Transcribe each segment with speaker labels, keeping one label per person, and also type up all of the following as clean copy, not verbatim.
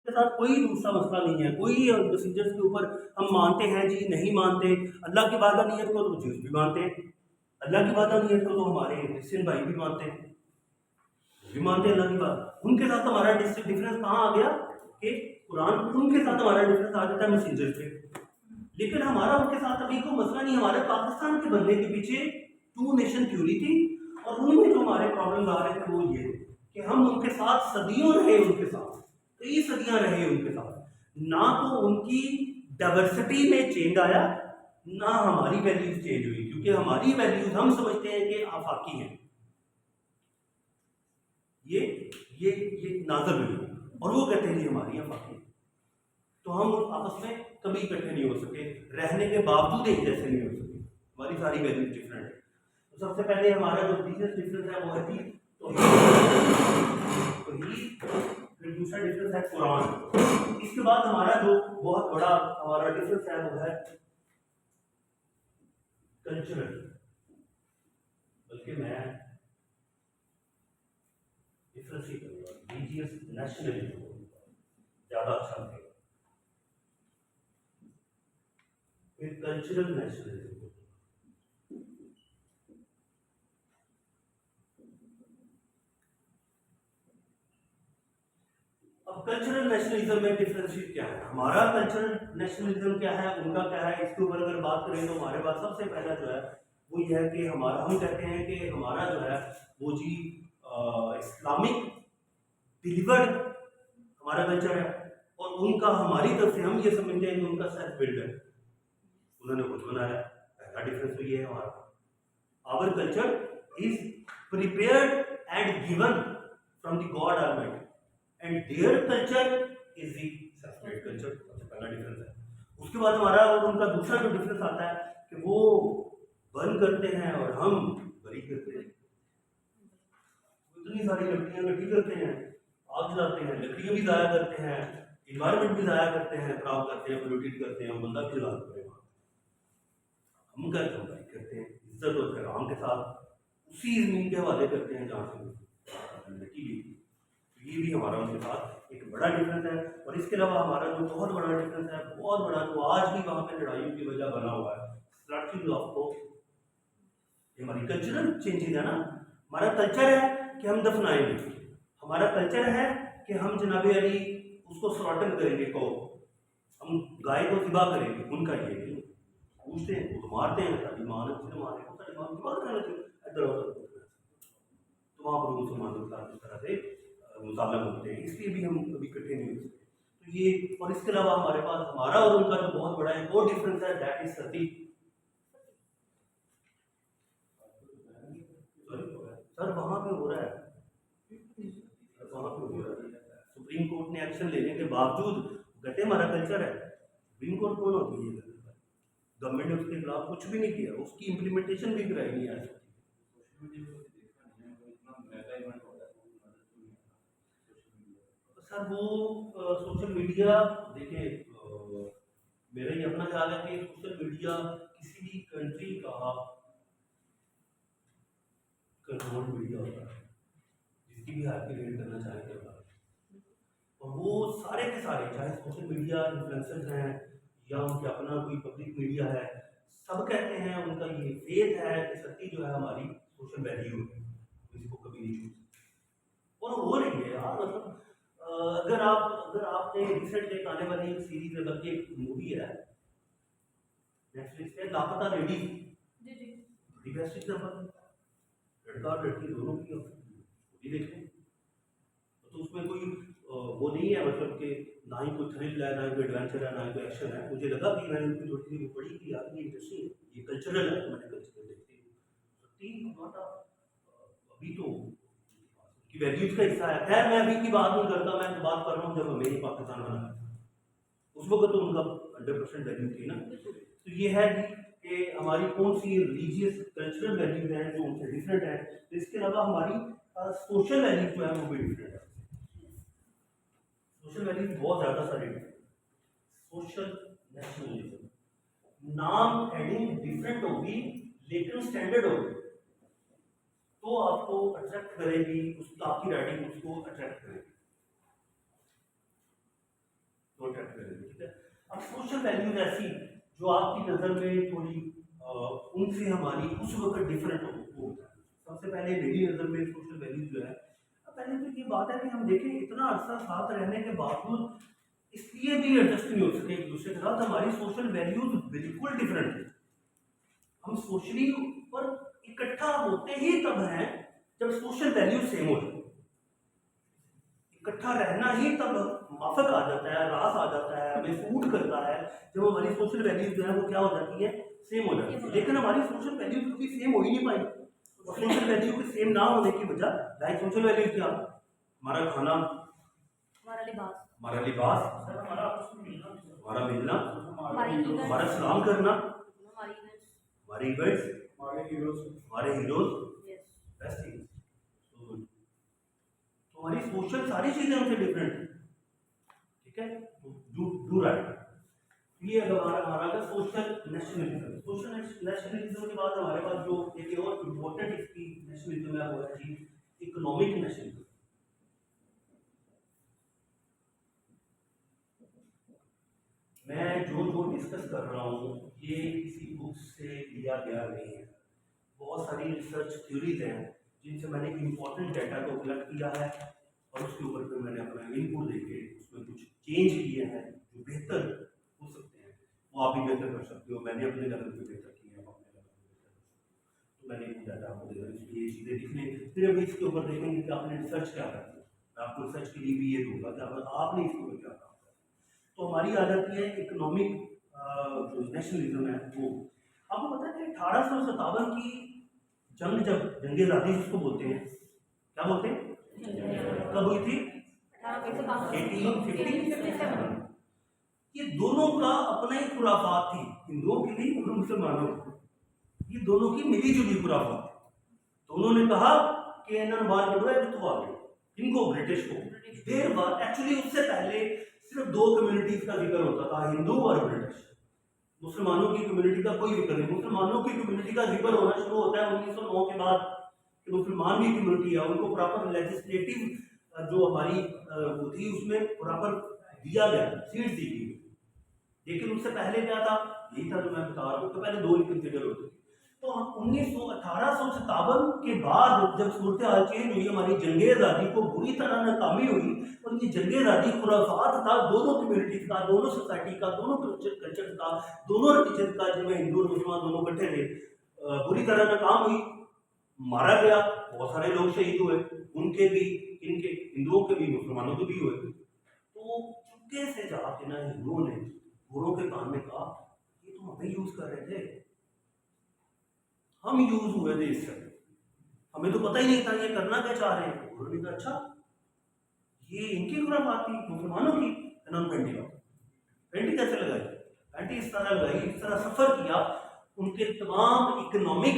Speaker 1: के साथ कोई दूसरा मसला नहीं है, कोई प्रोसीजर्स के ऊपर हम मानते हैं जी, नहीं मानते। अल्लाह की वादा-नीयत को तो ज्यूस भी मानते हैं, अल्लाह की वादा-नीयत को तो हमारे क्रिश्चियन भाई भी मानते हैं, वो भी मानते हैं अल्लाह की बात। उनके साथ हमारा डिफरेंस कहाँ आ गया कि कुरान, उनके साथ हमारा डिफरेंस आ जाता है मैसेंजर से। लेकिन हमारा उनके साथ अभी कोई मसला नहीं। हमारे पाकिस्तान के बनने के पीछे टू नेशन थ्योरी थी, और उनमें जो हमारे प्रॉब्लम आ रहे थे वो ये कि हम उनके साथ सदियों रहे, उनके साथ कई सदियां रहे उनके साथ, ना तो उनकी डाइवर्सिटी में चेंज आया, ना हमारी वैल्यूज चेंज हुई, क्योंकि हमारी वैल्यूज हम समझते हैं कि आफाकी हैं, ये नाजर हुई, और वो कहते हैं कि हमारी आफाकी। तो हम आपस में कभी इकट्ठे नहीं हो सके, रहने के बावजूद एक जैसे नहीं हो सके, हमारी सारी वैल्यूज डिफरेंट है। तो सबसे पहले हमारा जो बिजनेस डिफरेंस है वो है फिर दूसरा डिफरेंस है कुरान। इसके बाद हमारा जो बहुत बड़ा हमारा डिफरेंस है वो है कल्चरल, बल्कि मैं डिफरेंस ही करूँगा, रिलीजियस नेशनलिज्म ज़्यादा अच्छा लगेगा, फिर कल्चरल नेशनलिज्म। अब कल्चरल नेशनलिज्म में डिफरेंशिएट क्या है, हमारा कल्चरल नेशनलिज्म क्या है, उनका क्या है, इसके ऊपर अगर बात करें तो हमारे पास सबसे पहला जो है वो ये है कि हमारा, हम कहते हैं कि हमारा जो है वो जी इस्लामिक डिलीवर्ड हमारा कल्चर है, और उनका हमारी तरफ से हम ये समझते हैं कि उनका सेल्फ बिल्ड है, उन्होंने खुद बनाया। पहला डिफरेंस तो ये है हमारा, our culture is prepared and given from the god almighty, and their culture is the self made culture. सबसे पहला डिफरेंस है। उसके बाद हमारा और उनका दूसरा जो डिफरेंस आता है कि वो बर्न करते हैं और हम बरी करते हैं। इतनी सारी लकड़ियां इकट्ठी करते हैं, आग जलाते हैं, लकड़ियां भी ज़ाया करते हैं, इन्वायरमेंट भी ज़ाया करते हैं, खराब करते हैं, पोल्यूटेड करते हैं, बंदा भी जला देते हैं। हम करते हैं बरी करते हैं, इज्जत और इकराम के साथ उसी ज़मीन के हवाले करते हैं जहाँ से मिट्टी ली। ये भी हमारा उनके साथ एक बड़ा डिफरेंस है। और इसके अलावा हमारा जो बहुत बड़ा डिफरेंस है, बहुत बड़ा, जो आज भी वहाँ पे लड़ाइयों की वजह बना हुआ है, स्ट्रक्चर ऑफ को, ये हमारी कल्चरल चेंजेस है ना। हमारा कल्चर है कि हम दफनाएंगे, हमारा कल्चर है कि हम जनाब अली उसको स्लॉटर करेंगे, को हम गाय को ज़िबा करेंगे, उनका ये नहीं पूछते हैं, वो मारते हैं, सारी माँ ने उसने मारे को, सारी माँ की बात करना चाहिए इधर उधर। तो वहाँ पर मुसलमानों के साथ इस तरह से मुकाबला होते हैं, इसलिए भी हम कभी इकट्ठे नहीं हो सकते। तो ये, और इसके अलावा हमारे पास हमारा और उनका जो बहुत बड़ा एक और डिफरेंस है, दैट इज सती। सर वहाँ पे हो रहा है, वहाँ पे हो रहा है, सुप्रीम कोर्ट ने एक्शन लेने के बावजूद, कहते हमारा कल्चर है, सुप्रीम कोर्ट कौन होती है, गवर्नमेंट ने उसके खिलाफ कुछ भी नहीं किया, उसकी इम्प्लीमेंटेशन भी कराई नहीं है। सर वो सोशल मीडिया, देखिए मेरा ये अपना ख्याल है कि सोशल मीडिया किसी भी कंट्री का कंट्रोल मीडिया होता है, जिसकी भी आप क्रिएट करना चाहें तो, और वो सारे के सारे, चाहे सोशल मीडिया इन्फ्लुएंसर्स हैं या उनके अपना कोई पब्लिक मीडिया है, सब कहते हैं, उनका ये फेथ है कि सत्य जो है हमारी सोशल वैल्यू है, इसको कभी नहीं छू सकते। और हो रही है यार, मतलब अगर आपने रिसेंट एक आने वाली एक सीरीज है, बल्कि एक मूवी है नेटफ्लिक्स पे, लापता लेडी, जी जी, बड़ी बेस्ट एग्जांपल, लड़का और लड़की दोनों की मूवी देखें तो उसमें कोई वो नहीं है, मतलब कि ना ही कोई थ्रिल है, ना ही कोई एडवेंचर है, ना ही कोई एक्शन है। मुझे लगा कि मैंने उनकी थोड़ी सी पढ़ी कि यार ये इंटरेस्टिंग है, ये कल्चरल है, तो मैंने कल्चरल देखती हमारा अभी तो की वैल्यूज का हिस्सा है। खैर मैं अभी की बात नहीं करता, मैं तो बात कर रहा हूँ जब हमें पाकिस्तान बना, उस वक्त तो उनका 100% वैल्यू थी ना। तो ये है कि हमारी कौन सी रिलीजियस कल्चरल वैल्यूज हैं जो उनसे डिफरेंट है। तो इसके अलावा हमारी सोशल वैल्यूज जो है वो भी डिफरेंट है। सोशल वैल्यूज बहुत ज़्यादा सारी डिफरेंट, सोशल नेशनलिज्म, नाम हेडिंग डिफरेंट होगी लेकिन स्टैंडर्ड होगी, तो आपको अट्रैक्ट करेगी, उस आपकी राइटिंग उसको अट्रैक्ट करेगी। सोशल वैल्यूज ऐसी जो आपकी नज़र में थोड़ी उनसे हमारी उस वक्त डिफरेंट होता है। सबसे पहले मेरी नज़र में सोशल वैल्यूज जो है, पहले तो ये बात है कि हम देखें इतना अरसा साथ रहने के बावजूद इसलिए भी एडजस्ट नहीं हो सके एक दूसरे के साथ, हमारी सोशल वैल्यूज बिल्कुल डिफरेंट है। हम सोशली पर इकट्ठा होते ही तब हैं जब सोशल वैल्यूज सेम हो जाए। इकट्ठा रहना ही तब माफक आ जाता है, रास आ जाता है, हमें सूट करता है जब हमारी सोशल वैल्यूज जो है वो क्या हो जाती है, सेम हो जाती है। लेकिन हमारी सोशल वैल्यूज कभी सेम हो ही नहीं पाई। और सोशल वैल्यू के सेम ना होने की वजह, लाइक सोशल वैल्यूज क्या, हमारा खाना, हमारा लिबास, हमारा मिलना, हमारा सलाम करना, हमारे इवेंट्स, हमारे हीरोज, बेस्ट थिंग्स। तो हमारी सोशल सारी चीजें हमसे डिफरेंट है, ठीक है। डू राइट, ये हमारा हमारा सोशल नेशनलिज्म। सोशल नेशनलिज्म के बाद हमारे पास जो एक और इम्पोर्टेंट इसकी नेशनलिज्म है वो है जी इकोनॉमिक नेशनलिज्म। मैं जो डिस्कस कर रहा हूँ ये किसी बुक से लिया गया नहीं है, बहुत सारी रिसर्च थ्योरीज हैं जिनसे मैंने इम्पोर्टेंट डाटा को कलेक्ट किया है और उसके ऊपर फिर मैंने अपना इनपुट देके उसमें कुछ चेंज किए हैं जो बेहतर हो सकते हैं। वो आप भी बेहतर कर सकते हो, मैंने अपने लेवल पे बेहतर किए हैं, अपने लेवल पे बेहतर कर सकते हो। तो मैंने ये डाटा आपको दे रहा हूँ, ये चीज़ें दिखने, फिर अभी इसके ऊपर देखेंगे कि आपने रिसर्च क्या करती है। मैं आपको रिसर्च के लिए भी ये दूंगा कि आपने इसके ऊपर क्या काम किया। तो हमारी आ जाती है इकोनॉमिक जो नेशनलिज्म है वो। आपको पता है कि 1857 की जंग, जब जंग आज़ादी जिसको बोलते हैं, क्या बोलते हैं, कब हुई थी, 1857। ये दोनों का अपना ही खुराफात थी, हिंदुओं की भी और मुसलमानों की, ये दोनों की मिली जुली खुराफात थी। दोनों ने कहा कि इन्होंने बात बढ़ो है तो आ गए, इनको ब्रिटिश को देर बाद, एक्चुअली उससे पहले सिर्फ दो कम्युनिटीज का जिक्र होता था, हिंदू और ब्रिटिश। मुसलमानों की कम्युनिटी का कोई जिक्र नहीं। मुसलमानों की कम्युनिटी का जिक्र होना शुरू होता है 1909 के बाद, कि मुसलमान भी कम्युनिटी है, उनको प्रॉपर लेजिस्लेटिव जो हमारी वो थी उसमें प्रॉपर दिया गया, सीट दी गई। लेकिन उससे पहले क्या था, यही था जो मैं बता रहा हूँ, तो पहले दो ही कंसिडर होते थे। तो 1857 के बाद जब सूरत हाल चेंज हुई, हमारी जंग आज़ादी को बुरी तरह नाकामी हुई, और ये जंग आज़ादी खुराफात था दोनों कम्युनिटीज का, दोनों सोसाइटी का, दोनों कल्चर का, दोनों रिलीजन का, जिनमें हिंदू और मुसलमान दोनों इकट्ठे थे, बुरी तरह नाकाम हुई, मारा गया, बहुत सारे लोग शहीद हुए, उनके भी, इनके हिंदुओं के भी मुसलमानों के भी हुए। तो चुपके से जाके ना हिंदुओं ने गोरों के कान में कहा ये तुम हमें यूज कर रहे थे, हम यूज हुए थे इससे, हमें तो पता ही नहीं था ये करना क्या चाह रहे हैं। उन्होंने कहा अच्छा ये इनकी खुराफात थी मुसलमानों की, इन्होंने पेंटी लगाई। पेंटी कैसे लगाई, पेंटी इस तरह लगाई, इस तरह सफर किया, उनके तमाम इकोनॉमिक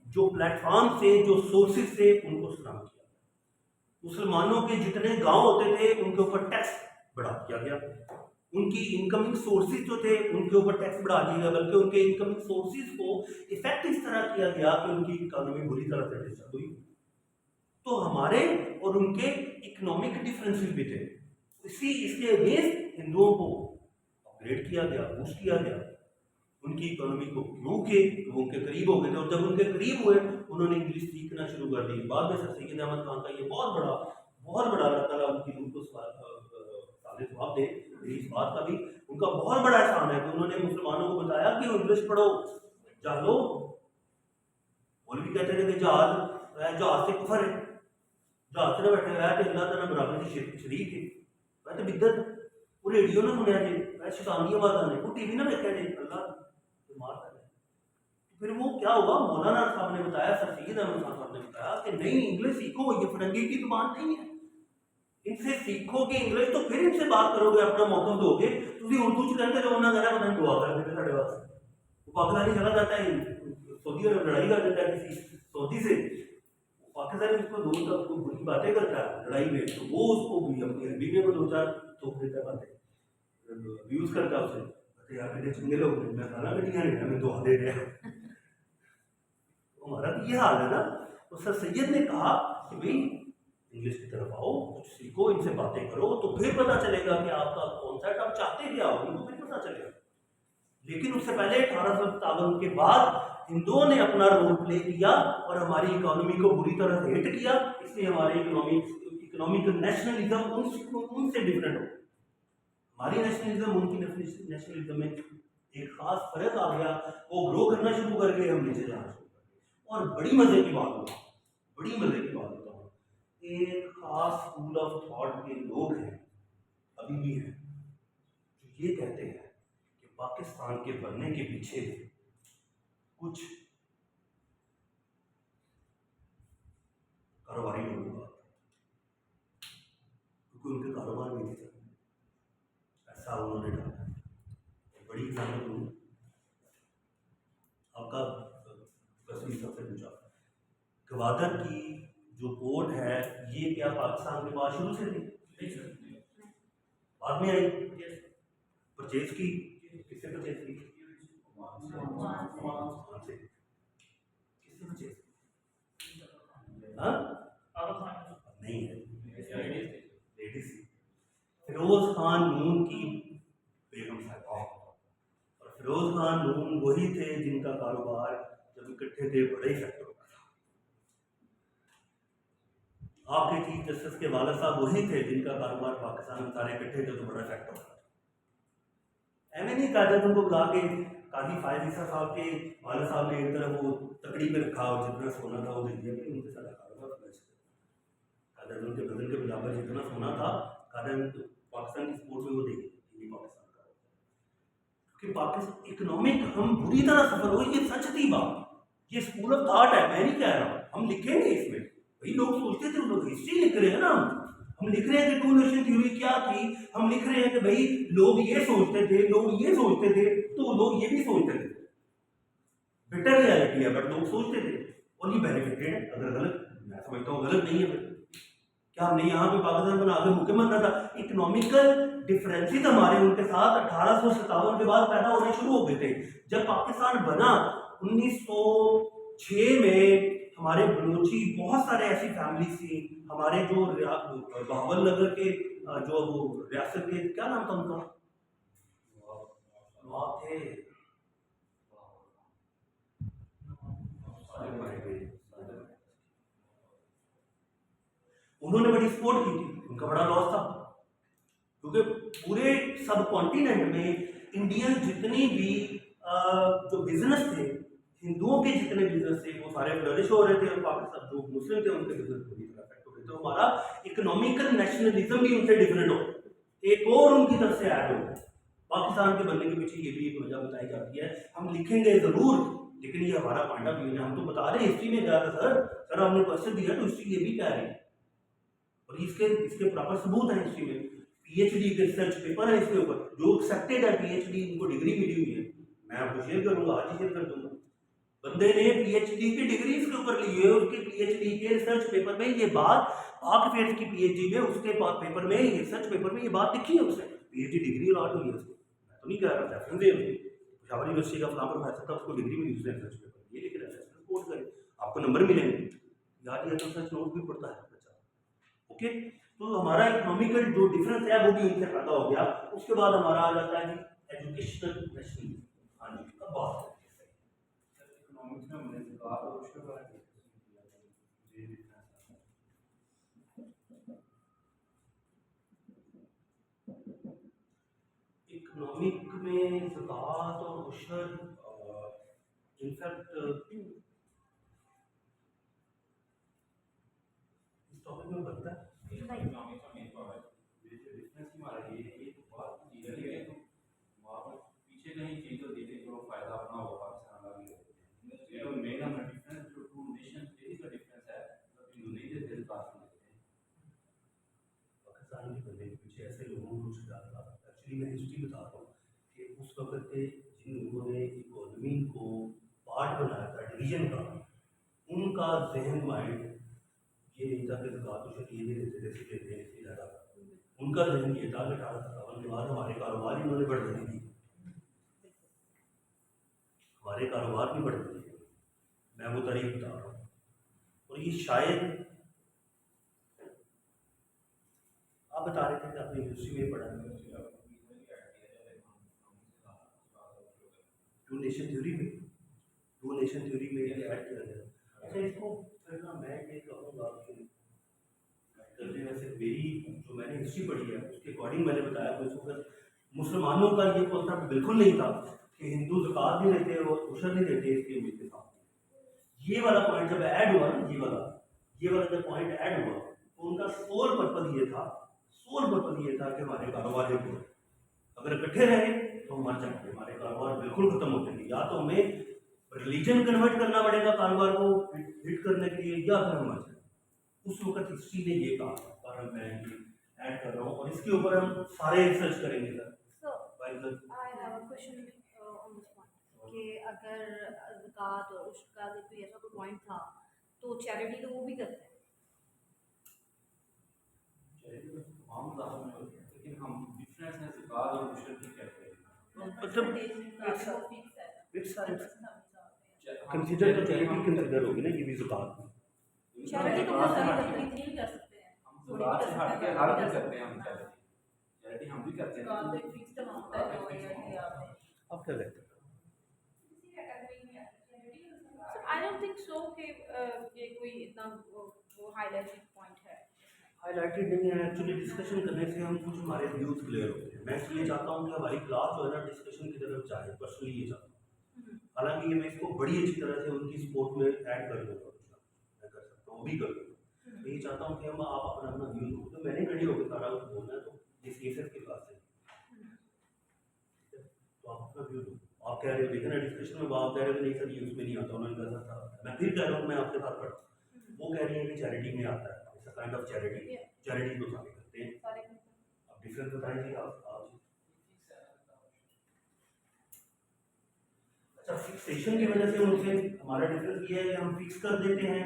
Speaker 1: जो प्लेटफॉर्म से, जो सोर्सेज से उनको सलाम किया। मुसलमानों के जितने गांव होते थे उनके ऊपर टैक्स बढ़ा दिया गया, उनकी इनकमिंग सोर्सेज जो थे उनके ऊपर टैक्स बढ़ा दिया गया, बल्कि उनके इनकमिंग सोर्सेज को इफेक्ट इस तरह किया गया कि उनकी इकोनॉमी बुरी तरह से डिस्टर्ब हुई। तो हमारे और उनके इकोनॉमिक डिफरेंसेस भी थे, इसके अगेंस्ट हिंदुओं को अपग्रेड किया गया, बूस्ट किया गया, उनकी इकोनॉमी को ग्रो किए, वो उनके करीब हो गए थे। और जब उनके करीब हुए उन्होंने इंग्लिश सीखना शुरू कर दी। बाद में सर सैयद अहमद खान का ये बहुत बड़ा अल्लाह ताला उनकी उनको जवाब दे इस बात का भी, उनका बहुत बड़ा एहसान है कि उन्होंने मुसलमानों को बताया कि इंग्लिश पढ़ो, जानो। मौलवी कहते थे कि जहाज से कुफर है, जहाज से बैठे हुआ है तो अल्लाह ताला बराबर की शरीक है, वह तो बिद्दत वो रेडियो ना सुनिया जी, वह शैतानी आवाज़ आने, वो टीवी ना देखा जी, अल्लाह मार कर। फिर वो क्या होगा, मौलाना साहब ने बताया, सर सैयद अहमद खान साहब ने बताया कि नहीं इंग्लिश सीखो, ये फरंगी की जुबान नहीं है, इनसे सीखोगे इंग्लिश तो फिर इनसे बात करोगे, अपना मौका दोगे। तुम उर्दू च कहते रहो ना, कहना पता दुआ कर देते साढ़े वास्ते। वो पाकिस्तानी चला जाता है सऊदी अरब, लड़ाई कर देता है किसी सऊदी से, पाकिस्तानी उसको दो तक बुरी बातें करता है लड़ाई में, तो वो उसको भी अपनी अरबी में दो चार थोप देता है, बातें यूज करता है उसे, यार बेटे चंगे लोग मैं खाना बेटियाँ नहीं हमें दुआ दे रहे हैं। हमारा तो ये हाल है ना। तो सर सैयद ने कहा कि भाई इंग्लिश की तरफ आओ, कुछ सीखो, इनसे बातें करो, तो फिर पता चलेगा कि आपका कॉन्सेप्ट आप चाहते क्या हो, उनको फिर पता चलेगा। लेकिन उससे पहले 1857 के बाद हिंदुओं ने अपना रोल प्ले किया और हमारी इकोनॉमी को बुरी तरह से हिट किया, इसलिए हमारे इकोनॉमिकल नेशनलिज्म उनसे डिफरेंट हो। हमारी नेशनलिज्म उनकी नेशनलिज्म में एक खास फर्क आ गया, वो ग्रो करना शुरू कर गए, हम नीचे जाना शुरू कर गए। और बड़ी मजे की बात होती, बड़ी मजे की बात होता हूँ, एक खास स्कूल ऑफ थॉट के लोग हैं, अभी भी हैं, जो ये कहते हैं कि पाकिस्तान के बनने के पीछे कुछ कारोबारी लोगों का, क्योंकि उनके कारोबार में थी, ऐसा उन्होंने कहा। बड़ी एग्जाम्पल दूँ आपका, कसरी सबसे पूछा, गवादर की जो पोर्ट है, ये क्या पाकिस्तान के पास शुरू से थी? बाद में आई, परचेज की, किससे परचेज की? किससे परचेज की? हाँ नहीं है, लेडीज। फिरोज खान नून की बेगम साहिबा, और फिरोज खान नून वही थे जिनका कारोबार जब इकट्ठे थे बड़े फैक्टर का था। आपके चीफ जस्टिस के वाला साहब वही थे जिनका कारोबार पाकिस्तान में सारे इकट्ठे थे तो बड़ा फैक्टर था। एवं नहीं कायदे उनको बुला के काजी फायद ईसा साहब के वाला साहब ने एक तरफ वो तकड़ी में रखा और जितना सोना था वो दे दिया कि उनके सारा कारोबार कादर उनके बदल के बराबर जितना सोना था कादर पाकिस्तान की स्पोर्ट्स में वो दे दिया पाकिस्तान का। क्योंकि पाकिस्तान इकोनॉमिक हम बुरी तरह सफर हुए, ये सच थी बात, ये स्कूल ऑफ थॉट है, मैं नहीं कह रहा हूँ। हम लिखेंगे इसमें, भाई लोग सोचते थे, लोग हिस्ट्री लिख रहे हैं ना, हम लिख रहे हैं कि टू नेशन थ्योरी क्या थी, हम लिख रहे हैं कि भाई लोग ये सोचते थे, लोग ये सोचते थे, तो लोग ये भी सोचते थे। बेटर रियलिटी है, बट लोग सोचते थे और ये बेनिफिटेड है। अगर गलत, मैं समझता हूँ गलत नहीं है, क्या हमने यहाँ पे पाकिस्तान बना के भूखे मरना था? इकोनॉमिकल डिफरेंसेस हमारे उनके साथ 1857 के बाद पैदा होने शुरू हो गए थे। जब पाकिस्तान बना 1906 में, हमारे बलूची बहुत सारे ऐसी फैमिलीज थी, हमारे जो बहावल नगर के जो वो रियासत के क्या नाम था उनका, नवाब थे, उन्होंने बड़ी सपोर्ट की थी, उनका बड़ा लॉस था, क्योंकि पूरे सब कॉन्टिनेंट में इंडियन जितनी भी जो बिजनेस थे, हिंदुओं के जितने बिजनेस थे, वो सारे फ्लरिश हो रहे थे, और पाकिस्तान जो मुस्लिम थे उनके बिजनेस पूरी तरह अफेक्ट हो रहे थे। तो हमारा इकोनॉमिकल नेशनलिज्म भी उनसे डिफरेंट हो, एक और उनकी तरफ से ऐड हो। पाकिस्तान के बनने के पीछे ये भी एक वजह बताई जाती है, हम लिखेंगे जरूर, लेकिन ये हमारा पॉइंट ऑफ व्यू है, हम तो बता रहे हिस्ट्री में क्या था सर हमने क्वेश्चन दिया तो हिस्ट्री ये भी कह रहे हैं, और इसके इसके प्रॉपर सबूत है हिस्ट्री में। पीएचडी के रिसर्च पेपर है इसके ऊपर, जो एक्सेप्टेड है पीएचडी, इनको डिग्री मिली हुई है, मैं आपको शेयर करूंगा, आज ही शेयर कर दूंगा। बंदे ने पीएचडी की डिग्री इसके ऊपर ली है, उसके पीएचडी के रिसर्च पेपर में ये बात, पाक फेथ की पीएचडी में उसके पेपर में, रिसर्च पेपर में ये बात लिखी है, उसने पीएचडी डिग्री अलॉट हुई है उसको। मैं तो नहीं कह रहा रेफरेंस दे, पेशावर यूनिवर्सिटी का फलां प्रोफेसर था, उसको डिग्री मिली उसने रिसर्च पेपर, ये लेके रेफरेंस कोट करें, आपको नंबर मिलेंगे। याद ये तो रिसर्च नोट भी पढ़ता है बच्चा, ओके। तो हमारा इकोनॉमिकल जो डिफरेंस है वो भी उनसे पैदा हो गया। उसके बाद हमारा आ जाता है कि एजुकेशनल नेशनलिज्म। हाँ जी, अब बात करते हैं इकोनॉमिक्स में, हमने कहा तो उसके बारे में इकोनॉमिक में ज़कात और उशर, इनफैक्ट इस टॉपिक में बनता है पीछे कहीं चीज होती थी जो फायदा अपना होगा पाकिस्तान का भी है, मेन हमें डिफरेंस जो टू नेशन थ्योरी का डिफरेंस है, मतलब इंडोनेशिया से पाकिस्तान के बनने के पीछे ऐसे लोगों को कुछ डाला था। एक्चुअली मैं हिस्ट्री बता रहा हूँ कि उस वक्त के जिन लोगों ने इकोनॉमी को पार्ट बनाया था डिवीजन का, उनका जहन माइंड ये नहीं था कि ज़कात उशर ये नहीं देते थे, इसलिए ज़्यादा उनका जहन ये था कि 1857 के बाद हमारे कारोबार इन्होंने बढ़ दी, हमारे कारोबार भी बढ़ गए। मैं वो तारीख बता रहा हूँ, और ये शायद आप बता रहे थे कि आपने यूनिवर्सिटी में पढ़ा है टू नेशन थ्योरी में, टू नेशन थ्योरी में ये ऐड किया गया। अच्छा इसको फिर ना मैं ये कहूँगा कि करने में से मेरी जो मैंने हिस्ट्री पढ़ी है उसके अकॉर्डिंग मैंने बताया कि उस वक्त मुसलमानों का ये कॉन्सेप्ट बिल्कुल नहीं था कि हिंदू ज़कात नहीं देते और उशर नहीं देते इसके उम्मीद के साथ। ये वाला पॉइंट जब ऐड हुआ ना, ये वाला जब पॉइंट ऐड हुआ तो उनका सोल पर्पज ये था, कि हमारे कारोबार हिट हो, अगर इकट्ठे रहे तो हम मर जाएंगे, हमारे कारोबार बिल्कुल खत्म हो जाएंगे, या तो हमें रिलीजन कन्वर्ट करना पड़ेगा कारोबार को हिट करने के लिए, या फिर हम मर जाएंगे। उस वक्त हिस्ट्री ने ये कहा, और मैं ऐड कर रहा हूँ और इसके ऊपर हम सारे रिसर्च करेंगे sir.
Speaker 2: I have a question on this point कि अगर ज़कात और उसका कोई ऐसा कोई पॉइंट था तो चैरिटी तो वो भी करते हैं।
Speaker 3: लेकिन हम डिफरेंस है ज़कात और उशर की कहते हैं।
Speaker 1: मतलब कंसीडर तो चैरिटी कंसीडर होगी ना, ये भी ज़कात
Speaker 2: चैरिटी तो बहुत सारी करते हैं, कर सकते हैं
Speaker 3: हम ज़कात से हट के हर कुछ करते हैं, हम चैरिटी हम भी करते हैं।
Speaker 2: ज़कात एक फिक्स्ड अमाउंट है जो ये आपने।
Speaker 1: आप क्या कहते हैं?
Speaker 2: I don't think so कि ये कोई इतना वो हाईलाइटेड पॉइंट है।
Speaker 1: हाईलाइटेड नहीं है, एक्चुअली डिस्कशन करने से हम कुछ हमारे व्यूज क्लियर होते हैं। मैं इसलिए चाहता हूँ कि हमारी क्लास जो है ना डिस्कशन की तरफ जाए, पर्सनली ये चाहता हूँ। हालांकि ये मैं इसको बड़ी अच्छी तरह से उनकी सपोर्ट में ऐड कर दूँगा, मैं कर सकता हूँ, वो भी कर दूँगा। मैं ये चाहता हूँ कि हम आप अपना अपना व्यू दो, तो मैंने रेडी होकर सारा कुछ बोलना है, तो जिस केसेस की क्लास है तो आप अपना व्यू दो। आप कह रहे हो देखना डिस्कशन में, आप कह रहे हो नहीं सर ये उसमें नहीं आता, उन्होंने कहा था, मैं फिर कह रहा हूँ मैं आपके साथ पढ़ता, वो कह रही है कि चैरिटी में आता है, it's a kind of charity, charity तो सारे करते हैं। अब डिफरेंस बताइए आप। अच्छा फिक्सेशन की वजह से उनसे हमारा डिफरेंस ये है कि हम फिक्स कर देते हैं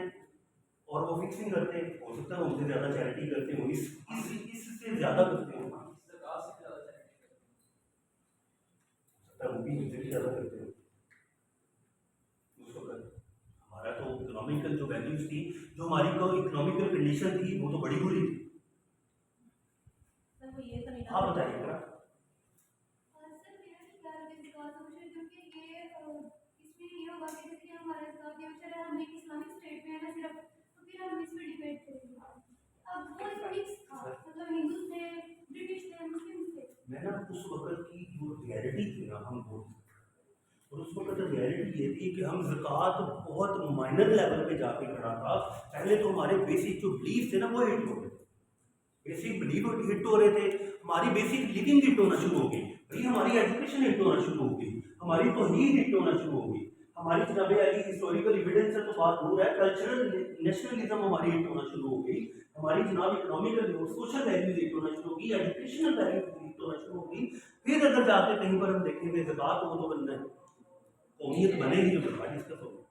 Speaker 1: और वो फिक्स नहीं करते, हो सकता है उनसे ज़्यादा चैरिटी करते हो, इससे ज़्यादा करते हो, वो भी इनसे भी ज़्यादा करते हो। उस वक्त हमारा तो इकोनॉमिकल जो वैल्यूज थी, जो हमारी को इकोनॉमिकल कंडीशन थी, वो तो बड़ी बुरी थी। आप बताइए जरा। मैं ना उस वक्त की जो रियलिटी थी ना, हम बोल और उस वक्त रियलिटी ये थी कि हम ज़कात बहुत माइनर लेवल पे जाके खड़ा था। पहले तो हमारे बेसिक जो बिलीफ थे ना वो हिट हो रहे थे, बेसिक बिलीफ हिट हो रहे थे, हमारी बेसिक लिविंग हिट होना शुरू हो गई, भाई हमारी एजुकेशन हिट होना शुरू हो गई, हमारी तौहीद हिट होना शुरू हो गई, हमारी जनाब अली हिस्टोरिकल एविडेंस है तो बात दूर है, कल्चरल नेशनलिज्म हमारी हिट होना शुरू हो गई, हमारी जनाब इकोनॉमिकल सोशल वैल्यूज हिट होना शुरू हो गई, एजुकेशनल वैल्यूज हिट होना शुरू हो गई। फिर अगर जाके कहीं पर हम देखेंगे ज़कात को तो बनना है, कौमियत बनेगी तो बर्बादी इसका होगा।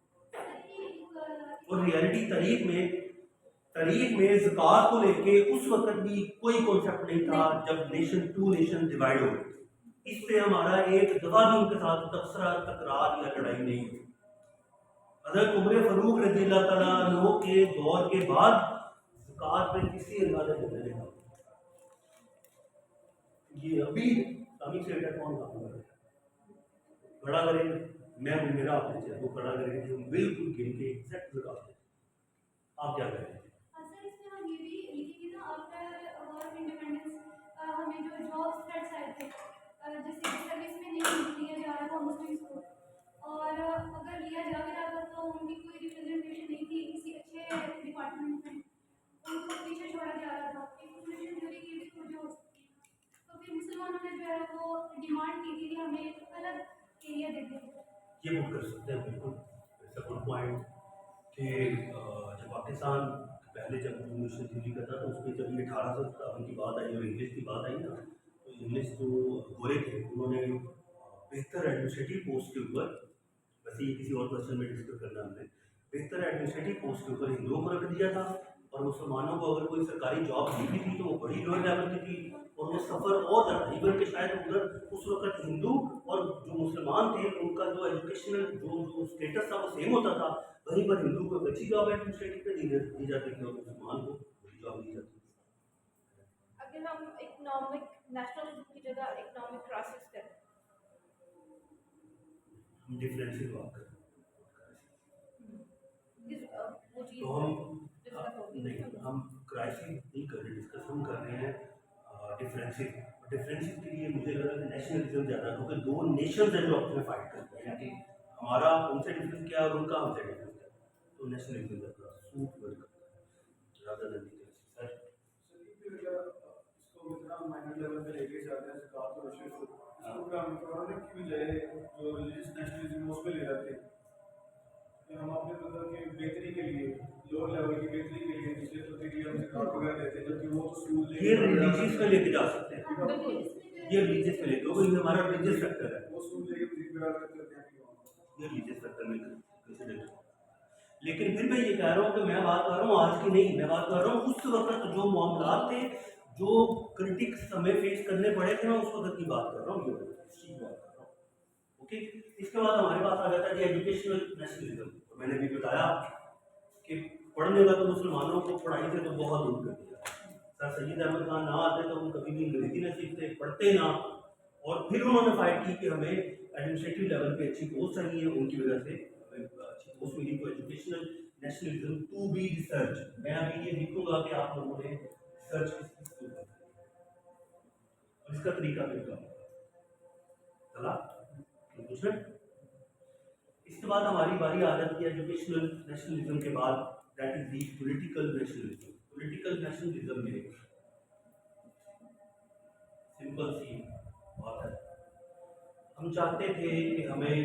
Speaker 1: और रियलिटी तारीख में ज़कात को लेके उस वक्त भी कोई कॉन्सेप्ट नहीं था जब नेशन टू नेशन डिवाइड हो गए। इस पे हमारा एक दफा भी उनके साथ तबसरा तकरार या लड़ाई नहीं हुई। हज़रत उमर फारूक रज़ी अल्लाह तआला अन्हु के दौर के बाद ज़कात पे किसी अंदाज़े बोलने लगा, ये अभी इस्लामिक स्टेट है कौन काम कर खड़ा करेंगे, मैं मेरा आपने चाहिए वो खड़ा करेंगे कि हम बिल्कुल गिन के एग्जैक्ट लगा दें। आप क्या करेंगे?
Speaker 4: और अगर लिया जा भी रहा था तो उनकी कोई रिप्रेजेंटेशन नहीं थी किसी अच्छे डिपार्टमेंट में, उनको पीछे छोड़ा जा रहा था। इंफॉर्मेशन चोरी की भी खोज हो सकती है, तो फिर मुसलमानों ने जो है वो डिमांड की थी कि हमें एक अलग एरिया दे दें।
Speaker 1: ये बुक कर सकते हैं बिल्कुल, इट्स अ गुड पॉइंट कि जब पाकिस्तान पहले जब यूनिवर्सिटी थ्योरी का था तो उसमें जब ये 1857 की बात आई और इंग्लिश की बात आई ना, तो इंग्लिश जो गोरे थे उन्होंने बेहतर एडमिनिस्ट्रेटिव पोस्ट के ऊपर, वैसे ये किसी और क्वेश्चन में डिस्कस करना हमने, बेहतर एडमिनिस्ट्रेटिव पोस्ट के ऊपर हिंदुओं को रख दिया था और मुसलमानों को अगर कोई सरकारी जॉब मिली थी तो वो बड़ी लोअर लेवल की थी और वो सफ़र और ज़्यादा, इवन के शायद उधर उस वक्त हिंदू और जो मुसलमान थे उनका जो एजुकेशनल जो स्टेटस था वो सेम होता था। वहीं पर हिंदू को अच्छी जॉब एडमिनिस्ट्रेटिव पे दी जाती थी और मुसलमान को बड़ी जॉब दी जाती थी।
Speaker 2: अगर हम इकोनॉमिक नेशनलिज्म की जगह इकोनॉमिक क्राइसिस करें,
Speaker 1: हम डिफरेंस की बात करें
Speaker 2: वो चीज़
Speaker 1: तो हम
Speaker 2: डिस्कस होगी
Speaker 1: नहीं, हम क्राइसिस नहीं कर रहे, डिस्कस हम कर रहे हैं डिफरेंसेस। डिफरेंसेस के लिए मुझे लगा कि नेशनलिज्म ज़्यादा, क्योंकि दो नेशंस हैं जो आपस में फाइट करते हैं कि हमारा उनसे डिफरेंस क्या है और उनका हमसे डिफरेंस क्या है, तो नेशनलिज्म ज़्यादा सूट वर्क करता है ज़्यादा नज़दीक सर।
Speaker 5: इसको इतना माइनर लेवल पे लेके जाते हैं ज़कात और इश्यूज को, इसको क्या हम इकोनॉमिक की बजाय जो रिलीजियस नेशनलिज्म उस पे ले जाते हैं कि हम अपने मतलब की बेहतरी के लिए, लोअर लेवल की बेहतरी के लिए दूसरे प्रति के लिए हम ज़कात वगैरह देते हैं, जबकि वो तो सूद
Speaker 1: ये रिलीजियस पे लेके जा सकते हैं,
Speaker 4: हाँ, बिल्कुल इसमें
Speaker 1: ये रिलीजियस पे लेके, क्योंकि ये हमारा रिलीजियस फैक्टर है,
Speaker 5: वो सूद लेके मजीद बराबर करते हैं कि वहाँ
Speaker 1: ये रिलीजियस फैक्टर में कंसिडर करते हैं। लेकिन फिर मैं ये कह रहा हूँ कि मैं बात कर रहा हूँ आज की नहीं, मैं बात कर रहा हूँ उस वक्त जो मामला थे, जो क्रिटिक्स हमें फेस करने पड़े थे, मैं उस वक्त की बात कर रहा हूँ, ये बात कर रहा हूँ। ओके, इसके बाद हमारे पास आ जाता है एजुकेशनल नेशनलिज्म। तो मैंने भी बताया कि पढ़ने का तो मुसलमानों को पढ़ाई से तो बहुत दूर कर दिया। सर सैयद अहमद खान ना आते तो हम कभी भी अंग्रेजी ना सीखते, पढ़ते ना, और फिर उन्होंने फाइट की कि हमें एडमिनिस्ट्रेटिव लेवल पे अच्छी पोस्ट चाहिए, उनकी वजह से अच्छी पोस्ट मिली। तो educational nationalism to be research, मैं अभी ये लिखूंगा कि आप लोगों ने रिसर्च किसके ऊपर और इसका तरीका फिर क्या चला दूसरे। इसके बाद हमारी बारी आ जाती है एजुकेशनल नेशनलिज्म के बाद, that is the political nationalism. Political nationalism में सिंपल सी बात है, हम चाहते थे कि हमें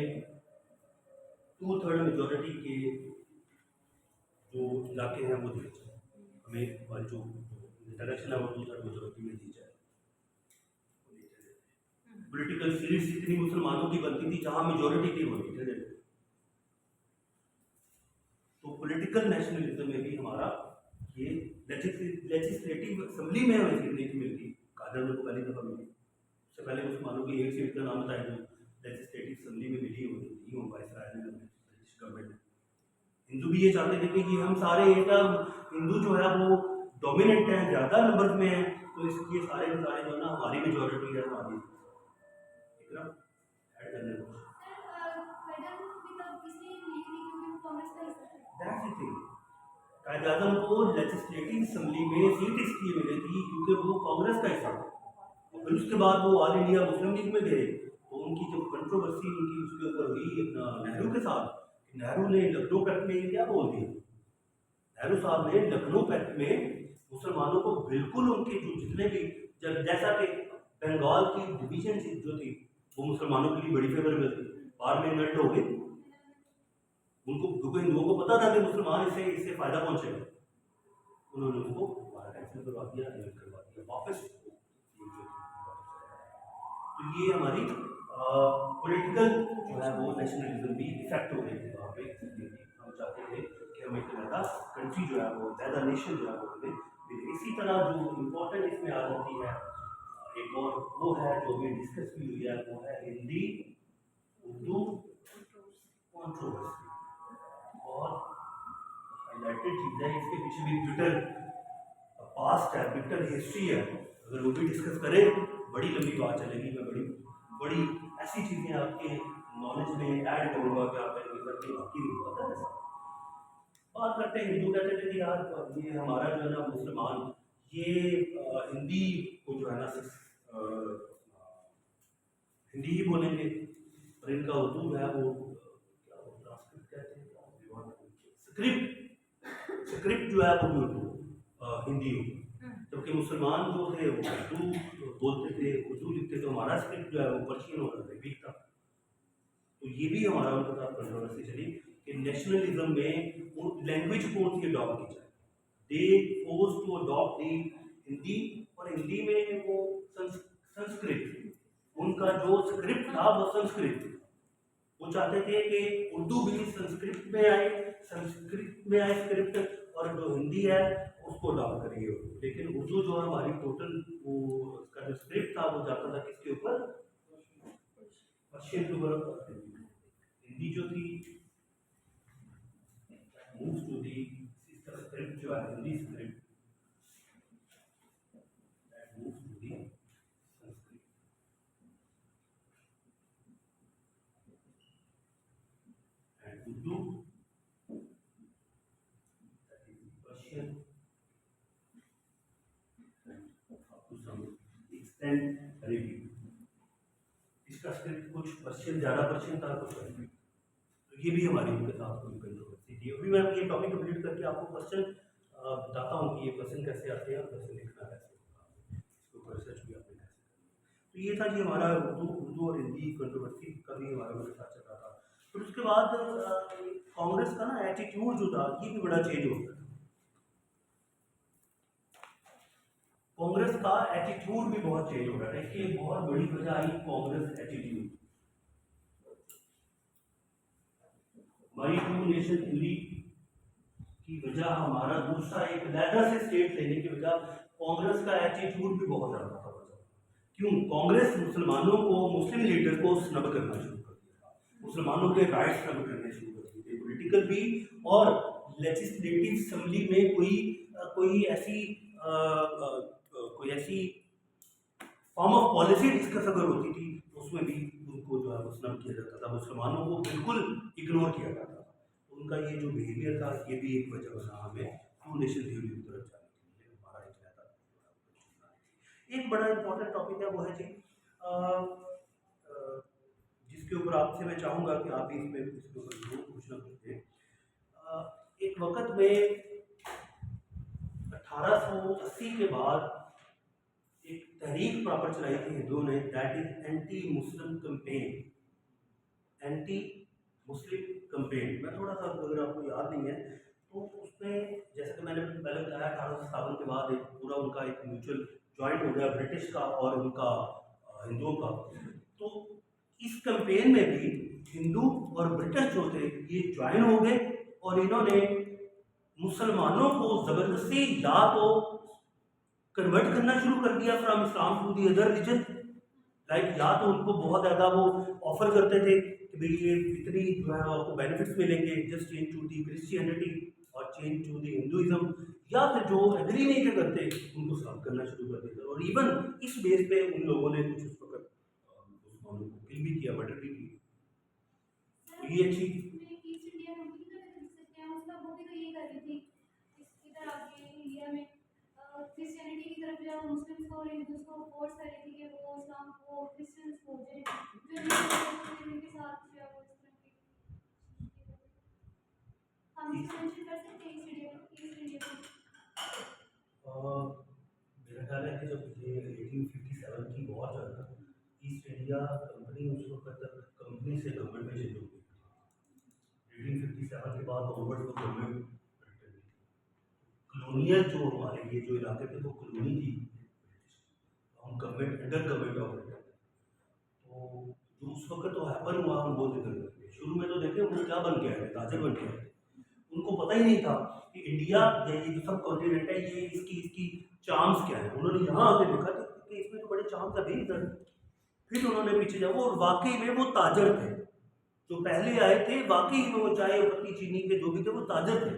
Speaker 1: 2/3 मेजोरिटी के जो इलाके हैं वो दिए जाए, हमें जो इलेक्शन है वो 2/3 मेजोरिटी में दी जाए। पॉलिटिकल सीट्स इतनी मुसलमानों की बनती थी जहां मेजोरिटी थी वो नीचे देते। तो पॉलिटिकल नेशनलिज्म में भी हमारा ये लेजिस्लेटिव असेंबली में हमें सीट नहीं मिलती, कादर में तो पहली दफ़ा मिली, उससे पहले मुसलमानों की एक सीट का नाम बताया जो लेजिस्लेटिव असेंबली में मिली होती हो ब्रिटिश गवर्नमेंट। हिंदू भी ये चाहते थे कि हम सारे हिंदू जो है वो डोमिनेंट है, ज़्यादा नंबर में है, तो इसलिए सारे के सारे जो है ना हमारी मेजोरिटी है, हमारी ठीक है ऐड करने को।
Speaker 4: फायदा भी तब इसलिए नहीं थी क्योंकि वो कांग्रेस का हिस्सा थे।
Speaker 1: दैट्स द थिंग, कायद आज़म को लेजिस्लेटिव असेंबली में सीट इसलिए मिली थी क्योंकि वो कांग्रेस का हिस्सा था, और फिर उसके बाद वो ऑल इंडिया मुस्लिम लीग में गए, तो उनकी जो कंट्रोवर्सी उनकी उसके ऊपर हुई नेहरू के साथ। नेहरू ने लखनऊ पैक्ट में ये क्या बोल दिया, नेहरू साहब ने लखनऊ पैक्ट में मुसलमानों को बिल्कुल उनके जो जितने भी, जब जैसा कि बंगाल की डिवीजन जो थी वो मुसलमानों के लिए बड़ी फेवरेबल थी, बाद में इन्वर्ट हो गई उनको, क्योंकि हिंदुओं को पता था कि मुसलमान इससे फायदा पहुंचेगा, उन्होंने उसको कैंसिल करवा दिया, इन्वर्ट करवा दिया वापस। तो ये हमारी पॉलिटिकल जो है वो नेशनलिज्म भी इफेक्ट हो गई थी वहाँ पे। हम चाहते थे कि हमें एक ज़्यादा कंट्री जो है वो ज़्यादा नेशन जो है वो हमें मिले। इसी तरह जो इम्पोर्टेंट इसमें आ जाती है एक और, वो है जो भी डिस्कस भी हुई है, वो है हिंदी उर्दू कंट्रोवर्सी। बहुत हाईलाइटेड चीज़ है, इसके पीछे भी बिटर पास्ट है, बिटर हिस्ट्री है, अगर वो भी डिस्कस करें बड़ी लंबी बात चलेगी। मैं बड़ी बड़ी ऐसी चीज़ें आपके नॉलेज में ऐड करूँगा कि आप करके बाकी नहीं होता है। बात करते हैं हिंदू, कहते थे कि यार ये हमारा जो है ना मुसलमान ये हिंदी को जो है ना हिंदी ही बोलेंगे, और इनका उर्दू है वो क्या ट्रांसक्रिप्ट कहते हैं, स्क्रिप्ट जो है वो भी उर्दू हिंदी हो, जबकि मुसलमान जो थे वो उर्दू बोलते थे, उर्दू लिखते थे, हमारा स्क्रिप्ट जो है वो पर्शियन और अरबिक था। तो ये भी हमारा उनके साथ कंट्रोवर्सी चली कि नेशनलिज्म में लैंग्वेज कौन सी अडॉप्ट की जाए। दे फोर्स टू अडॉप्ट दी हिंदी, और हिंदी में वो संस्कृत, उनका जो स्क्रिप्ट था वो संस्कृत, वो चाहते थे कि उर्दू भी संस्कृत में आए, संस्कृत में आए स्क्रिप्ट, और जो हिंदी है उसको अडॉप्ट करेंगे। लेकिन उर्दू जो हमारी टोटल वो उसका जो स्क्रिप्ट था वो जाता था किसके ऊपर, पर्शियन के ऊपर। हिंदी जो थी मूव्स टू दी स्क्रिप्ट जो है Hindi script Urdu, Persian, to some extent Arabic. इसका स्क्रिप्ट कुछ पर्शियन, ज़्यादा पर्शियन था, कुछ अरबी। तो ये भी हमारी उनके साथ कोई कंट्रोवर्सी थी। अभी मैं ये टॉपिक कंप्लीट करके आपको क्वेश्चन बताता हूँ कि ये क्वेश्चन कैसे आते हैं और कैसे लिखना कैसे होगा, इसके ऊपर रिसर्च भी आपने कैसे करनी है। तो ये था जी हमारा उर्दू और हिंदी कंट्रोवर्सी का भी हमारे उनके साथ चल रहा था। फिर उसके बाद कांग्रेस का ना एटीट्यूड जो था ये भी बड़ा चेंज हो गया। कांग्रेस का एटीट्यूड भी बहुत चेंज हो रहा है। इसकी एक बहुत बड़ी वजह आई कांग्रेस एटीट्यूड। हमारी टू नेशन दिल्ली की वजह, हमारा दूसरा एक लैदर से स्टेट लेने की वजह कांग्रेस का एटीट्यूड भी बहुत ज्यादा था। क्यों? कांग्रेस मुसलमानों को, मुस्लिम लीडर को स्नब करना शुरू कर दिया, मुसलमानों के राइट्स स्नब करने शुरू कर दिए, पॉलिटिकल भी और लेजिस्लेटिव असेंबली में कोई ऐसी फॉर्म ऑफ पॉलिसी डिस्कस अगर होती थी तो उसमें भी उनको जो है वो स्नब किया जाता था, मुसलमानों को बिल्कुल इग्नोर किया जाता था। उनका ये जो बिहेवियर था ये भी एक वजह बना हमें टू नेशन थ्योरी की तरफ जाने के लिए। हमारा एक रहता एक बड़ा इंपॉर्टेंट टॉपिक है वो है जी जिसके ऊपर आपसे मैं चाहूँगा कि आप भी इसमें इसके ऊपर जरूर कुछ ना कुछ दें। एक वक्त में 1880 के बाद एक तहरीक प्रॉपर चलाई थी हिंदुओं ने, that is anti Muslim campaign. Anti Muslim campaign, मैं थोड़ा सा, अगर आपको याद नहीं है तो उसमें जैसे कि मैंने पहले बताया 1857 के बाद एक पूरा उनका एक म्यूचुअल ज्वाइंट हो गया ब्रिटिश का और उनका हिंदुओं का। तो इस कैंपेन में भी हिंदू और ब्रिटिश जो थे ये ज्वाइन हो गए और इन्होंने मुसलमानों को जबरदस्ती या तो कन्वर्ट करना शुरू कर दिया from Islam to the other religion, like या तो उनको बहुत ज़्यादा वो ऑफर करते थे कि भाई ये इतनी जो है आपको बेनिफिट्स मिलेंगे, just change to the Christianity और चेंज टू दी हिंदुइज्म, या फिर जो एग्री नहीं थे करते उनको साफ करना शुरू कर देते। और इवन इस बेस पे उन लोगों ने कुछ उस वक्त मुसलमानों को किल भी किया, मर्डर भी किया। तो ये अच्छी
Speaker 4: क्रिश्चियनिटी की तरफ जो मुस्लिम्स को और हिंदूज को फोर्स कर रही थी कि वो इस्लाम को क्रिश्चियंस को जो उनके साथ जो वो इस तरह की हम मेंशन कर सकते हैं इस वीडियो
Speaker 1: मेरा ख्याल है कि जब ये 1857 की वॉर चला, ईस्ट इंडिया कंपनी उस वक्त तक कंपनी से गवर्नमेंट में चेंज हो गई। 1857 के बाद ऑनवर्ड तो गवर्नमेंट कॉलोनियल जो हमारे ये जो इलाके थे वो कॉलोनी थी, हम government under government of India. तो जो उस वक्त तो हैपन हुआ हम वो जिक्र करते हैं। शुरू में तो देखें वो क्या बन गया है, ताजर बन गया है। उनको पता ही नहीं था कि इंडिया या ये जो सब कॉन्टिनेंट है ये इसकी चार्म्स क्या है। उन्होंने यहाँ आके देखा कि इसमें तो बड़े चार्म्स है भाई इधर। फिर उन्होंने पीछे जाओ और वाकई में वो ताजर थे जो पहले आए थे, वाकई में वो चाय पत्ती चीनी के जो भी थे वो ताजर थे।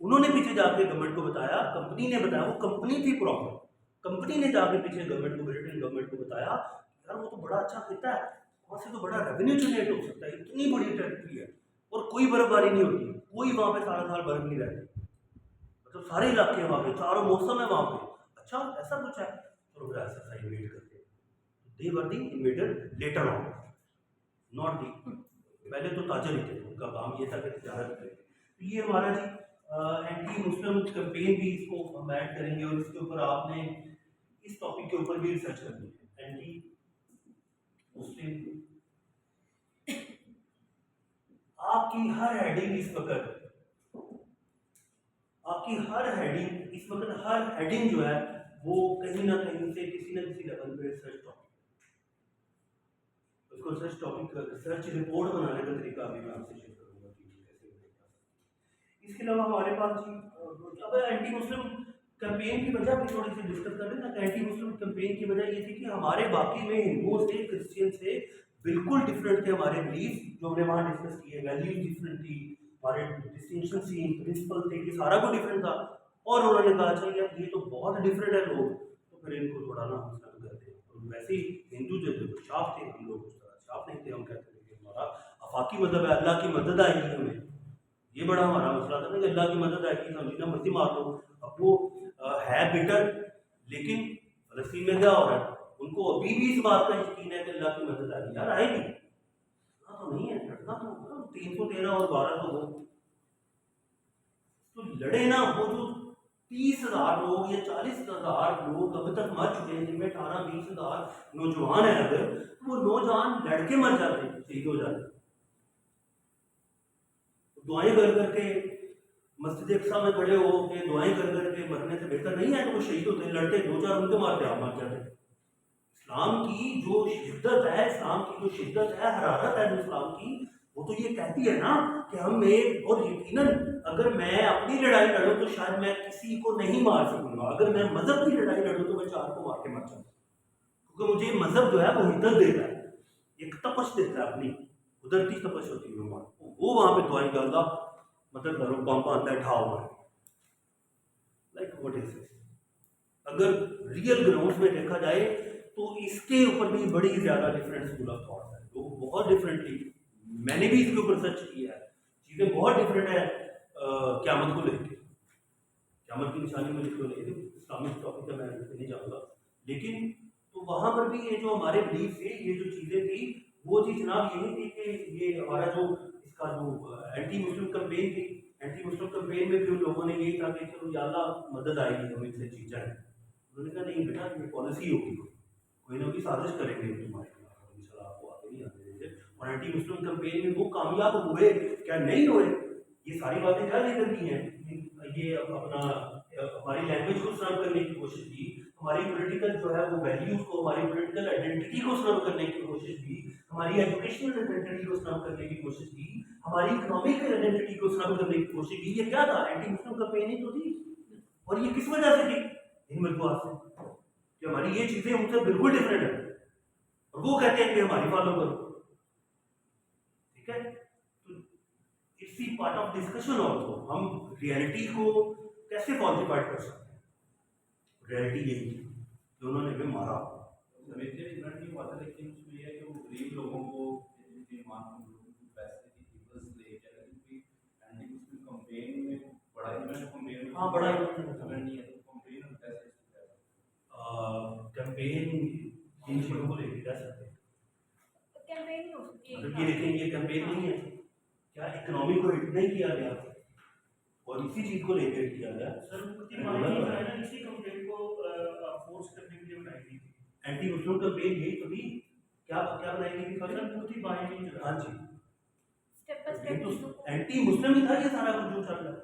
Speaker 1: उन्होंने पीछे जाके गवर्नमेंट को बताया, कंपनी ने बताया, वो कंपनी थी प्रॉब्लम, कंपनी ने जाके पीछे गवर्नमेंट को, ब्रिटेन गवर्नमेंट को बताया यार वो तो बड़ा अच्छा खिता है, वहाँ से तो बड़ा रेवेन्यू जनरेट हो सकता है, इतनी बड़ी टेरिटरी है और कोई बर्फबारी नहीं होती, कोई वहाँ पे सारा साल बर्फ नहीं रहती, मतलब सारे इलाके वहाँ पे, चारों मौसम है वहाँ पे, अच्छा ऐसा कुछ है। और वो ऐसा सा इन्वेट करते, they were the invader later on, not the, पहले तो ताजर ही थे, उनका काम ये था कि तजारत करें। तो ये हमारा जी एंटी मुस्लिम कैंपेन भी, इसको हम ऐड करेंगे और इसके ऊपर आपने इस टॉपिक के ऊपर भी रिसर्च करनी है, एंटी मुस्लिम। आपकी हर हेडिंग इस वक्त, आपकी हर हेडिंग इस वक्त, हर हेडिंग जो है वो कहीं ना कहीं से किसी न किसी लेवल पे रिसर्च टॉपिक, उसको रिसर्च टॉपिक, रिसर्च रिपोर्ट बनाने का तरीका भी मैं आपसे शेयर करूंगा कि कैसे बनेगा। इसके अलावा हमारे पास जी अब एंटी मुस्लिम कैंपेन की वजह भी थोड़ी सी डिस्कस कर रहे हैं। एंटी मुस्लिम कैंपेन की वजह ये थी कि हमारे बाकी में हिंदुओं से, क्रिश्चियन से बिल्कुल डिफरेंट थे हमारे बिलीफ, जो हमने वहाँ डिस्कस किए, वैल्यूज डिफरेंट थी, हमारे डिस्टिंक्शन थी, प्रिंसिपल थे, कि सारा कुछ डिफरेंट था। और उन्होंने कहा अच्छा यार ये तो बहुत डिफरेंट है लोग, तो फिर इनको थोड़ा ना हम सब करते हैं। और वैसे ही हिंदू जो थे शाप थे, हम लोग उस तरह शाप नहीं थे, हम कहते थे कि हमारा अफाकी की मदद है, अल्लाह की मदद आएगी हमें, ये बड़ा हमारा मसला था ना कि अल्लाह की मदद आएगी तो जितना मर्जी मार लो। अब वो है बेटर, लेकिन फलस्तीन में क्या हो रहा है, उनको अभी भी इस बात का यकीन है कि अल्लाह की मदद आएगी। यार आएगी, तो नहीं है, लड़ना तो 313 और 1200 हो तो लड़े ना। वो जो 30,000 लोग या 40,000 लोग अब तक मर चुके हैं, जिनमें 18-20,000 नौजवान है, अगर तो वो नौजवान लड़के मर जाते हैं, शहीद हो जाते हैं। दुआएं कर करके मस्जिद अक्सा में खड़े हो के दुआएं कर करके मरने से बेहतर नहीं है कि वो शहीद होते हैं, लड़ते 2-4 उनके मारते आप मर जाते हैं। इस्लाम की जो शिद्दत है, इस्लाम की जो शिद्दत है, हरारत है जो इस्लाम की, वो तो ये कहती है ना कि हम एक, और यकीनन अगर मैं अपनी लड़ाई लड़ूं तो शायद मैं किसी को नहीं मार सकूंगा, अगर मैं मजहब की लड़ाई लड़ूं तो मैं 4 को मार के मर जाऊंगा, क्योंकि मुझे मजहब जो है वो हिद्दत देता है, एक तपश देता है, अपनी कुदरती तपश होती है वो वहां पे दुआई करूंगा, मतलब करो पंप आता है ठाव मार, लाइक व्हाट इज दिस। अगर रियल ग्राउंड में देखा जाए तो इसके ऊपर भी बड़ी ज्यादा डिफरेंट स्कूल ऑफ थॉट है, लोग बहुत डिफरेंटली, मैंने भी इसके ऊपर सर्च किया है, चीजें बहुत डिफरेंट है क़यामत को लेकर, क़यामत की निशानी में जिसको लेकर इस्लामिक टॉपिक है, मैं नहीं जाऊँगा, लेकिन तो वहाँ पर भी ये जो हमारे बिलीफ थे, ये जो चीज़ें थी, वो चीज़ जनाब यही थी कि ये हमारा जो इसका जो एंटी मुस्लिम कैंपेन थी, एंटी मुस्लिम कैंपेन में भी उन लोगों ने यही कहा कि चलो या अल्लाह मदद आएगी, हमें इससे चीज़ है। उन्होंने कहा नहीं बेटा, ये पॉलिसी होगी, कोई ना कोई साजिश करेंगे तुम्हारे खिलाफ, इंशाल्लाह आपको आगे नहीं आने देंगे। और एंटी मुस्लिम कैंपेन में वो कामयाब हुए क्या नहीं हुए, ये सारी बातें क्या लेकर की हैं, ये अपना हमारी लैंग्वेज को सर्व करने की कोशिश की, हमारी पॉलिटिकल जो है वो वैल्यूज को, हमारी पॉलिटिकल आइडेंटिटी को सर्व करने की कोशिश की, हमारी एजुकेशनल आइडेंटिटी को सर्व करने की कोशिश की, हमारी इकोनॉमिक आइडेंटिटी को सर्व करने की कोशिश की। ये क्या था, एंटी मुस्लिम कैंपेन ही तो थी। और ये किस वजह से थी, इन मजबूत से कि हमारी ये चीजें उनसे बिल्कुल डिफरेंट है, और वो कहते हैं कि हमारी फॉलो करो, ठीक है। तो it's he part of discussion also, हम रियलिटी को कैसे फॉल्सिफाइड कर सकते हैं, रियलिटी यही है जो उन्होंने हमें मारा।
Speaker 3: नहीं हुआ था, लेकिन उसमें यह है कि वो गरीब लोगों को पैसे की कीमत लेकर एंटी मुस्लिम कैंपेन में बड़ा इवेंट, कैंपेन
Speaker 1: हाँ बड़ा
Speaker 3: नहीं है तो कैंपेन में पैसे
Speaker 1: कैंपेन इन चीजों को लेकर जा सकते हैं,
Speaker 2: कैंपेन ही हो सकती है।
Speaker 1: मतलब ये देखें, ये कैंपेन नहीं है, क्या इकोनॉमी को हिट नहीं किया गया और इसी चीज को लेकर किया गया।
Speaker 5: सर इसी कंप्लेंट को फोर्स करने के लिए बनाई गई थी,
Speaker 1: एंटी मुस्लिम कैंपेन यही तो भी क्या क्या बनाई गई थी,
Speaker 5: सर पूरी बाइंडिंग जो
Speaker 1: हाँ जी,
Speaker 2: स्टेप बाय
Speaker 1: ये
Speaker 2: स्टेप
Speaker 1: तो एंटी मुस्लिम ही था ये सारा कुछ जो चल रहा है,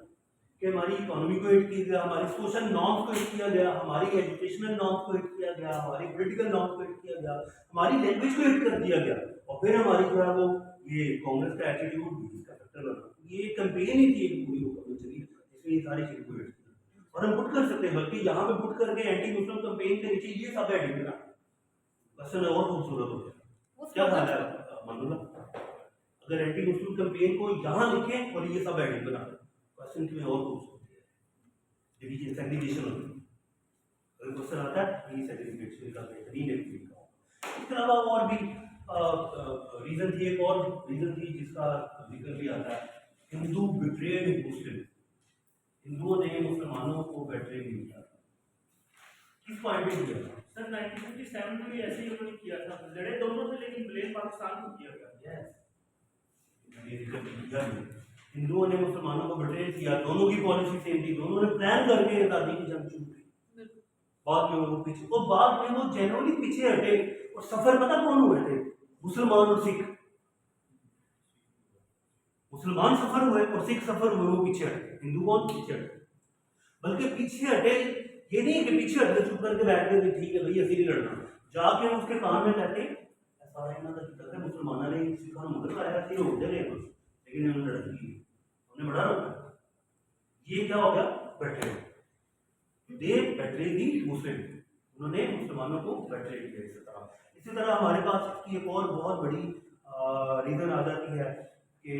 Speaker 1: कि हमारी इकोनॉमी को हिट किया गया, हमारी सोशल नॉर्म्स को हिट किया गया, हमारी एजुकेशनल नॉर्म्स को हिट किया गया, हमारी पॉलिटिकल नॉर्म्स को हिट किया गया, हमारी लैंग्वेज को हिट कर दिया गया, और फिर हमारी जो है वो ये कांग्रेस का एटीट्यूड भी इसका फैक्टर बना। ये कैंपेन ही थी एक पूरी होकर चली, इसमें ये सारी चीज़ को हिट किया, और हम पुट कर सकते हैं, बल्कि यहाँ पे पुट करके एंटी मुस्लिम कैंपेन के नीचे ये सब एडिट बना, बस और खूबसूरत हो गया। क्या ख्याल है मंजूला, अगर एंटी मुस्लिम कैंपेन को यहाँ लिखें और ये सब एडिट बना क्वेश्चन की और खूबसूरती है, डिवीजन सेग्रीगेशन होती है, अगर क्वेश्चन आता है ये सेग्रीगेशन का बेहतरीन एक तरीका होगा। इसके अलावा और भी रीजन थी, एक और रीजन थी जिसका जिक्र भी आता है, हिंदू बिट्रेड मुस्लिम, हिंदुओं ने मुसलमानों को बेट्रे नहीं किया, किस पॉइंट पे किया था?
Speaker 5: सर 1957 में भी ऐसे ही उन्होंने किया था, लड़े दोनों थे लेकिन ब्लेम पाकिस्तान को किया गया।
Speaker 1: हिंदुओं ने मुसलमानों को बेट्रे किया, दोनों की पॉलिसी सेम थी, दोनों ने प्लान करके आज़ादी की जंग शुरू की, बाद में वो पीछे, और बाद में वो जनरली पीछे हटे, और सफर पता कौन हुए थे, मुसलमान और सिख, मुसलमान सफर हुए और सिख सफर हुए, वो पीछे हटे, हिंदू कौन पीछे हटे, बल्कि पीछे हटे ये नहीं कि पीछे हट के चुप करके बैठ गए ठीक है भाई ऐसे नहीं लड़ना, जाके उसके कान में कहते सारा इन्हों का जिक्र है, मुसलमानों ने सिखा मगर आया ऐसे हो गए बस, लेकिन इन्होंने लड़की उन्हें बड़ा रोका, ये क्या हो गया, बैठे दे बैटरी दी मुस्लिम, उन्होंने मुसलमानों को बैटरी किया। इसी तरह हमारे पास इसकी एक और बहुत बड़ी रीज़न आ जाती है कि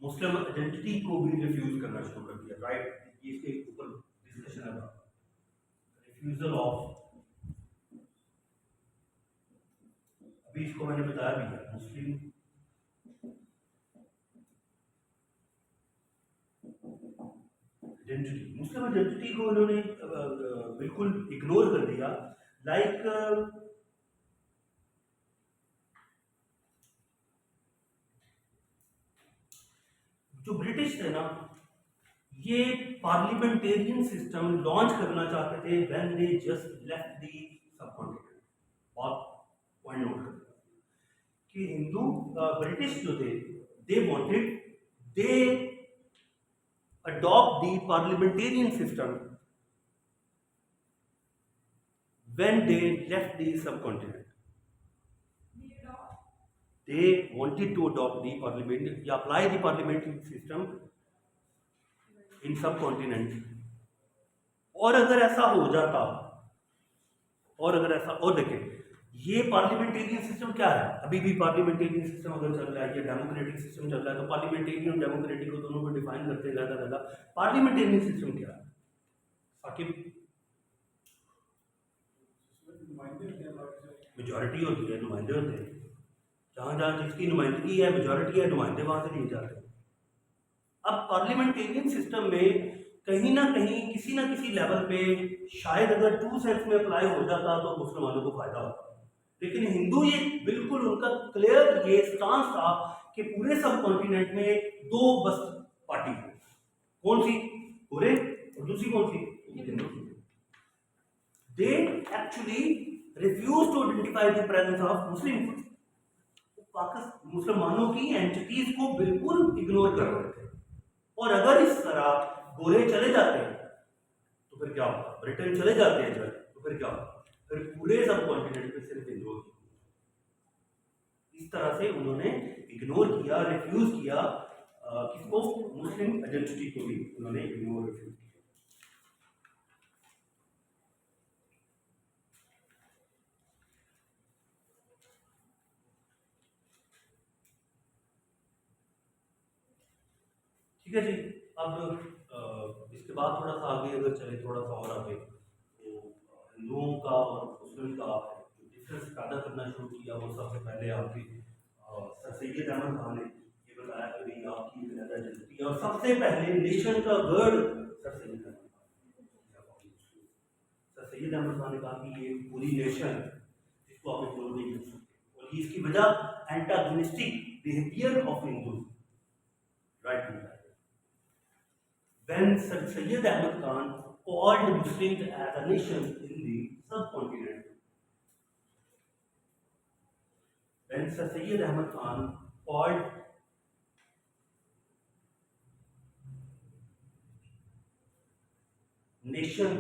Speaker 1: मुस्लिम आइडेंटिटी को भी रिफ्यूज करना शुरू कर दिया, राइट, ये इसके ऊपर डिस्कशन है, रिफ्यूजल ऑफ, अभी इसको मैंने बताया भी है, मुस्लिम आइडेंटिटी, मुस्लिम आइडेंटिटी को उन्होंने बिल्कुल इग्नोर कर दिया। लाइक जो ब्रिटिश थे ना, ये पार्लियामेंटेरियन सिस्टम लॉन्च करना चाहते थे when they just left the subcontinent. बहुत पॉइंट नोट कर कि हिंदू ब्रिटिश जो थे, दे adopt the parliamentarian system when they left the subcontinent. They wanted to adopt the parliament, apply the parliamentary system in subcontinent. और अगर ऐसा हो जाता, और देखें ये पार्लियामेंटेरियन सिस्टम क्या है, अभी भी पार्लियामेंटेरियन सिस्टम अगर चल रहा है या डेमोक्रेटिक सिस्टम चल रहा है, तो पार्लियामेंटेरियन और डेमोक्रेटिक को दोनों को डिफाइन करते ज़्यादा पार्लियामेंटेरियन सिस्टम क्या है साकिब? मेजॉरिटी होती है, नुमाइंदे होते हैं, जहाँ जहाँ जिसकी नुमाइंदगी है, मेजॉरिटी है, नुमाइंदे वहाँ से लिए जाते हैं। अब पार्लियामेंटेरियन सिस्टम में कहीं ना कहीं किसी ना किसी लेवल पे शायद अगर टू सेंस में अप्लाई हो जाता तो मुसलमानों को फायदा होता, लेकिन हिंदू ये बिल्कुल उनका क्लियर ये स्टांस था कि पूरे सब कॉन्टिनेंट में दो बस पार्टी है, कौन सी? पूरे, और दूसरी कौन सी? Hindu. They actually refuse to identify the presence of Muslim, मुसलमानों की एंटिटीज को बिल्कुल इग्नोर कर रहे थे। और अगर इस तरह गोरे चले जाते हैं तो फिर क्या होगा, ब्रिटेन चले जाते हैं जब, तो फिर क्या होगा, फिर पूरे सब कॉन्टिनेंट पे सिर्फ हिंदू। इस तरह से उन्होंने इग्नोर किया, रिफ्यूज किया, किसको? मुस्लिम आइडेंटिटी को भी उन्होंने इग्नोर रिफ्यूज किया। ठीक है जी। अब इसके बाद थोड़ा सा आगे अगर चले, थोड़ा सा और आगे, तो हिंदुओं का और मुस्लिम का जो डिफरेंस पैदा करना शुरू किया, वो सबसे पहले आपके सर सैयद अहमद खान ने ये बताया कि भाई आपकी आइडेंटिटी, और सबसे पहले नेशन का वर्ड सर सैयद अहमद खान ने कहा कि ये पूरी नेशन, इसको आप इग्नोर नहीं कर सकते, और इसकी वजह antagonistic behaviour of Hindu, right. When Sir Syed Ahmad Khan called Muslims as a nation in the subcontinent, when Sir Syed Ahmad Khan called nation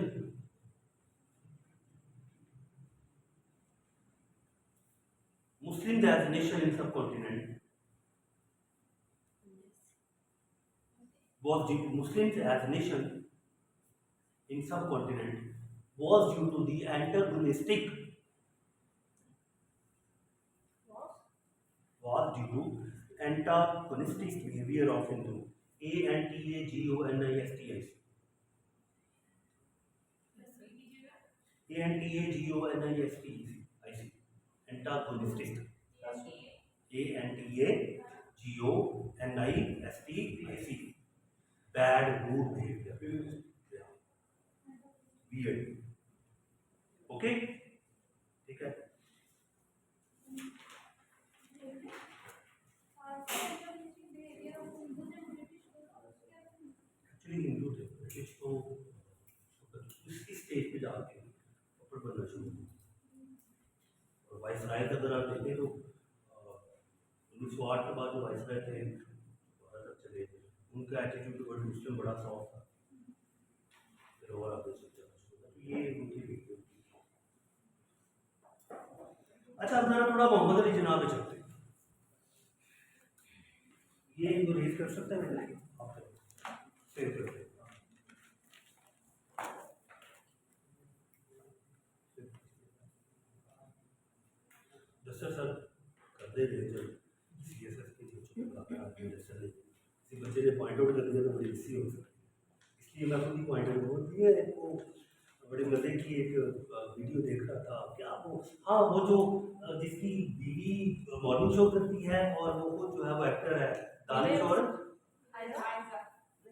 Speaker 1: Muslims as a nation in subcontinent, was due to Muslims as a nation in subcontinent was due to the antagonistic behavior of Hindu, antagonistic, antagonistic, antagonistic, bad mood behavior, weird, okay, ठीक है। Actually Hindu थे, British तो इस stage पे जाके ऊपर बनना शुरू हुआ, और वाइसराय का अगर आप देखें तो 1908 के बाद जो वाइसराय थे चले, उनका एटीट्यूड टुवर्ड मुस्लिम बड़ा सॉफ्ट था, फिर और आगे से ये उनकी वीडियो। अच्छा, अब जरा थोड़ा मोहम्मद अली जिन्ना पे चलते हैं, ये इनको रेज कर सकते हैं, मैंने आप सेव करते हैं। जैसे सर कर दे रहे जब CSS के किसी बच्चे ने पॉइंट आउट कर दिया तो बड़ी इसी हो सकती, इसलिए मैं खुद ही पॉइंट आउट कर दिया। वो बड़े मजे की एक वीडियो देख रहा था, क्या वो, हाँ, वो जो जिसकी बीवी मॉर्निंग शो करती है और वो जो है वो एक्टर है दानिश, और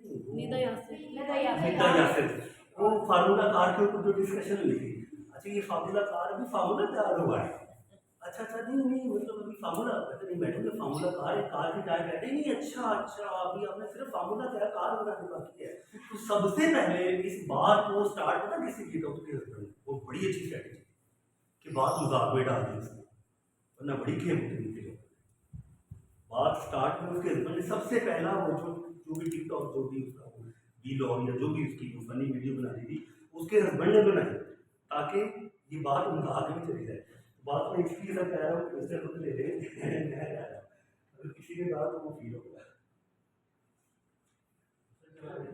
Speaker 2: निदा यासिर
Speaker 1: निदा यासिर, वो फार्मूला कार के ऊपर जो डिस्कशन हुई थी, अच्छा ये फार्मूला कार अभी फार्मूला तैयार हुआ है, अच्छा नहीं नहीं मतलब अभी फार्मूला, कहते नहीं मैडम ये फार्मूला कार है, कार की टायर कहते नहीं, अच्छा अभी आपने सिर्फ फार्मूला तैयार कार बनाने बाकी है। तो सबसे पहले इस बात को स्टार्ट पता किसी की, डॉक्टर के हस्बैंड, वो बड़ी अच्छी स्ट्रैटेजी कि बात मजाक में डाल दी उसने, वरना बड़ी खेम होती थी बात स्टार्ट में उसके हस्बैंड ने सबसे पहला वो जो भी टिकटॉक जो भी उसका वीलॉग या जो भी उसकी फनी वीडियो बना दी थी उसके हस्बैंड ने बनाई, ताकि ये बात मजाक में चली जाए। बात में इसलिए सब कह रहा हूँ कि उससे खुद ले ले मैं कह रहा हूँ, अगर किसी ने कहा तो वो फील होगा।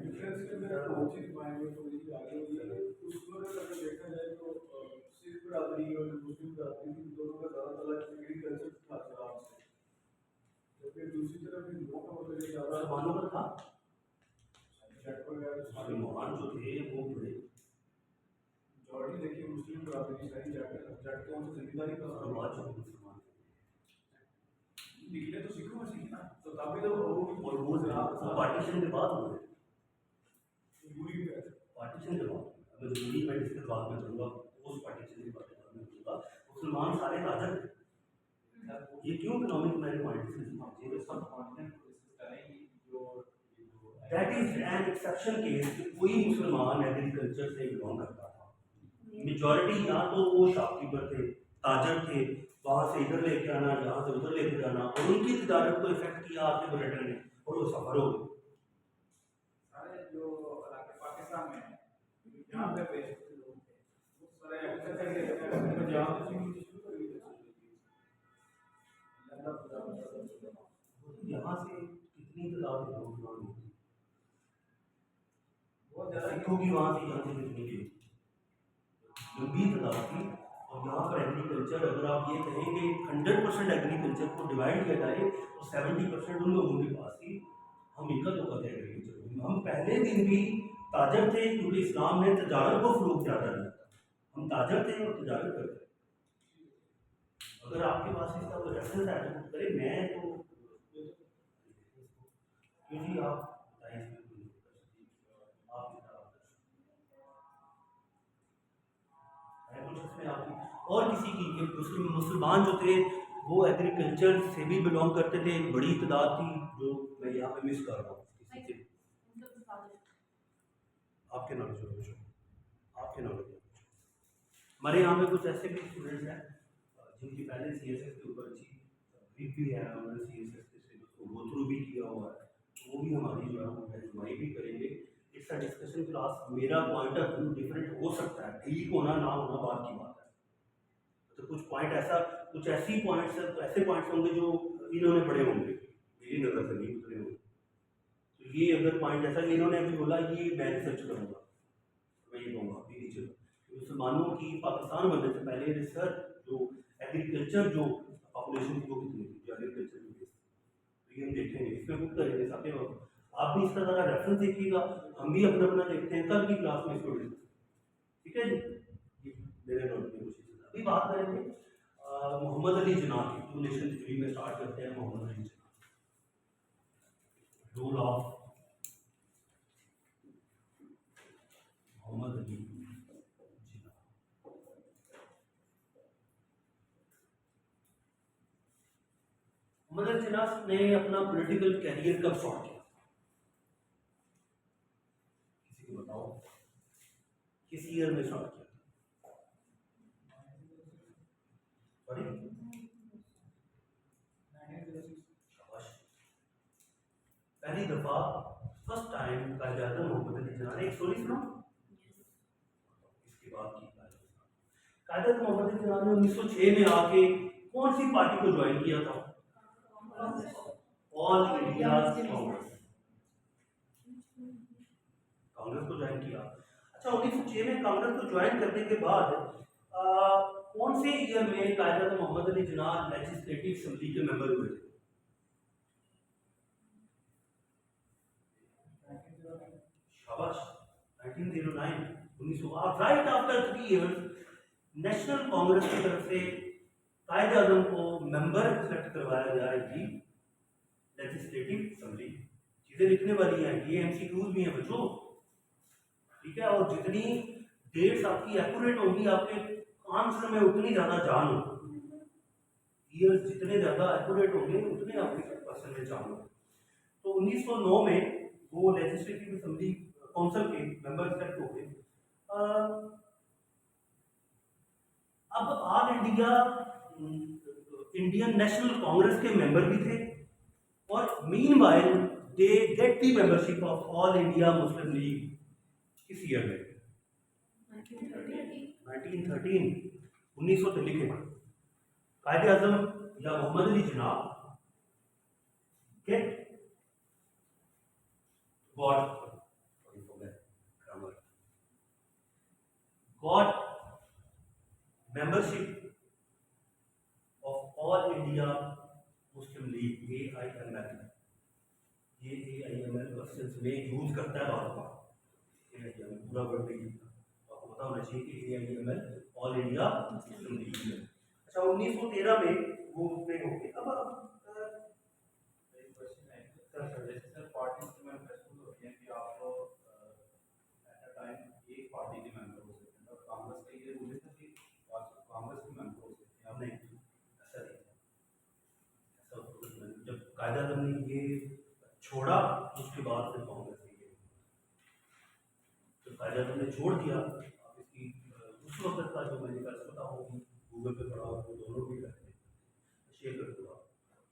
Speaker 5: डिफरेंस के मेरा बहुत चीज माइंड में थोड़ी सी आगे हुई है, उसमें अगर देखा जाए तो सिख बिरादरी और मुस्लिम बिरादरी इन दोनों का ज़्यादातर एग्रीकल्चर था आराम से, तो फिर दूसरी तरफ इन लोगों का मतलब ज़्यादा
Speaker 1: मुसलमानों का था,
Speaker 5: जट वगैरह
Speaker 1: मुसलमान जो थे वो बड़े
Speaker 5: जॉर्डी देखिए मुस्लिम बिरादरी सारी जट को उनसे जिम्मेदारी का
Speaker 1: समाज जो मुसलमान
Speaker 5: निकले तो सिखों में सीखना, तो तभी तो वो
Speaker 1: और वो पार्टीशन के बाद हुए,
Speaker 5: पूरी
Speaker 1: पार्टीशन के बाद मजबूरी में इसके बाद में करूँगा, उस पार्टीशन के बाद में करूँगा, मुसलमान सारे ताजर थे। ये क्यों इकोनॉमिक मैंने पॉइंट
Speaker 3: सब कॉन्टेंट प्रोसेस करेंगे जो
Speaker 1: that is an exception case कि कोई मुसलमान एग्रीकल्चर से बिलोंग करता था, मेजॉरिटी या तो वो शॉपकीपर थे, ताजर थे, वहाँ से इधर लेके आना, यहाँ से उधर लेके जाना, और उनकी तजारत को इफेक्ट किया आपके बुलेटिन ने और वो सफर हो गए।
Speaker 3: सारे जो इलाके पाकिस्तान में है, यहाँ पे बेस्ड लोग थे, वो सारे एग्रीकल्चर के
Speaker 5: पंजाब से शुरू कर दी
Speaker 1: यहाँ से कितनी तादाद है मुसलमान लोगों की?
Speaker 3: बहुत ज़्यादा
Speaker 1: सिखों की वहाँ से यहाँ से कितनी की लंबी तादाद थी, और यहाँ पर एग्रीकल्चर अगर आप ये कहें कि 100% एग्रीकल्चर को डिवाइड किया जाए तो 70% उन लोगों के पास थी। हम इनका तो कहते हैं एग्रीकल्चर, हम पहले दिन भी ताजर थे क्योंकि इस्लाम ने तजारत को फरोग ज़्यादा दिया था, हम ताजर थे और तजारत करते थे। अगर आपके पास इसका कोई रेफरेंस है तो करे, मैं तो क्योंकि आप बताइए आप कुछ इसमें आपकी और किसी की कि मुसलमान जो थे वो एग्रीकल्चर से भी बिलोंग करते थे, एक बड़ी तादाद थी जो मैं यहाँ पे मिस कर रहा हूँ किसी से। आपके नॉलेज में पूछो, आपके नॉलेज में पूछो। हमारे यहाँ में कुछ ऐसे भी स्टूडेंट्स हैं जिनकी पहले CSS के ऊपर अच्छी ग्रिप भी है, उन्होंने CSS के सिलेबस को गो थ्रू भी किया हुआ है, तो वो भी हमारी जो है वो रहनुमाई भी करेंगे। इट्स अ डिस्कशन क्लास, मेरा पॉइंट ऑफ व्यू डिफरेंट हो सकता है, ठीक होना ना होना बात की बात है, तो कुछ पॉइंट ऐसा, कुछ ऐसी पॉइंट्स ऐसे पॉइंट्स होंगे जो इन्होंने पढ़े होंगे, मेरी नज़र से नहीं उतरे होंगे, तो ये अगर पॉइंट ऐसा कि इन्होंने अभी बोला ये मैं रिसर्च करूँगा, मैं ये कहूँगा अभी नीचे मुसलमानों की पाकिस्तान बनने से पहले रिसर्च जो एग्रीकल्चर जो पॉपुलेशन की वो कितनी थी, जो एग्रीकल्चर की बेस, तो ये हम देखेंगे, इसमें बुक करेंगे साथ में। आप भी इसका ज़रा रेफरेंस देखिएगा, हम भी अपना अपना देखते हैं, कल की क्लास में इसको डिस्कस, ठीक है जी। मेरे नोट में कुछ अभी बात करेंगे मोहम्मद अली जिन्ना की, टू नेशन थ्योरी में स्टार्ट करते हैं। Mohammad Ali Jinnah, role of Mohammad Ali Jinnah. मोहम्मद अली जिन्ना ने अपना पॉलिटिकल कैरियर कब स्टार्ट किया, किसी को बताओ किस ईयर में स्टार्ट किया? सॉरी, पहली दफा फर्स्ट टाइम कायद-ए-आज़म मोहम्मद अली जिन्ना ने एक स्टोरी सुना, इसके बाद की कायद-ए-आज़म मोहम्मद अली जिन्ना ने 1906 में आके कौन सी पार्टी को ज्वाइन किया था? ऑल इंडिया कांग्रेस, कांग्रेस को ज्वाइन किया। अच्छा, 1906 में कांग्रेस को ज्वाइन करने के बाद कौन से ईयर में कायद-ए-आज़म मोहम्मद अली जिन्ना लेजिस्लेटिव असेंबली के मेंबर हुए थे? शाबाश, 1909, 1900। Right after 3 years national Congress की तरफ से कायद-ए-आज़म को मेंबर सेलेक्ट करवाया गया है जी लेजिस्लेटिव असेंबली। सीधे लिखने वाली हैं, ये एमसीक्यूज भी हैं बच्चों, ठीक है। और जितनी डेट्स आपकी एक्यूरेट होंगी आपके आंसर में उतनी ज़्यादा जान होगी, ईयर्स जितने ज़्यादा एक्यूरेट होंगे उतने आपके क्वेश्चन में जान होगी। तो 1909 में वो लेजिस्लेटिव असेंबली काउंसिल के मेंबर सेलेक्ट हो गए। अब all India Indian national Congress के मेंबर भी थे, और meanwhile they get the membership of all India Muslim league किस ईयर में? 1913 के कायदे आजम या Mohammad Ali Jinnah get got membership of all India Muslim League AIML। ये AIML क्वेश्चंस में यूज करता है बार बार, AIML पूरा वर्ड नहीं लिखता, आपको पता होना चाहिए कि AIML all India Muslim league है। अच्छा 1913 में वो उसमें हो गए। अब
Speaker 3: सर पार्टी के मैनिफेस्टो होते हैं कि आप एट अ टाइम एक पार्टी के मेंबर हो सकते हैं, और कांग्रेस के लिए बोले थे कि कांग्रेस के मेंबर हो सकते हैं, आप नहीं
Speaker 1: ऐसा नहीं, ऐसा जब कायदा आजम ने ये छोड़ा उसके बाद फिर कांग्रेस ने ये, जब कायदा आजम ने छोड़ दिया, आप इसकी उस वक्त का जो मैनिफेस्टो था वो भी गूगल पे पढ़ा, वो दोनों भी रखते शेयर कर दूँगा,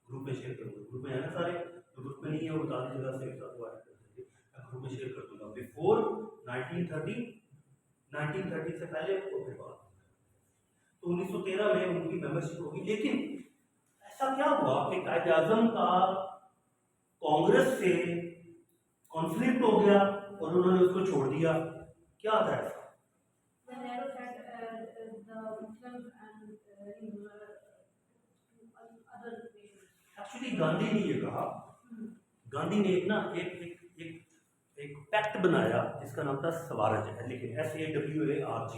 Speaker 1: ग्रुप में शेयर करूँगा, ग्रुप में है ना सारे, तो ग्रुप में नहीं है वो बता दी जगह से एक साथ वायर कर देंगे, ग्रुप में शेयर कर दूँगा। बिफोर 1930 से पहले वो फिर बाद, तो 1913 में उनकी मेंबरशिप होगी। लेकिन ऐसा क्या हुआ कि कायदे आजम का कांग्रेस से कॉन्फ्लिक्ट हो गया और उन्होंने उसको छोड़ दिया, क्या था ऐसा? एक्चुअली गांधी ने ये कहा, गांधी ने एक ना एक एक एक एक पैक्ट बनाया जिसका नाम था स्वराज है, लेकिन SAWARG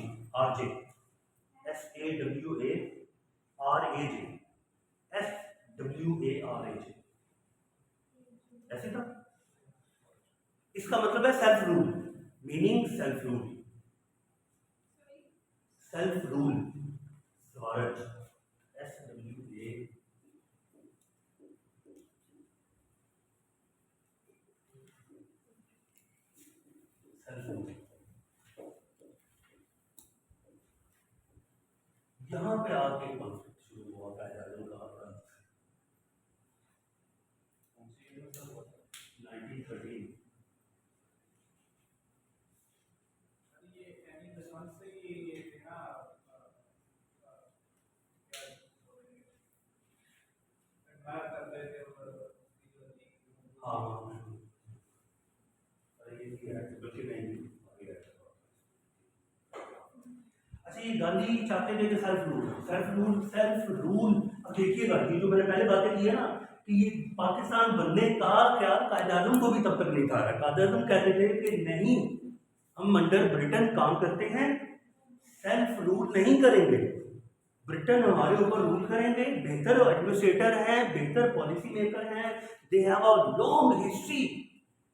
Speaker 1: ऐसे था। इसका मतलब है self rule, meaning self rule, self rule Swaraj SWA यहाँ पे आके कॉन्फ्लिक्ट शुरू हुआ कायदे आजम का 1913।
Speaker 3: ये एनी दशमन से ये ना एडमायर कर रहे थे
Speaker 1: हाँ अरे ये है बल्कि नहीं। अच्छा ये गांधी चाहते थे कि सेल्फ रूल। अब देखिएगा ये जो मैंने पहले बातें की है ना कि ये पाकिस्तान बनने का क्या कायदे आजम को भी तब तक नहीं था। कायदे आजम कहते थे कि नहीं, हम अंडर ब्रिटेन काम करते हैं, सेल्फ रूल नहीं करेंगे, ब्रिटेन हमारे ऊपर रूल करेंगे, बेहतर एडमिनिस्ट्रेटर हैं, बेहतर पॉलिसी मेकर हैं, they have a long history,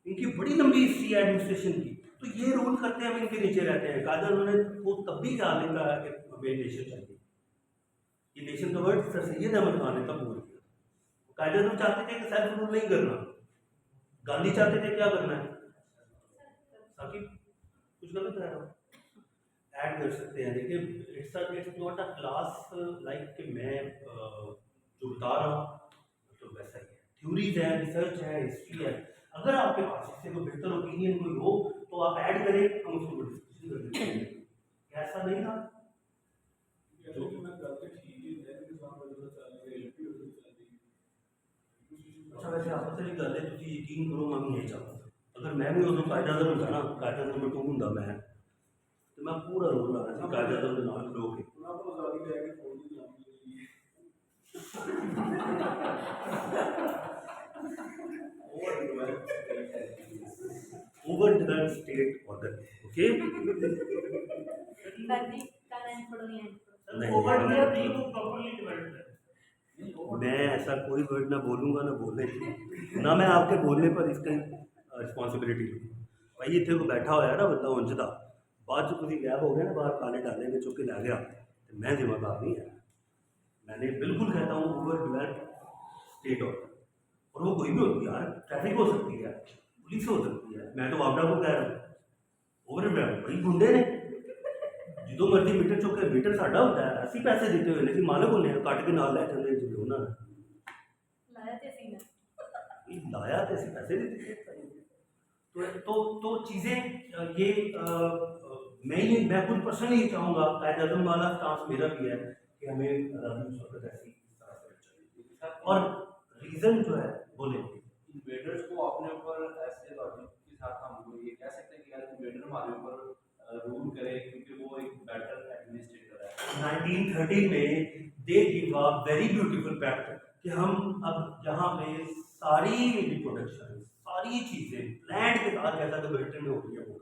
Speaker 1: इनकी बड़ी लंबी हिस्ट्री है एडमिनिस्ट्रेशन की, तो ये रूल करते हैं, हम इनके नीचे रहते हैं। कायदे उन्होंने वो तब भी ख्याल नहीं करा कि हमें नेशन चाहिए। ये नेशन का वर्ड सर सैयद अहमद खान ने तब बोल दिया। कायदे तो चाहते थे कि सेल्फ रूल नहीं करना, गांधी चाहते थे क्या करना है। साकिब कुछ गलत है ऐड कर सकते हैं। देखिए it's not a class like कि मैं जो बता रहा हूँ तो वैसा ही है, थ्योरीज है, रिसर्च है, हिस्ट्री है। अगर आपके पास इससे कोई बेहतर ओपिनियन कोई हो तो आप ऐड करें, हम उसको डिस्कशन कर लेते हैं। ऐसा नहीं था जो अच्छा वैसे आपस में गल है, तुम यकीन करो मैं भी यही चाहता था। अगर मैं भी उदों कायदा आजम होंदा ना, कायदा आजम नंबर 2 होंदा मैं, तो मैं पूरा रोल लाना सी कायदा आजम दे नाल खड़ो के। Over developed state order, okay
Speaker 2: Gandhi का लाइन पढ़ो या
Speaker 1: नहीं
Speaker 2: ओवर
Speaker 1: नहीं, वो प्रॉपर्ली डिवाइडेड है। मैं ऐसा कोई वर्ड ना बोलूँगा ना बोलने ना मैं आपके बोलने पर इसका रिस्पॉन्सिबिलिटी लूँगा। भाई इतने को बैठा होया ना बंदा उंजदा बाद च तुसीं गैप हो गया ना बाहर काले डाले में चुक के लै गया तो मैं जिम्मेदार नहीं है। मैंने बिल्कुल कहता हूँ ओवर डेवलप स्टेट और वो कोई भी होती है यार, ट्रैफिक हो सकती है, पुलिस हो सकती है, मैं तो आपदा को कह रहा हूँ ओवर डेवलप भाई गुंडे ने जो मर्जी मीटर चुक के मीटर साडा होता है ਅਸੀਂ पैसे ਦਿੱਤੇ ਹੋਏ ਨੇ ਅਸੀਂ ਮਾਲਕ ਹੁੰਦੇ ਹਾਂ ਕੱਟ ਕੇ ਨਾਲ ਲੈ ਜਾਂਦੇ ਨੇ ਜਿਵੇਂ ਉਹਨਾਂ ਨੇ
Speaker 2: लाया थे सीना
Speaker 1: ये लाया तो ऐसे पैसे नहीं देते तो चीज़ें ये मैं खुद पर्सनली ये चाहूँगा कायद आज़म वाला स्टांस मेरा भी है कि हमें उस वक्त ऐसी इस तरह से चाहिए और रीज़न जो है बोले
Speaker 3: इन्वेडर्स को अपने ऊपर ऐसे लॉजिक के साथ हम लोग ये कह सकते हैं कि यार इन्वेडर हमारे ऊपर रूल करे क्योंकि वो एक बेटर एडमिनिस्ट्रेटर है।
Speaker 1: 1913 में they give a very beautiful fact कि हम अब जहाँ पे सारी रिप्रोडक्शन सारी चीज़ें लैंड के साथ जैसा कि ब्रिटेन में हो रही है वो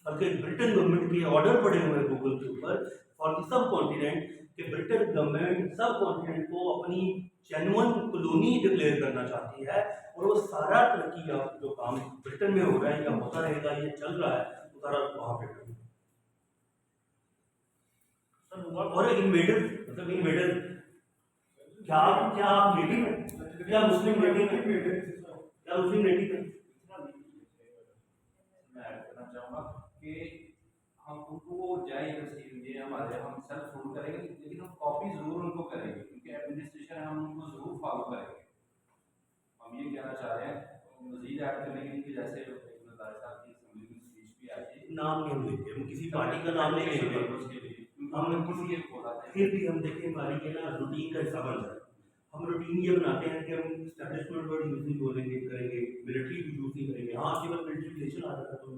Speaker 1: बल्कि ब्रिटेन गवर्नमेंट के ऑर्डर पड़े हुए हैं गूगल के ऊपर फॉर द सब कॉन्टिनेंट कि ब्रिटेन गवर्नमेंट सब कॉन्टिनेंट को अपनी जेन्युइन कॉलोनी डिक्लेयर करना चाहती है और वो सारा तरक्की का जो काम ब्रिटेन में हो रहा है या होता रहेगा ये चल रहा है वो सारा वहाँ पे और इन्वेडर मतलब इन्वेडर क्या आप नेटिव हैं क्या मुस्लिम नेटिव हैं क्या मुस्लिम नेटिव हैं
Speaker 3: मैं ऐड करना चाहूँगा कि हम उनको जाए ये हमारे हम सेल्फ रूल करेंगे लेकिन हम कॉपी ज़रूर उनको करेंगे क्योंकि एडमिनिस्ट्रेशन है हम उनको ज़रूर फॉलो करेंगे। हम ये कहना चाह रहे हैं मजीद ऐड करने के लिए कि जैसे साहब की असेंबली में स्पीच भी आई थी
Speaker 1: नाम नहीं लेंगे हम किसी पार्टी का नाम नहीं लेंगे
Speaker 3: उसके लिए
Speaker 1: हम किसी
Speaker 3: ये बोला था
Speaker 1: फिर भी हम देखें हमारी के ना रूटीन का हिस्सा बन जाए हम रूटीन ये बनाते हैं कि हम स्टैब्लिशमेंट वर्ड यूज नहीं बोलेंगे करेंगे मिलिट्री भी यूज नहीं करेंगे हाँ केवल मिलिट्री रिलेशन आ जाता तो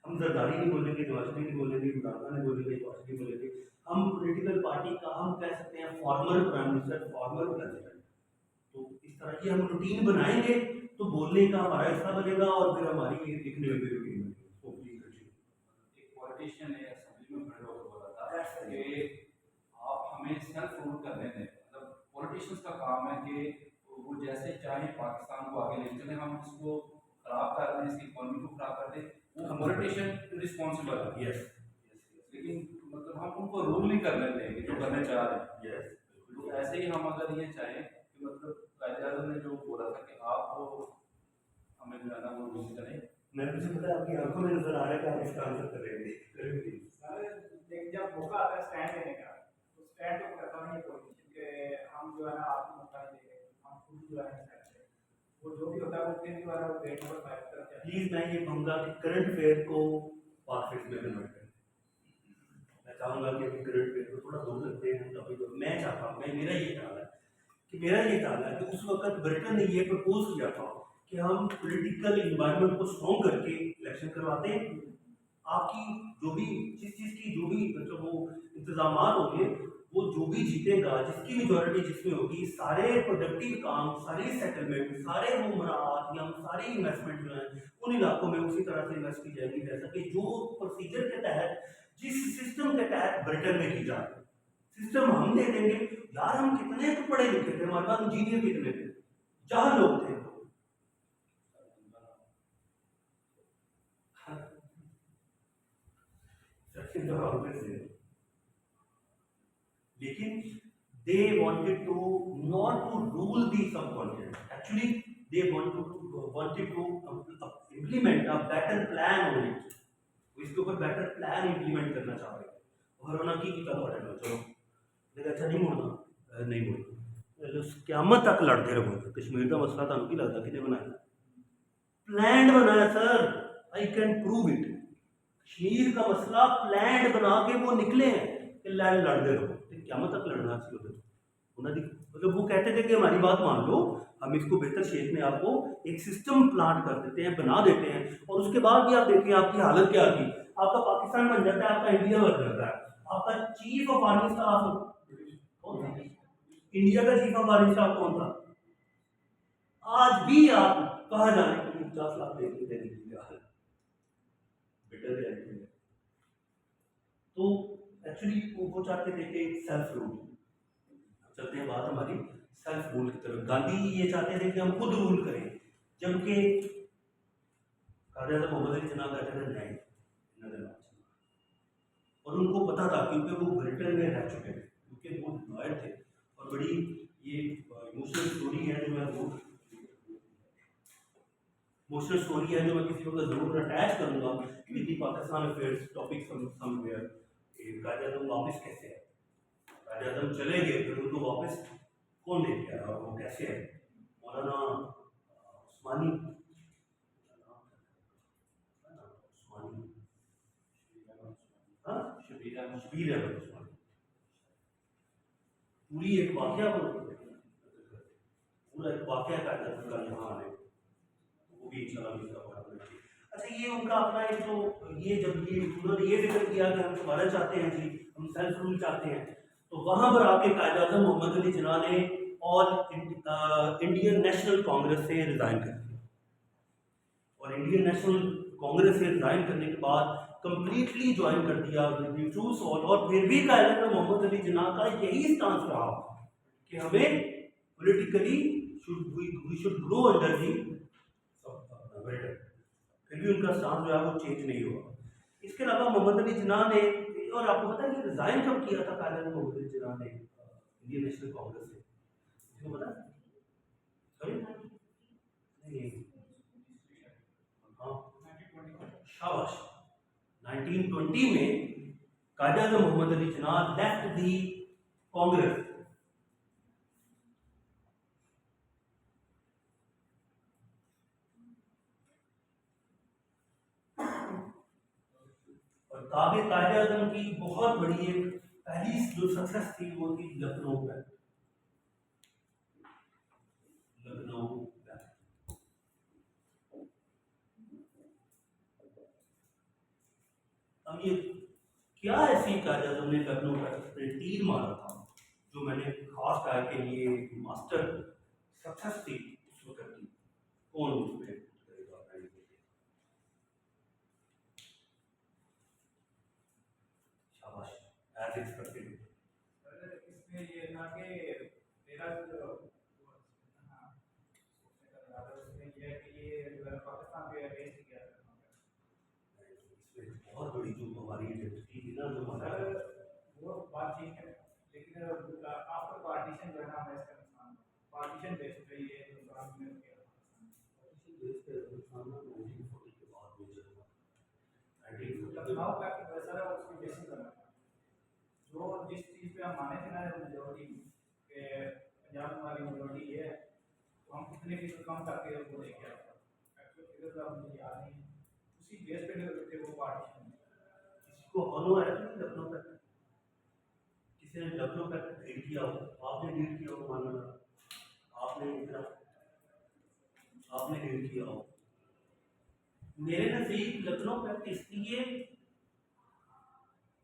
Speaker 1: हम जरदारी नहीं बोलेंगे नवाज नहीं बोलेंगे इमरान नहीं बोलेंगे नवाज नहीं बोलेंगे हम पॉलिटिकल पार्टी का हम कह सकते हैं former prime minister former president तो इस तरह की हम रूटीन बनाएंगे तो बोलने का हमारा हिस्सा बनेगा और फिर हमारी ये लिखने में भी रूटीन बनेगी।
Speaker 3: एक पॉलिटिशियन ने असेंबली में खड़े होकर बोला था कि आप हमें सेल्फ रूल करने दें मतलब पॉलिटिशियंस का काम है कि वो जैसे चाहे पाकिस्तान को आगे लेके चले हम इसको खराब कर दें इसकी इकोनॉमी को खराब कर दें वो पॉलिटिशियन रिस्पॉन्सिबल है
Speaker 1: यस
Speaker 3: लेकिन मतलब हम उनको रूल नहीं करने देंगे जो करने चाह रहे हैं।
Speaker 1: यस
Speaker 3: तो ऐसे ही हम अगर ये चाहें कि मतलब कायदे-आज़म ने जो बोला था कि आप हमें जो है ना वो रूल करें
Speaker 1: मैं मुझे पता है आपकी आंखों में नजर आ रहा है कि आप इसका आंसर करेंगे
Speaker 5: लेकिन जब मौका आता है स्टैंड लेने का तो स्टैंड तो करता नहीं है कोई कि हम जो है ना आपको मौका नहीं देंगे हम खुद जो है ना वो जो भी होता है वो उसके द्वारा वो डेट पर फाइल करते हैं।
Speaker 1: प्लीज मैं ये कहूँगा कि करंट अफेयर को पॉलिटिक्स में कन्वर्ट करें। मैं चाहूँगा कि करंट अफेयर को थोड़ा दूर रखते हैं तभी तो मैं चाहता हूँ मेरा ये ख्याल है कि उस वक्त ब्रिटेन ने ये प्रपोज किया था कि हम पॉलिटिकल इन्वायरमेंट को स्ट्रॉन्ग करके इलेक्शन करवाते हैं आपकी जो भी जिस चीज़ की जो भी मतलब वो इंतजाम होंगे वो जो भी जीतेगा जिसकी मेजोरिटी जिसमें होगी सारे प्रोडक्टिव काम सारी सेटलमेंट सारे वो मराहत या सारी इन्वेस्टमेंट जो है उन इलाकों में उसी तरह से इन्वेस्ट की जाएगी जैसा कि जो प्रोसीजर के तहत जिस सिस्टम के तहत ब्रिटेन में की जा रही है सिस्टम हम दे देंगे यार हम कितने तो पढ़े लिखे थे हमारे पास इंजीनियर कितने थे जहाँ लोग थे लेकिन they wanted to not to rule the subcontinent. Actually, they wanted to implement a better plan on it. इसके ऊपर better plan implement करना चाह रहे थे और उन्होंने की किताब पढ़ना चलो लेकिन अच्छा नहीं मुड़ना क़यामत तक लड़ते रहोगे कश्मीर का मसला तो की लगता कितने बनाया प्लान बनाया sir I can prove it Kashmir का मसला प्लान बना के वो निकले हैं कि लैंड लड़ते रहो क्या तक लड़ना चाहिए मतलब वो कहते थे कि हमारी बात मान लो हम इसको बेहतर शेप में आपको एक सिस्टम प्लांट कर देते हैं बना देते हैं और उसके बाद भी आप देखिए आपकी हालत क्या थी आपका पाकिस्तान बन जाता है आपका इंडिया बन जाता है आपका चीफ ऑफ आर्मी स्टाफ कौन था इंडिया का चीफ ऑफ आर्मी स्टाफ कौन था आज भी आप कहा जाने के लिए 50 लाख देते हैं बेटर रियलिटी है तो एक्चुअली वो चाहते थे कि सेल्फ रूल चलते हैं बात हमारी सेल्फ रूल की तरफ। गांधी ये चाहते थे कि हम खुद रूल करें, जबकि कायदे मोहम्मद अली जिन्ना कहते थे नहीं, इन्होंने ना चलना। और उनको पता था क्योंकि वो ब्रिटेन में रह चुके थे, क्योंकि वो लॉयर थे। और बड़ी ये इमोशनल स्टोरी है जो मैं किसी वक्त जरूर अटैच करूंगा with the Pakistan affairs topic somewhere. कायदे आज़म वापस कैसे है, कायदे आज़म चले गए, फिर उनको वापस कौन लेके आया और वो कैसे है। मौलाना उस्मानी, हाँ
Speaker 3: शबीर अहमद
Speaker 1: शबीर अहमद उस्मानी, पूरी एक वाकया पूरा एक वाकया कायदे आज़म का यहाँ आने, वो भी इंशाल्लाह इसका बात करेंगे। अच्छा, ये उनका अपना एक तो ये जब ये उन्होंने ये जिक्र किया कि हम दोबारा चाहते हैं जी, हम सेल्फ रूल चाहते हैं, तो वहाँ पर आपके कायदे आज़म मोहम्मद अली जिन्ना ने और इंडियन नेशनल कांग्रेस से रिज़ाइन कर दिया। और इंडियन नेशनल कांग्रेस से रिज़ाइन करने के बाद कंप्लीटली ज्वाइन कर दिया ट्रू सॉल। और फिर भी कायदे आज़म मोहम्मद अली जिन्ना का यही स्टांस रहा कि हमें politically we should grow under the Britain. फिर भी उनका स्टांस जो है वो चेंज नहीं हुआ। इसके अलावा मोहम्मद अली जिन्ना ने, और आपको पता है कि रिज़ाइन कब किया था कायदे आज़म मोहम्मद अली जिन्ना ने इंडियन नेशनल कांग्रेस से, इसको पता है? सॉरी नहीं, हाँ शाबाश, 1920 में कायदे आज़म मोहम्मद अली जिन्ना लेफ्ट दी कांग्रेस। और कायदे आज़म की बहुत बड़ी एक पहली जो सक्सेस थी वो थी लखनऊ में। अब ये क्या ऐसी कायदे आज़म ने लखनऊ पर तीर मारा था जो मैंने खास कहा के लिए मास्टर सक्सेस थी उस वक्त की, कौन उसमें करेगा? शाबाश, एज एक्सपेक्टेड।
Speaker 5: इसमें ये था कि मेरा जो उसमें ये है कि ये पाकिस्तान पे अगेंस्ट किया था।
Speaker 1: इसमें बहुत बड़ी जो हमारी आइडेंटिटी थी ना, जो हमारा
Speaker 5: वो बात ठीक है, लेकिन आफ्टर पार्टीशन जो है ना, हमें इसका नुकसान पार्टीशन बेस पे ये नुकसान में हो गया।
Speaker 1: देश के नुकसान ना 1940 के बाद मेजर हुआ।
Speaker 5: लखनऊ का सर उसकी बेसिस करना था, जो जिस चीज़ पे हम माने थे ना मेजोरिटी के पंजाब हमारी मेजोरिटी है, तो हम कितने फीसद कम करके उसको लेके आए थे। एक्चुअल फिगर तो मुझे याद नहीं, उसी बेस पे थे वो पार्टीशन।
Speaker 1: किसी को ऑनो आया था लखनऊ पैक्ट? किसी ने लखनऊ पैक्ट रीड किया हो? आपने रीड किया हो? मान लो आपने रीड किया हो। मेरे नज़दीक लखनऊ पैक्ट इसलिए,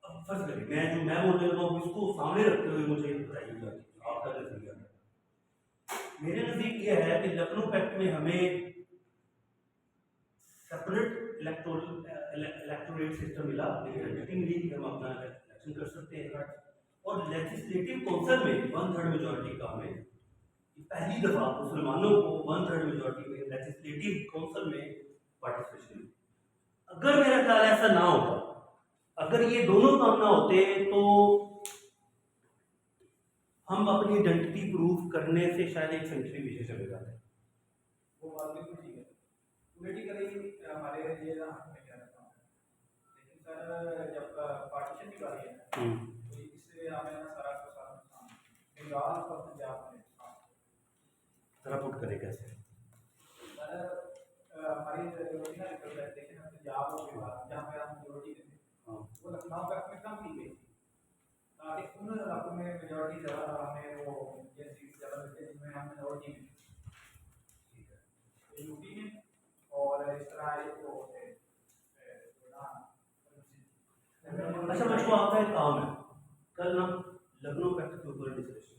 Speaker 1: अब फर्ज करें मैं बोल रहा हूँ इसको सामने रखते हुए मुझे बताइएगा आपका नजरिया। मेरे नज़दीक ये है कि लखनऊ पैक्ट में हमें सेपरेट इलेक्टोरेट सिस्टम मिला, डेमोक्रेटिक मिली कि हम अपना इलेक्शन कर सकते हैं। और लेजिस्लेटिव काउंसिल में 1/3 मेजॉरिटी का हमें पहली दफा मुसलमानों को 1/3 मेजॉरिटी में लेजिस्लेटिव काउंसिल में पार्टिसिपेशन। अगर मेरा ख्याल ऐसा ना होता, अगर ये दोनों काम ना होते, तो हम अपनी आइडेंटिटी प्रूफ करने से शायद एक सेंचुरी पीछे चले जाते।
Speaker 5: वो बात बिल्कुल ठीक है, पॉलिटिकली हमारे लिए हक में क्या रहता है, लेकिन सर जब पार्टीशन की बारी है तो इससे हमें ना सारा का सारा नुकसान बंगाल और पंजाब में
Speaker 1: जरा पुट करे कैसे?
Speaker 5: सर हमारी मेजोरिटी ना रिप्रेजेंटेशन पंजाब और बिहार जहाँ पे हम मेजोरिटी थे, वो लखनऊ पैक्ट में कम की गई ताकि उन इलाकों में मेजोरिटी ज़्यादा हमें वो ये सीट ज़्यादा मिलती है जिनमें हम मेजोरिटी में यूपी में। और इस तरह एक वो होते
Speaker 1: अच्छा बच्चों, आपका एक काम है, कल ना लखनऊ पैक्ट के ऊपर डिस्कशन,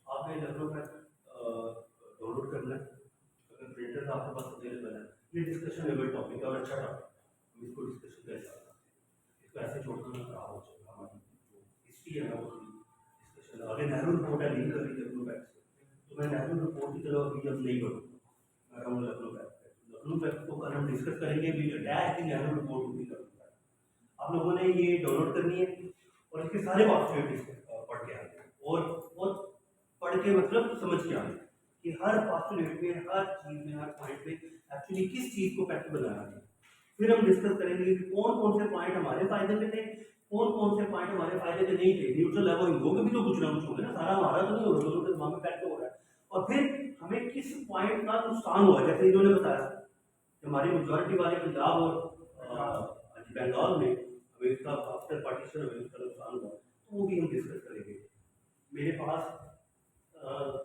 Speaker 1: आपने लखनऊ पैक्ट डाउनलोड करना है, अगर प्रिंटर आपके पास अवेलेबल है। ये डिस्कशन लेवल टॉपिक है और अच्छा टॉपिक, हम इसको डिस्कशन कर सकते हैं। इसको ऐसे छोड़कर खराब हो जाएगा, हमारी जो हिस्ट्री है ना वो डिस्कशन आगे नेहरू रिपोर्ट है लिंक कर रही है लखनऊ पैक्ट से, तो मैं नेहरू रिपोर्ट की तरफ अभी अब नहीं बढ़ूँगा, मैं रहूँगा लखनऊ पैक्ट को कल हम डिस्कस करेंगे। We attach the Nehru report to the Lucknow pact. आप लोगों ने ये डाउनलोड करनी है और इसके सारे पॉस्टुलेट पढ़ के आने और पढ़ के मतलब समझ के आने कि हर पॉस्टुलेट में, हर चीज़ में, हर पॉइंट में एक्चुअली किस चीज़ को फैक्ट बनाना है। फिर हम डिस्कस करेंगे कि कौन कौन से पॉइंट हमारे फायदे में थे, कौन कौन से पॉइंट हमारे फायदे में नहीं थे। न्यूट्रल है वो इन लोगों के भी तो कुछ ना कुछ होगा ना, सारा हमारा तो नहीं होगा, दोनों के दिमाग में फैक्ट हो रहा है। और फिर हमें किस पॉइंट का नुकसान हुआ, जैसे इन्होंने बताया हमारी मेजॉरिटी वाले पंजाब और बंगाल में हमें इसका आफ्टर पार्टीशन हमें इसका नुकसान हुआ, तो वो भी हम डिस्कस करेंगे। मेरे पास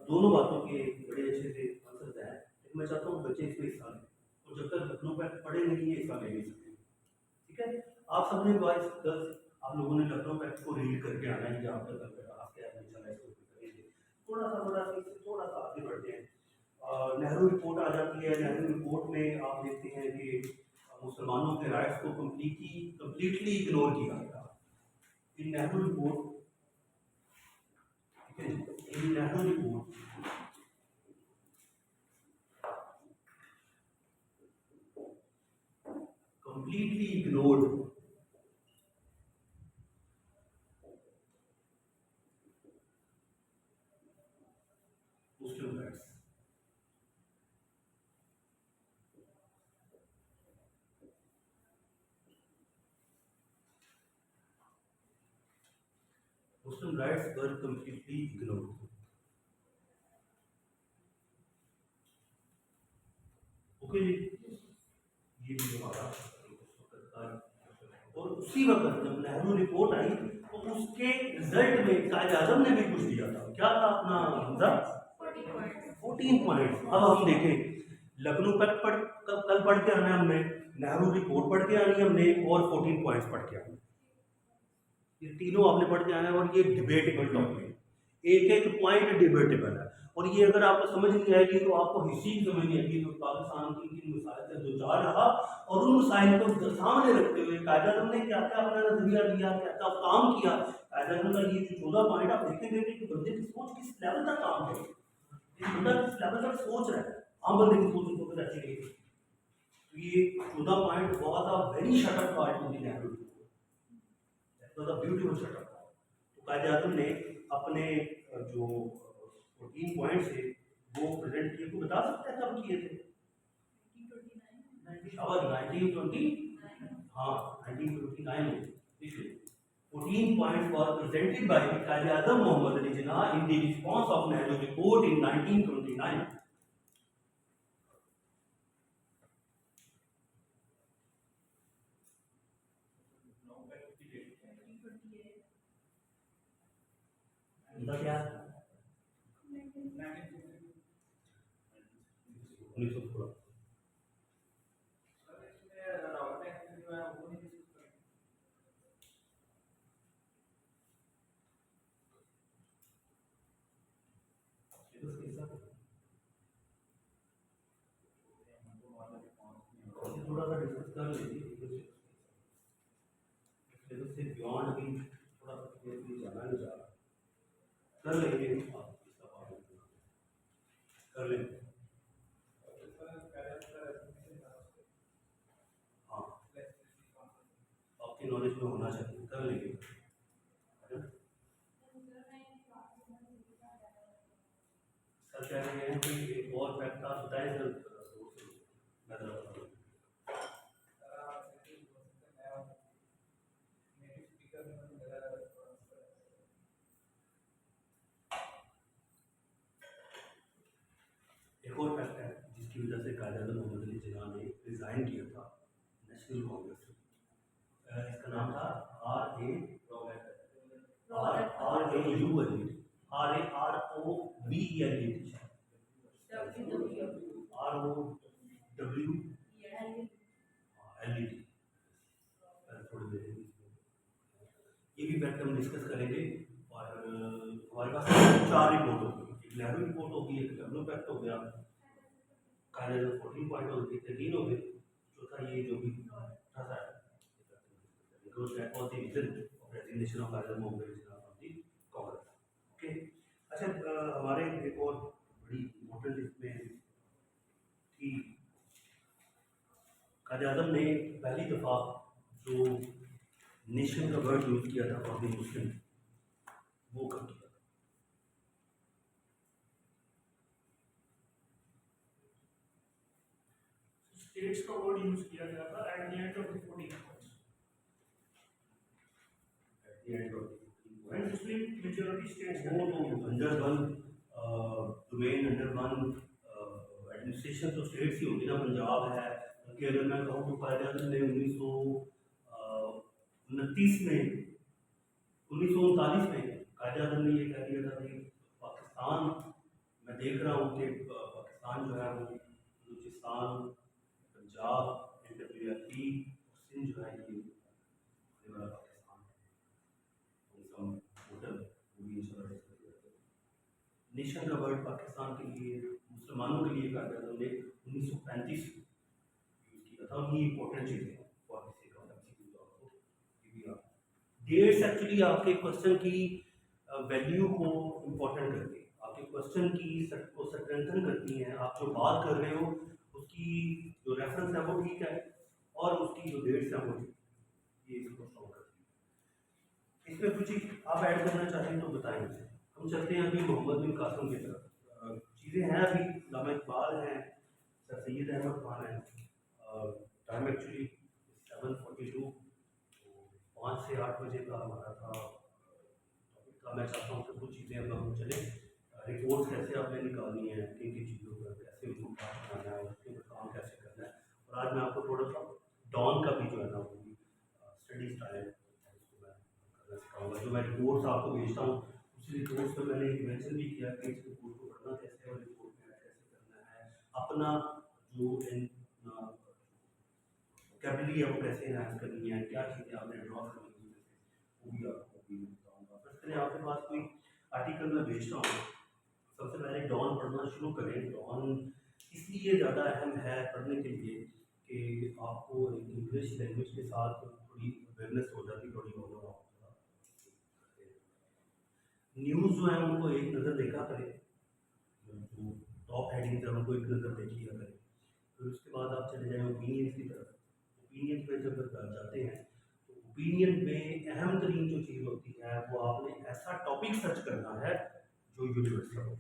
Speaker 1: दोनों बातों के बड़े अच्छे से आंसर हैं, लेकिन मैं चाहता हूँ बच्चे इसमें हिस्सा लें, और जब तक लखनऊ पैक्ट पढ़े नहीं है हिस्सा ले नहीं सकते। ठीक है, आप सबने बॉयज गर्ल्स आप लोगों ने लखनऊ पैक्ट को रीड करके आना है, जहाँ पर थोड़ा सा आगे बढ़ते हैं। नेहरू रिपोर्ट आ जाती है। नेहरू रिपोर्ट में आप देखते हैं कि मुसलमानों के राइट्स को कम्प्लीटली इग्नोर किया गया। In Nehru report completely ignored Muslim rights. Muslim rights were completely ignored. Okay जी, ये भी हमारा और उसी वक्त जब नेहरू रिपोर्ट आई तो उसके रिजल्ट में कायद आजम ने भी कुछ दिया था। क्या था अपना आंसर? 14 पॉइंट्स। अब हम देखें लखनऊ पैक्ट कल पढ़ के आना है हमने, नेहरू रिपोर्ट पढ़ के आनी है हमने, और 14 पॉइंट्स पढ़ के आना है। ये तीनों आपने पढ़ के आना है, और ये डिबेटेबल टॉपिक है, एक एक पॉइंट डिबेटेबल है। और ये अगर आपको समझ नहीं आएगी तो आपको हिस्ट्री समझनी आएगी, तो पाकिस्तान की किन मसाइल से दो चार रहा, और उन मसाइल को सामने रखते हुए कायद आज़म ने क्या क्या अपना नजरिया दिया, क्या क्या काम किया। कायद आज़म का ये जो 14 पॉइंट आप देखेंगे कि बंदे की सोच किस लेवल तक काम करेगी, बंदा किस लेवल तक सोच रहा है, आम बंदे की सोच को अच्छी नहीं। तो ये 14 पॉइंट बहुत अ वेरी शटअप पार्ट होती है नेहरू ब्यूटीफुल शटअप। तो कायद आज़म ने अपने जो 14 पॉइंट्स थे वो प्रेजेंट किए, को बता सकते हैं कब किए थे? 1929। हाँ 1929 में। इसलिए 14 points were presented by Qaid Azam Muhammad Ali Jinnah in the response of Nehru report in 1929. क्या 1916। थोड़ा सा डिस्कस कर लीजिए, से बियॉन्ड भी थोड़ा जाना नहीं जा रहा, कर लेंगे आप इसका पालन कर लेंगे। हाँ आपकी नॉलेज में होना चाहिए, कर लेंगे। सर कह रहे हैं कि एक और फैक्ट आप बताएं सर, एक और फैक्ट है जिसकी वजह से कायद आज़म मोहम्मद अली जिन्ना ने रिजाइन किया था नेशनल कांग्रेस से। इसका नाम था ये भी फैक्ट हम डिस्कस करेंगे। और हमारे पास 4 रिपोर्ट होगी, एक नेहरू रिपोर्ट होगी, एक लखनऊ पैक्ट हो गया, कायद आज़म 14 पॉइंट हो गए, 13 हो गए, चौथा ये जो भी resignation of Kaid Azam Muhammad Ali Jinnah from the Congress. Okay. हमारे एक और बड़ी इम्पोर्टेंट इसमें थी, कायद-ए-आज़म ने पहली दफ़ा जो नेशन का वर्ड यूज़ किया था फॉर द मुस्लिम, वो कब किया?
Speaker 5: स्टेट्स का वर्ड यूज किया गया था at the end of the 14 points
Speaker 1: At the end of the
Speaker 5: and Muslim majority states
Speaker 1: वो तो under one domain, under one administration तो स्टेट्स ही होगी ना। पंजाब है कि अगर मैं कहूँ तो कायद-ए-आज़म ने 1929 में 1939 में कायद-ए-आज़म ने ये कह दिया था कि पाकिस्तान, मैं देख रहा हूँ कि पाकिस्तान जो है वो बलूचिस्तान, पंजाब, NWFP और सिंध जो है ये सबसे बड़ा पाकिस्तान है। हम होटल वो भी इंशाल्लाह डिस्कस करेंगे। नेशन का वर्ड पाकिस्तान के लिए, मुसलमानों के लिए कायद-ए-आज़म ने 1935 यूज़ किया था। ये इंपॉर्टेंट चीज़ें हैं for the sake of MCQ तो आपको ये भी आप डेट्स एक्चुअली आपके क्वेश्चन की वैल्यू को इम्पोर्टेंट करती है, आपके क्वेश्चन की को स्ट्रेंथन करती हैं। आप जो बात कर रहे हो उसकी जो रेफरेंस है वो ठीक है और उसकी जो डेट्स हैं वो ठीक है, ये इसको स्ट्रॉन्ग करती है। इसमें कुछ आप ऐड करना चाहें तो बताएं। हम चलते हैं अभी मोहम्मद बिन कासिम की तरफ। चीज़ें हैं अभी, अल्लामा इकबाल हैं, सर सैयद अहमद खान हैं। टाइम एक्चुअली 7:42, 5 से 8 बजे का हमारा था टॉपिक का। मैं चाहता हूँ कि कुछ चीज़ें अब हम चले, रिपोर्ट्स कैसे आपने निकालनी है, किन किन चीज़ों पर कैसे उनको पास करना है, उसके ऊपर काम कैसे करना है। और आज मैं आपको थोड़ा सा डॉन का भी जो है ना वो स्टडी स्टाइल उसको मैं करना सिखाऊंगा। जो मैं रिपोर्ट्स आपको भेजता हूँ उस रिपोर्ट्स में मैंने मेंशन भी किया कि इस रिपोर्ट को पढ़ना कैसे है और रिपोर्ट में ऐड कैसे करना है, अपना जो कैबिलिटी है वो कैसे इनहांस करनी है, क्या चीज़ें आपने ड्रॉ करनी है, वो भी आपको भी बताऊँगा। फर्स्ट पहले आपके पास कोई आर्टिकल मैं भेजता हूँ, सबसे पहले डॉन पढ़ना शुरू करें। डॉन इसलिए ज़्यादा अहम है पढ़ने के लिए कि आपको इंग्लिश लैंग्वेज के साथ थोड़ी अवेयरनेस हो जाती, थोड़ी नॉलेज आपको। न्यूज़ जो है उनको एक नज़र देखा करें, जो टॉप हेडिंग है उनको एक नज़र देख लिया करें। फिर उसके बाद आप चले जाएँ ओपिनियंस की तरफ। ओपिनियन पे जब जाते हैं तो ओपिनियन में अहम तरीन जो चीज़ होती है वो आपने ऐसा टॉपिक सर्च करना है जो यूनिवर्सल हो।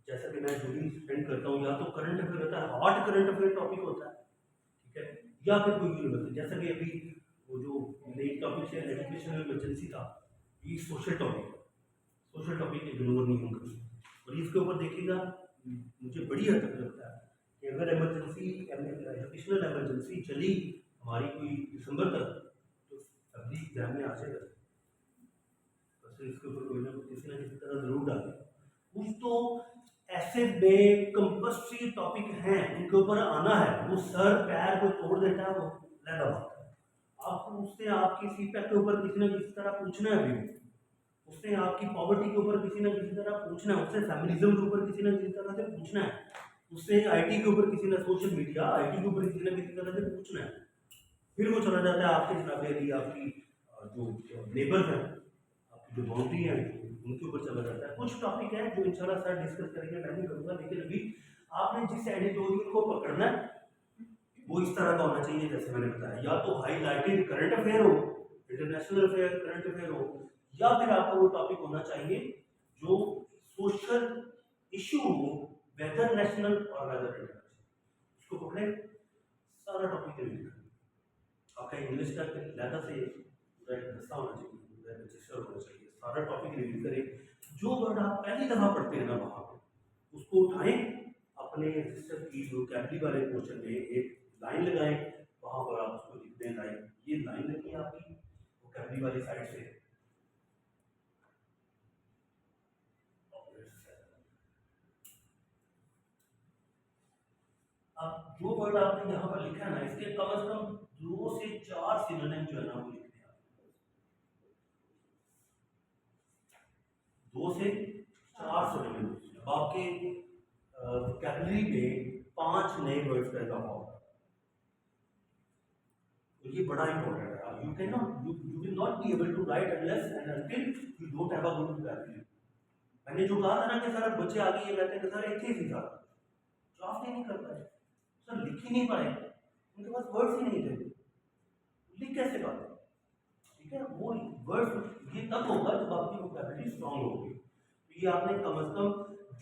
Speaker 1: जैसा कि मैं जो भी स्पेंड करता हूँ, या तो करंट अफेयर होता है, हॉट करंट अफेयर टॉपिक होता है, ठीक है, या फिर कोई यूनिवर्सल। जैसा कि अभी वो जो नई टॉपिक है एजुकेशनल इमरजेंसी था, ये सोशल टॉपिक है, सोशल टॉपिक इग्नोर नहीं होगा। और इसके ऊपर देखिएगा, मुझे बड़ी हद तक लगता है कि अगर इमरजेंसी एजुकेशनल इमरजेंसी चली हमारी कोई दिसंबर तक तो अगली एग्जाम में आ जाएगा, तो इसके ऊपर कोई ना किसी तरह ज़रूर डालें। कुछ तो ऐसे बेकम्पल्सरी टॉपिक हैं उनके ऊपर आना है, वो सर पैर को तोड़ देता है, वो लगा बात है। आपको उससे आपकी सीपैक के ऊपर किसी न किसी तरह पूछना है, भी उससे आपकी पॉवर्टी के ऊपर किसी न किसी तरह पूछना है, उससे फेमिनिज्म के ऊपर किसी न किसी तरह से पूछना है, उससे आईटी के ऊपर किसी न सोशल मीडिया आईटी के ऊपर किसी न किसी तरह से पूछना है। फिर वो चला जाता है आपके जनाब अली, आपकी जो नेबर्स हैं, आपकी जो बाउंड्री है उनके ऊपर चला जाता है। कुछ टॉपिक है जो इंशाल्लाह सर डिस्कस करेंगे, मैं भी करूँगा, लेकिन अभी आपने जिस एडिटोरियल को पकड़ना है वो इस तरह का होना चाहिए जैसे मैंने बताया, या तो हाईलाइटेड करंट अफेयर हो, इंटरनेशनल अफेयर करंट अफेयर हो, या फिर आपका वो टॉपिक होना चाहिए जो सोशल इशू हो, वेदर नेशनल और वेदर इंटरनेशनल। उसको पकड़े, सारा टॉपिक रिवील करें। आपका इंग्लिश का लहदा से हिस्सा होना चाहिए, रजिस्टर होना चाहिए, सारा टॉपिक रिवील करें। जो वर्ड आप पहली दफ़ा पढ़ते हैं ना वहाँ पर उसको उठाएं, अपने रजिस्टर की जो कैबली वाले पोर्शन में एक लाइन लगाएं, वहाँ पर आप उसको लिख दें। लाइन, ये लाइन लगी है आपकी वो कैबली वाली साइड से, अब जो वर्ड आपने यहाँ पर लिखा है ना, इसके कम से कम 2 से 4 सिनोनिम जो है ना वो लिखते हैं। 2 से 4 सिनोनिम। अब आपके वोकैबुलरी में 5 नए वर्ड्स का इजाफा होगा, तो ये बड़ा इंपॉर्टेंट है। You will not be able to write unless and until you don't have a good vocabulary. मैंने जो कहा था ना कि सर बच्चे आगे ये कहते हैं कि सर एक ही सीखा, ड्राफ्ट ही नहीं कर पाए, सर लिख ही नहीं पाए, उनके पास वर्ड्स ही नहीं थे, लिख कैसे पाते? ठीक है, वो वर्ड ये तब होगा जब आपकी वोकैबुलरी स्ट्रांग होगी। तो ये आपने कम से कम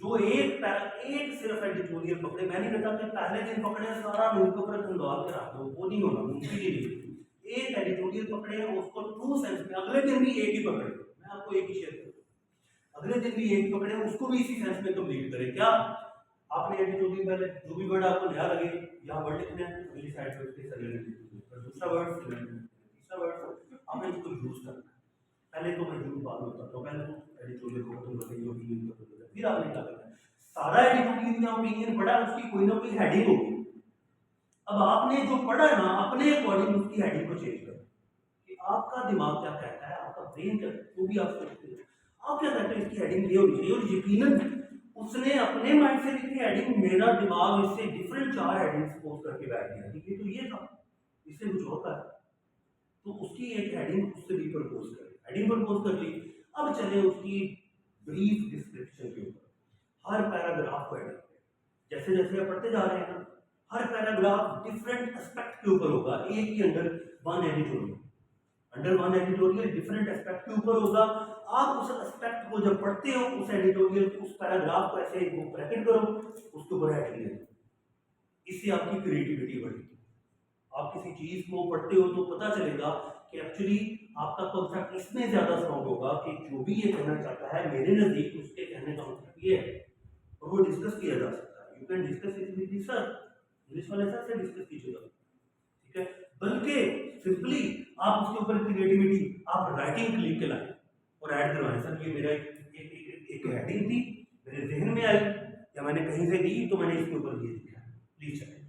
Speaker 1: जो एक सिर्फ एडिटोरियल पकड़े, मैं नहीं कहता कि पहले दिन पकड़े सारा न्यूज़पेपर खंगाल के रख दो, वो नहीं होना, मुमकिन ही नहीं। एक एडिटोरियल पकड़े उसको ट्रू सेंस में, अगले दिन भी एक ही पकड़े, मैं आपको एक ही शेयर करूँ, अगले दिन भी एक ही पकड़े, उसको भी इसी सेंस में कंप्लीट करें। क्या आपने एडिटोरियल पहले जो भी वर्ड आपको नया लगे यहाँ वर्ड लिखना है, अगली साइड पर उसके सर दूसरा वर्ड, तीसरा वर्ड, आपने इसको यूज करना है। पहले तो मैं यूज बाद में करता हूँ, पहले तो एडिटोरियल को खत्म करके ओपिनियन खत्म करते, फिर आपने क्या करना है, सारा एडिटोरियल या ओपिनियन पढ़ा उसकी कोई ना कोई हेडिंग होगी। अब आपने जो पढ़ा ना अपने अकॉर्डिंग उसकी हेडिंग को चेंज करें कि आपका दिमाग क्या कहता है, आपका ब्रेन क्या, वो भी आप सोचते हैं, आप क्या कहते हैं इसकी हेडिंग ये होनी चाहिए, और यकीनन उसने अपने माइंड से लिखी हेडिंग, मेरा दिमाग इससे डिफरेंट 4 हेडिंग सपोज करके बैठ गया, ये तो ये था, इससे कुछ होता है, तो उसकी एक हेडिंग उससे भी प्रपोज करें, हेडिंग प्रपोज कर ली। अब चले उसकी ब्रीफ डिस्क्रिप्शन के ऊपर, हर पैराग्राफ को हेडिंग, जैसे जैसे आप पढ़ते जा रहे हैं ना, हर पैराग्राफ डिफरेंट एस्पेक्ट के ऊपर होगा, एक ही under one editorial, under one editorial different aspect के ऊपर होगा। आप उस एस्पेक्ट को जब पढ़ते हो, उस एडिटोरियल उस पैराग्राफ को ऐसे एक ब्रैकेट करो, उसके ऊपर हेडिंग है, इससे आपकी क्रिएटिविटी बढ़ेगी। आप किसी चीज को पढ़ते हो तो पता चलेगा कि एक्चुअली आपका कॉन्सेप्ट इसमें ज्यादा स्ट्रॉन्ग होगा कि जो भी ये कहना चाहता है मेरे नजदीक उसके कहने का मतलब ये है, और वो डिस्कस किया जा सकता है। You can discuss it with sir, English वाले सर से डिस्कस कीजिएगा, ठीक है, बल्कि सिंपली आप उसके ऊपर क्रिएटिविटी, आप राइटिंग लिख के लाए और ऐड करवाएं, सर ये मेरा एक हेडिंग थी, मेरे जहन में आई या मैंने कहीं से दी तो मैंने इसके ऊपर ये लिखा है, प्लीज चलें,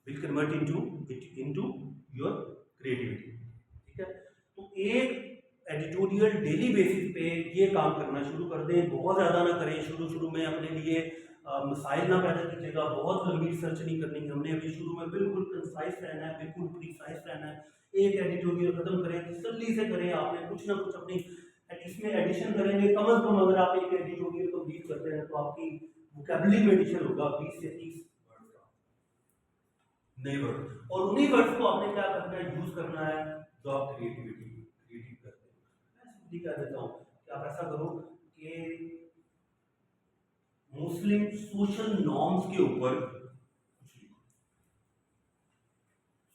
Speaker 1: will convert into your creativity, ठीक है। तो एक एडिटोरियल डेली बेसिस पे ये काम करना शुरू कर दें, बहुत ज़्यादा ना करें, शुरू में अपने लिए मसाइल ना पैदा कीजिएगा, बहुत लंबी रिसर्च नहीं करनी है हमने, अभी शुरू में बिल्कुल कंसाइज रहना है, बिल्कुल प्रीसाइज रहना है। एक एडिटोरियल खत्म करें, तसल्ली से करें, आपने कुछ ना कुछ अपनी इसमें एडिशन करेंगे, कम से कम अगर आप एक एडिटोरियल को रीड करते हैं तो आपकी वोकैबुलरी में एडिशन होगा 20 से 30 वर्ड का, नए वर्ड, और उन्हीं वर्ड्स को आपने क्या करना है, यूज करना है जो आप क्रिएटिव करते हैं। मैं सिंपली कह देता हूँ कि आप ऐसा करो कि मुस्लिम सोशल नॉर्म्स के ऊपर कुछ लिखो,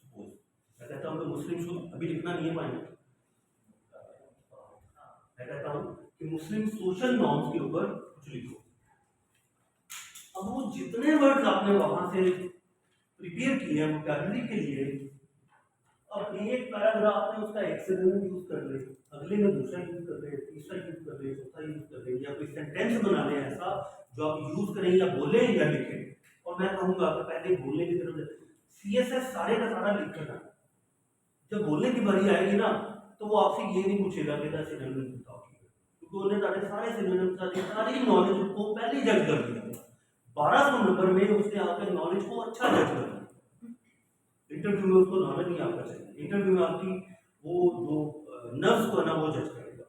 Speaker 1: सपोज मैं कहता हूँ कि मुस्लिम, अभी लिखना नहीं है पाएंगे, मैं कहता हूँ कि मुस्लिम सोशल नॉर्म्स के ऊपर कुछ लिखो। अब वो जितने वर्ड्स आपने वहां से प्रिपेयर किए हैं वोकैबुलरी के लिए, अब एक पैराग्राफ में उसका एक सिनोनिम यूज कर ले, अगले में दूसरा यूज कर ले, तीसरा यूज कर ले, चौथा यूज कर ले, या कोई सेंटेंस बना ले ऐसा जो आप यूज करें या बोले या लिखें। और मैं कहूँगा कि पहले बोलने की तरफ CSS सारे का सारा लिख कर, जब बोलने की बारी आएगी ना तो वो आपसे ये नहीं पूछेगा कि सिनोनिम बताओ, क्योंकि उन्होंने सारे सिनोनिम सारी नॉलेज को पहले जज कर दिया, 1200 नंबर में उसने आपके नॉलेज को अच्छा जज कर दिया। इंटरव्यू में उसको नॉलेज नहीं आपका चाहिए, इंटरव्यू में आपकी वो जो नर्व्स को ना वो जज करेगा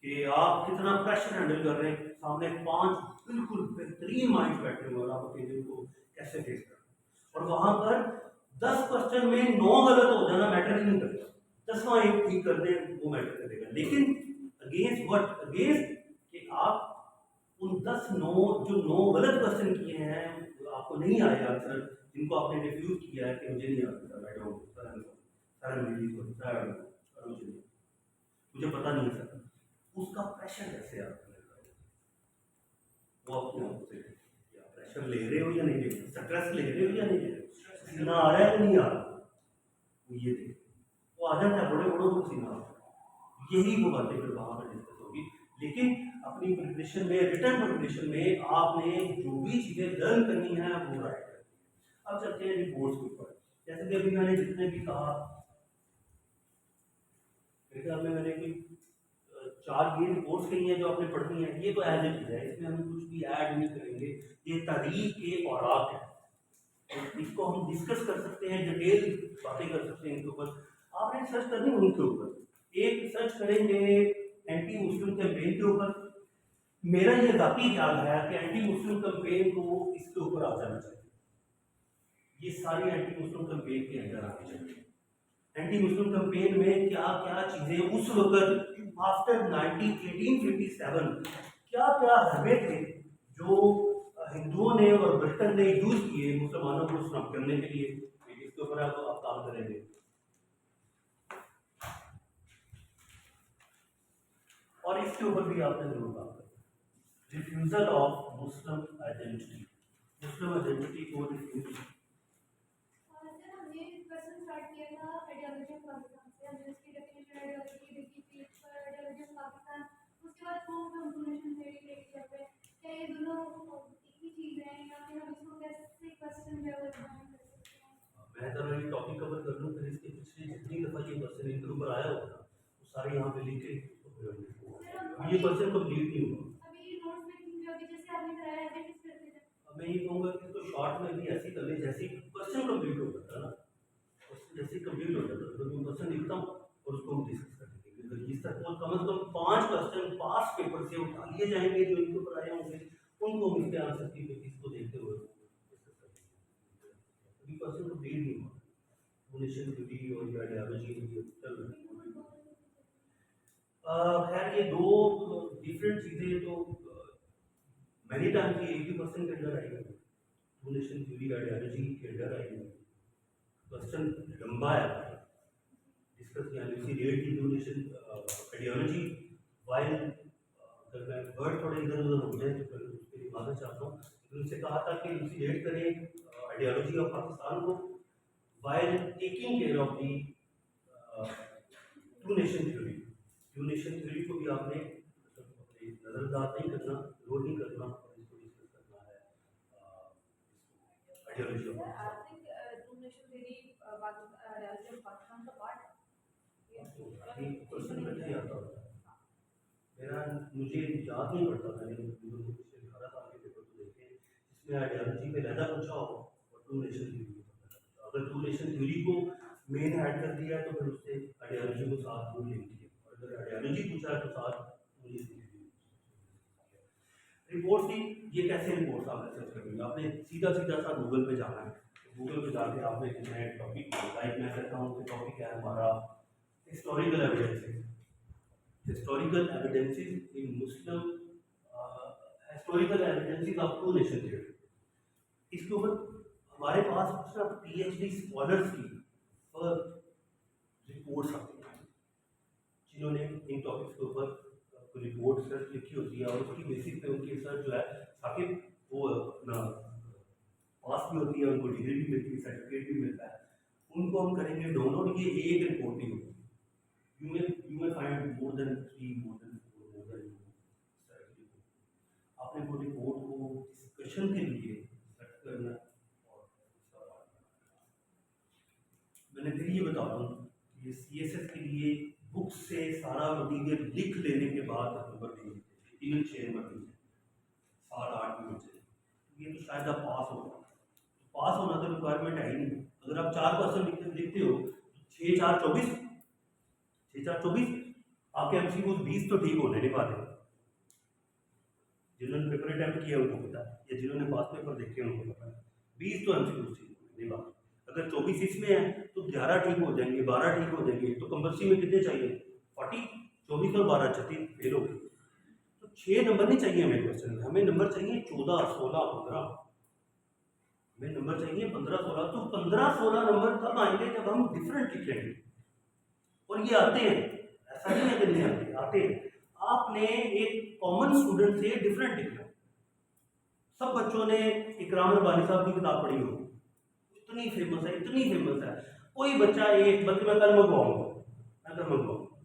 Speaker 1: कि आप कितना प्रेशर हैंडल कर रहे हैं, सामने 5 बिल्कुल बेहतरीन माइंड बैठे हुए और आप ओपिनियन को कैसे फेस कर, और वहां पर 10 क्वेश्चन में 9 गलत हो जाना मैटर ही नहीं करता, 10वां एक ठीक कर दे वो मैटर करेगा। लेकिन अगेंस्ट व्हाट, अगेंस्ट कि आप उन 9 गलत क्वेश्चन किए हैं, आपको नहीं आया आंसर, जिनको आपने रिफ्यूज किया है कि मुझे नहीं आता, आई डोंट मुझे पता नहीं है सर, उसका प्रेशर कैसे आपको वो अपने आप से प्रेशर ले रहे हो या नहीं ले रहे, स्ट्रेस ले रहे हो या नहीं ले रहे, पसीना आ रहा है या नहीं आ रहा, वो ये देख, वो आ जाता है बड़े बड़ों को पसीना आ रहा है, यही वो बातें फिर वहाँ पर डिस्कस होगी। लेकिन अपनी प्रिपरेशन में, रिटर्न प्रिपरेशन में आपने जो भी चीज़ें लर्न करनी है वो राइट करनी है। अब चलते हैं रिपोर्ट्स के ऊपर, जैसे कि अभी मैंने जितने भी कहा, मेरे ख्याल में मैंने कोई 4 ये रिपोर्ट्स कही हैं जो आपने पढ़नी है, ये तो एज इट इज है, इसमें हम कुछ भी ऐड नहीं करेंगे, ये तारीख के औराक है, इसको हम डिस्कस कर सकते हैं, डिटेल बातें कर सकते हैं इनके ऊपर, आपने सर्च करनी उनके ऊपर। एक सर्च करेंगे एंटी मुस्लिम कैंपेन के ऊपर। मेरा ये जाती ख्याल है कि एंटी मुस्लिम कैंपेन को इसके ऊपर आ जाना चाहिए, ये सारी एंटी मुस्लिम कैंपेन के अंदर आनी चाहिए। एंटी मुस्लिम कैंपेन में क्या क्या चीज़ें उस वक्त आफ्टर 1857 क्या क्या हरबे थे जो हिंदुओं ने और ब्रिटेन ने यूज किए मुसलमानों को स्नब करने के लिए, इसके ऊपर आप काम करेंगे। और इसके ऊपर भी आपने जरूर बात करें, refusal of Muslim identity, Muslim identity को रिफ्यूज।
Speaker 4: सर हमने क्वेश्चन स्टार्ट किया था आइडियोलॉजी ऑफ पाकिस्तान से, हमने इसकी डेफिनेशन आइडियोलॉजी देखी थी, आइडियोलॉजी ऑफ पाकिस्तान, उसके बाद होम कंपोजिशन थ्योरी देखी जाए, क्या ये दोनों एक ही चीज़ है या फिर हम इसको कैसे क्वेश्चन जो है वो डिफाइन कर सकते हैं?
Speaker 1: मैं तो ये टॉपिक कवर कर लूँ, फिर इसके पिछले जितनी दफ़ा ये क्वेश्चन इनके ऊपर आया होगा वो सारे यहाँ पे लिखे, ये क्वेश्चन कंप्लीट नहीं हुआ।
Speaker 4: अभी नोट्स में जो अभी जैसे आपने कराया है किस तरह से?
Speaker 1: अब मैं ये कहूँगा कि तो शॉर्ट में भी ऐसी कर ले जैसे क्वेश्चन कंप्लीट हो जाता है ना, क्वेश्चन जैसे कंप्लीट हो जाता है तो मैं क्वेश्चन लिखता हूँ और उसको हम डिस्कस कर लेंगे। तो जिस तक कम से कम 5 क्वेश्चन पास पेपर से उठा लिए जाएंगे जो इनके ऊपर आए होंगे, उनको हम इसके आंसर की इसको देखते हुए डिस्कस कर लेंगे। अभी क्वेश्चन कंप्लीट नहीं हुआ, डोनेशन ड्यूटी और आइडियोलॉजी चल रही है। खैर ये दो डिफरेंट चीज़ें तो मैनी टाइम की एक ही क्वेश्चन के अंदर आएगी, डोनेशन थ्योरी आइडियोलॉजी के अंदर आएगी। क्वेश्चन लंबा है डिस्कस किया, रेट की डोनेशन आइडियोलॉजी वाइल, अगर मैं वर्ड थोड़े इधर उधर हो जाए तो फिर उसके लिए माफी चाहता हूँ। उनसे कहा था कि रेट करें आइडियोलॉजी ऑफ पाकिस्तान को while taking care of the donation theory. Donation theory को भी आपने नजरअंदाज नहीं करना, रोल नहीं करना और इसको डिस्कस करना है आइडियोलॉजी ऑफ क्वेश्चन बैठे आता होता है मेरा, मुझे याद नहीं पड़ता, मैंने पिछले 18 साल के पेपर तो देखे इसमें आइडियोलॉजी में ज़्यादा पूछा हो और डोनेशन थ्योरी। अगर डोनेशन थ्योरी को मेन ऐड कर दिया है तो फिर उससे आइडियोलॉजी को साथ में लिंक किया, और अगर आइडियोलॉजी पूछा है तो साथ रिपोर्ट थी। ये कैसे रिपोर्ट आप रिसर्च करेंगे, आपने सीधा सीधा सा गूगल पे जाना है, गूगल पे जाके आपने कितने टॉपिक लाइक मैं करता हूँ कि टॉपिक है हमारा historical evidences, historical evidences in Muslim, historical evidences of donation theory. इसके ऊपर हमारे पास कुछ ना PhD स्कॉलर्स की रिपोर्ट्स आती हैं जिन्होंने इन टॉपिक्स के ऊपर रिपोर्ट सर्च लिखी होती है, और उसकी बेसिस पे उनकी सर्च जो है ताकि वो अपना पास भी होती है, उनको डिग्री भी मिलती है, सर्टिफिकेट भी मिलता है। उनको हम करेंगे डाउनलोड, ये एक रिपोर्ट नहीं होती, you may find more than 3 more than 4 more than आपने वो रिपोर्ट को डिस्कशन के लिए सर्च करना। और मैंने फिर ये बता दूँ ये CSS के लिए बुक से सारा मटीरियल लिख लेने के बाद नंबर देंगे, 3-6 नंबर देंगे, 7-8 नंबर चाहिए, ये तो शायद आप पास हो। पास होना तो रिक्वायरमेंट है ही नहीं। अगर आप 4 क्वेश्चन लिखते हो 6-4 24, 6-4 24, आपके MCQ 20 तो ठीक होने नहीं पाते, जिन्होंने पेपर अटैम्प्ट किया उनको पता है, या जिन्होंने पास पेपर देखे उनको पता है 20 तो MCQ ठीक नहीं पाते। अगर 24 इसमें है तो 11 ठीक हो जाएंगे, 12 ठीक हो जाएंगे, तो कंपल्सरी में कितने चाहिए 40, 24 और 12 36 फेल हो गए। तो 6 नंबर नहीं चाहिए हमें क्वेश्चन में, हमें नंबर चाहिए 14, 16, 15, हमें नंबर चाहिए 15, 16। तो 15, 16 नंबर तब आएंगे जब हम डिफरेंट लिखेंगे, और ये आते हैं, ऐसा नहीं है कि नहीं आते, आते हैं। आपने एक कॉमन स्टूडेंट से डिफरेंट लिखना। सब बच्चों ने इकराम रब्बानी साहब की किताब पढ़ी होगी, इतनी फेमस है, इतनी फेमस है, कोई बच्चा एक, बल्कि मैं कल मंगवाऊंगा, मैं कल मंगवाऊंगा,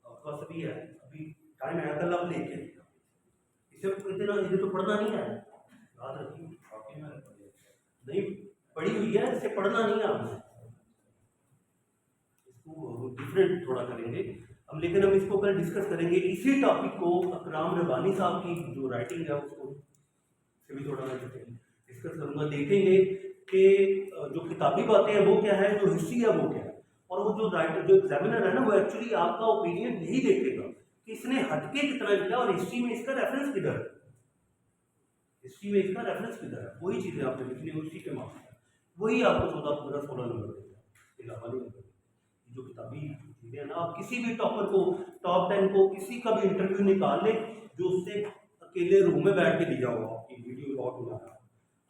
Speaker 1: आपके पास अभी है, अभी टाइम है, कल आप लेके इसे इसे तो पढ़ना नहीं है, याद रखिए नहीं पढ़ी हुई है, इसे पढ़ना नहीं है आपने, इसको डिफरेंट थोड़ा करेंगे हम, लेकिन हम इसको कल डिस्कस करेंगे। इसी टॉपिक को इकराम रब्बानी साहब की जो राइटिंग है उसको से भी थोड़ा मैं डिस्कस करूँगा, देखेंगे कि जो किताबी बातें हैं वो क्या है, जो हिस्ट्री है वो क्या है, और वो जो राइटर जो एग्जामिनर है ना वो एक्चुअली आपका ओपिनियन नहीं देखेगा, कि इसने हटके कितना किया और हिस्ट्री में इसका रेफरेंस किधर है, हिस्ट्री में इसका रेफरेंस किधर है। वही चीज़ें आपने लिखनी है उसी के मार्क्स है, वही आपको 14, 15, 16 नंबर देगा, इसके अलावा नहीं होगा। जो किताबी चीज़ें हैं ना, आप किसी भी टॉपर को, टॉप 10 को, किसी का भी इंटरव्यू निकाल ले जो उससे अकेले रूम में बैठ के दिया होगा, आपकी वीडियो रिकॉर्ड हो जाना,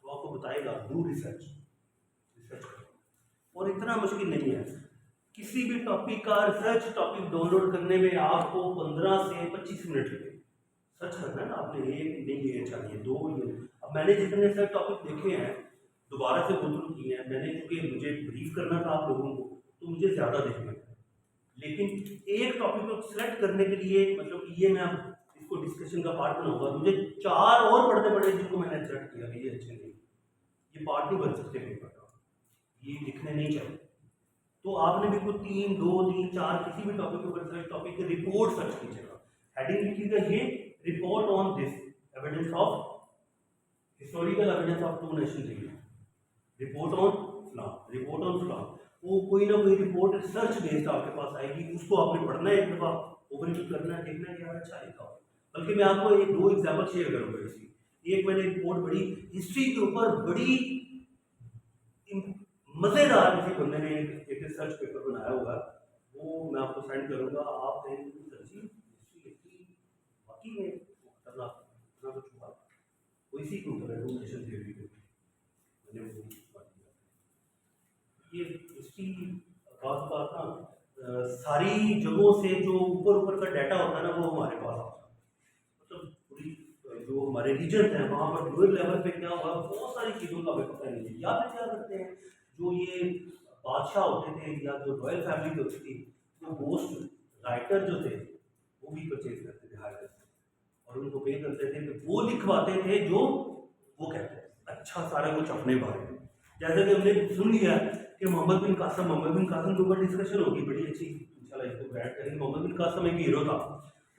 Speaker 1: तो आपको बताएगा डू रिसर्च करो। और इतना मुश्किल नहीं है, किसी भी टॉपिक का रिसर्च टॉपिक डाउनलोड करने में आपको 15 से 25 मिनट लगे। सर्च करना है ना आपने, एक नहीं ये चाहिए, दो ये। अब मैंने जितने सर्च टॉपिक देखे हैं दोबारा से गो थ्रू किए हैं मैंने, क्योंकि मुझे ब्रीफ करना था आप लोगों को, तो मुझे ज़्यादा देखना है। लेकिन एक टॉपिक को सिलेक्ट करने के लिए, मतलब ये मैं इसको डिस्कशन का पार्ट बनाऊंगा, मुझे 4 और पढ़ने पड़े जिनको मैंने सेलेक्ट किया कि ये अच्छे नहीं, ये पार्ट नहीं बन सकते पेपर का, ये लिखने नहीं चाहिए। तो आपने भी कुछ 3, 2, 3, 4 किसी भी टॉपिक के ऊपर सर्च टॉपिक की रिपोर्ट सर्च कीजिएगा, हेडिंग लिखिएगा ये report on this evidence of historical evidence of 2 nations India, report on Islam, report on Islam. वो कोई ना कोई रिपोर्ट रिसर्च बेस्ड आपके पास आएगी, उसको आपने पढ़ना है, एक दफ़ा ओवरव्यू करना है, देखना है कि यार अच्छा लिखा हो। बल्कि मैं आपको 1-2 एग्जाम्पल शेयर करूँगा इसकी। एक मैंने रिपोर्ट बड़ी हिस्ट्री के ऊपर बड़ी मज़ेदार किसी बंदे ने एक रिसर्च पेपर बनाया हुआ है, वो मैं आपको सेंड करूँगा। आप कहेंगे सच्ची हिस्ट्री लिखी बाकी में खतरनाक इतना कुछ हुआ, वो इसी के ऊपर है, डोमिनेशन थ्योरी के ऊपर मैंने वो बात किया। ये हिस्ट्री बात ना सारी जगहों से जो ऊपर का डाटा होता है ना, वो हमारे पास आता है। मतलब पूरी जो हमारे रीजन हैं वहाँ पर लोअर लेवल पे क्या हुआ, बहुत सारी चीज़ों का हमें पता नहीं है। या फिर क्या करते हैं, जो ये बादशाह होते थे या जो रॉयल फैमिली होती थी, वो गोस्ट राइटर जो थे वो भी परचेज करते थे हायर करते, और उनको पे करते थे कि वो लिखवाते थे जो वो कहते हैं अच्छा सारा कुछ अपने बारे में। जैसे कि हमने सुन लिया कि मोहम्मद बिन कासिम के ऊपर डिस्कशन होगी बड़ी अच्छी, इंशाल्लाह इसको ग्रैंड करेंगे। मोहम्मद बिन कासिम एक हीरो था,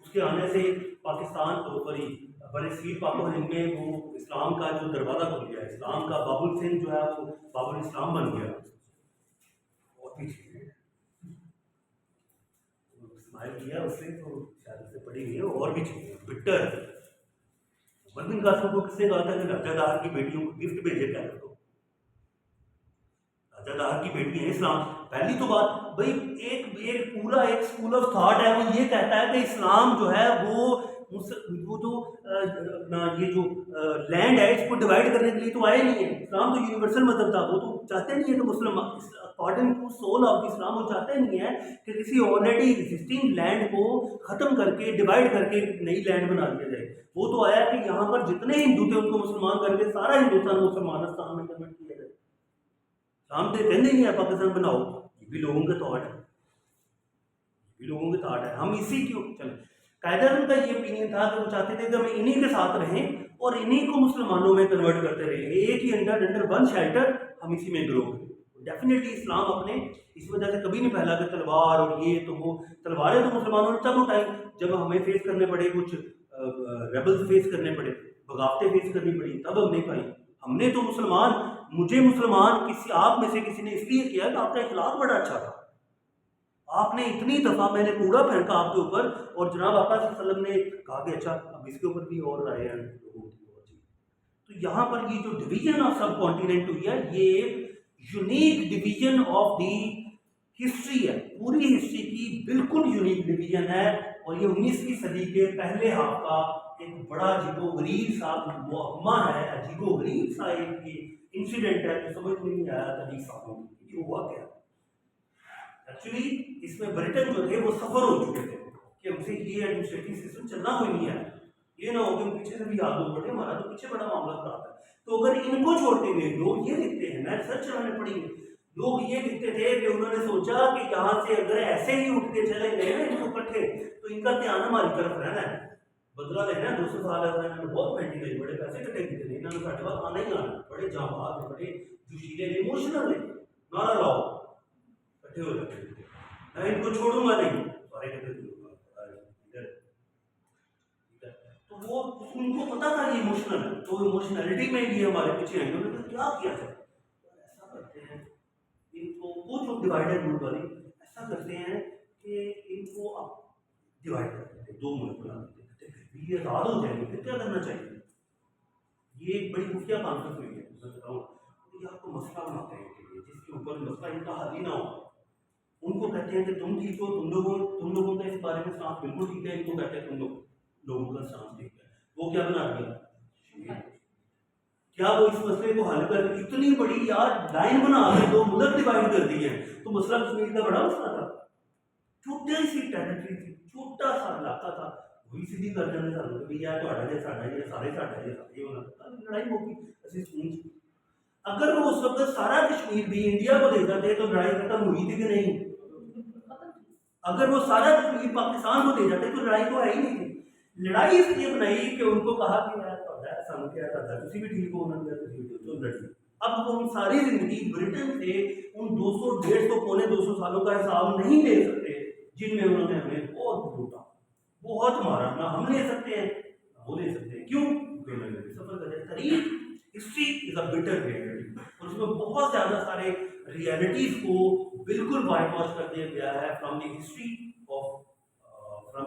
Speaker 1: उसके आने से पाकिस्तान के ऊपर ही बरसीर पाक में वो इस्लाम का जो दरवाज़ा खुल गया, इस्लाम का बाबुल सिंह जो है वो बाबुल इस्लाम बन गया। और भी चीज़ें स्माइल किया उससे, तो शायद उससे पड़ी हुई है, और भी चीज़ें बिटर। मोहम्मद बिन कासिम को किसने कहा था कि राजादार की बेटियों को गिफ्ट भेजे क्या कर दो, राजादार की बेटी है इस्लाम। पहली तो बात भाई, एक पूरा एक स्कूल ऑफ थॉट है, वो ये कहता है कि इस्लाम जो है वो जो ये जो लैंड है इसको डिवाइड करने के लिए तो आए नहीं है। इस्लाम तो यूनिवर्सल मजहब था, वो तो चाहते नहीं है कि Muslim according to soul of Islam वो चाहते नहीं है कि किसी ऑलरेडी एग्जिस्टिंग लैंड को ख़त्म करके डिवाइड करके नई लैंड बना दिया जाए। वो तो आया कि यहाँ पर जितने हिंदू थे उनको मुसलमान करके सारा हिंदुस्तान मुसलमानिस्तान में कन्वर्ट किया जाए। इस्लाम तो कहते नहीं है पाकिस्तान बनाओ, ये भी लोगों के थॉट है, ये भी लोगों के थॉट है। हम इसी क्यों चले, कायदे उनका ये ओपिनियन था कि वो चाहते थे कि हम इन्हीं के साथ रहें और इन्हीं को मुसलमानों में कन्वर्ट करते रहेंगे, एक ही अंडर वन शेल्टर हम इसी में ग्रो करें। डेफिनेटली इस्लाम अपने इस वजह से कभी नहीं फैला कि तलवार और ये तो वो, तलवारें तो मुसलमानों ने तब उठाई जब हमें फेस करने पड़े, कुछ रेबल्स फेस करने पड़े, बगावतें फेस करनी पड़ी, तब हमने पाई। हमने तो मुझे मुसलमान किसी आप में से किसी ने इसलिए किया कि आपका इखलाक बड़ा अच्छा था, आपने इतनी दफ़ा मैंने कूड़ा फेंका आपके ऊपर, और जनाब आका सल्लल्लाहु अलैहि वसल्लम ने कहा कि अच्छा अब इसके ऊपर भी और राय हैं लोगों की। तो यहाँ पर ये जो डिवीजन ऑफ सब कॉन्टिनेंट हुई है, ये unique division of the history है, पूरी हिस्ट्री की बिल्कुल यूनिक डिवीजन है। और ये 19वीं सदी के पहले हाफ का एक बड़ा अजीबोगरीब सा मुअम्मा है, अजीबोगरीब सा एक इंसिडेंट है जो समझ में नहीं आया था 20 सालों में ये हुआ क्या। एक्चुअली इसमें ब्रिटेन जो थे वो सफर हो चुके थे कि हमसे ये एडमिनिस्ट्रेटिव सिस्टम चलना कोई नहीं है, ये ना हो कि पीछे से भी याद हो पड़े, हमारा तो पीछे बड़ा मामला खराब है। तो अगर इनको छोड़ते हुए लोग ये लिखते हैं, मैं रिसर्च चलाने पड़ी, लोग ये लिखते थे कि उन्होंने सोचा कि यहाँ से अगर ऐसे ही उठ के चले गए ना इनको इकट्ठे, तो इनका ध्यान हमारी तरफ रहना है, बदला लेना है। 200 साल इन्होंने बहुत पेंटिंग ली, बड़े पैसे कटे थे, इन्होंने साढ़े पास आना ही आना, बड़े जांबाज है, बड़े जोशीले, इमोशनल है, नारा लाओ इकट्ठे हो जाते थे, मैं इनको छोड़ूंगा नहीं, सारे कहते थे। तो वो उनको पता था ये इमोशनल है, तो इमोशनलिटी में ये हमारे पीछे आएंगे, उन्होंने क्या किया जाए, ऐसा करते हैं इनको, वो जो डिवाइडेड रूल वाली ऐसा करते हैं कि इनको आप डिवाइड कर देते हैं। दो मुल्क बना देते हैं, ये आज़ाद हो जाएंगे, फिर क्या करना चाहिए? ये एक बड़ी खुफिया कॉन्फ्रेंस हुई है, मैं बताऊँ, ये आपको मसला बनाते हैं के लिए जिसके ऊपर मसला इनका हल ही ना हो। उनको कहते हैं कि तुम ठीक हो, तुम लोगों का इस बारे में स्टांस बिल्कुल ठीक है, इनको कहते हैं तुम लोगों का स्टांस ठीक है। वो क्या बना दिया? क्या वो इस मसले को हल कर, इतनी बड़ी यार लाइन बना के दो मुल्क डिवाइड कर दिए हैं, तो मसला कश्मीर का बड़ा मसला था, छोटी सी टेरिटरी थी, छोटा सा इलाका था, वही सीधी कर देने सानू कि यार ਤੁਹਾਡਾ ਜੇ ਸਾਡਾ ਜੇ ਸਾਰੇ ਸਾਡਾ ਜੇ ये होना लड़ाई होगी ਅਸੀਂ सुन। अगर वो उस वक्त सारा कश्मीर भी इंडिया को दे जाते तो लड़ाई खत्म हुई थी कि नहीं? अगर वो सारा कश्मीर पाकिस्तान को दे जाते तो लड़ाई तो है ही नहीं थी। लड़ाई इसलिए बनाई कि उनको कहा कि यार सानू क्या करता, तुसी भी ठीक हो, उन्होंने तुसी भी तो लड़ी। अब वो हम सारी जिंदगी ब्रिटेन से उन 200 150 पौने 200 सालों का हिसाब नहीं ले सकते जिनमें उन्होंने हमें बहुत लूटा, बहुत मारा, ना हम ले सकते हैं ना वो ले सकते हैं। क्यों? सफर कर तारीख, history is a bitter reality, और उसमें बहुत ज़्यादा सारे रियलिटीज़ को बिल्कुल वाइट वॉश कर दिया गया है from the history of from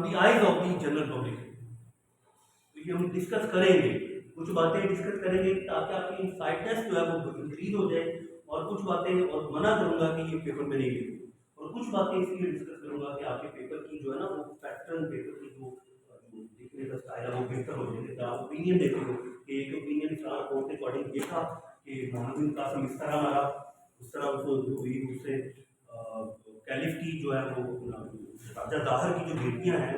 Speaker 1: the eyes of the general public. तो ये हम डिस्कस करेंगे, कुछ बातें डिस्कस करेंगे ताकि आपकी इंसाइटनेस जो है वो इंक्रीज हो जाए, और कुछ बातें और मना करूंगा कि ये पेपर में नहीं लिखी, और कुछ बातें इसलिए डिस्कस करूंगा कि आपके पेपर की जो है ना वो पैटर्न, पेपर की जो लिखने का स्टाइल है वो बेहतर हो जाए। तो आप ओपिनियन देते हो कि एक ओपिनियन इस्लाम कोर्ट के अकॉर्डिंग ये था कि मोहम्मद बिन कासिम इस तरह मारा, उस तरह उसको हुई, उससे कैलिफ की जो है वो राजा दाहर की जो बेटियाँ हैं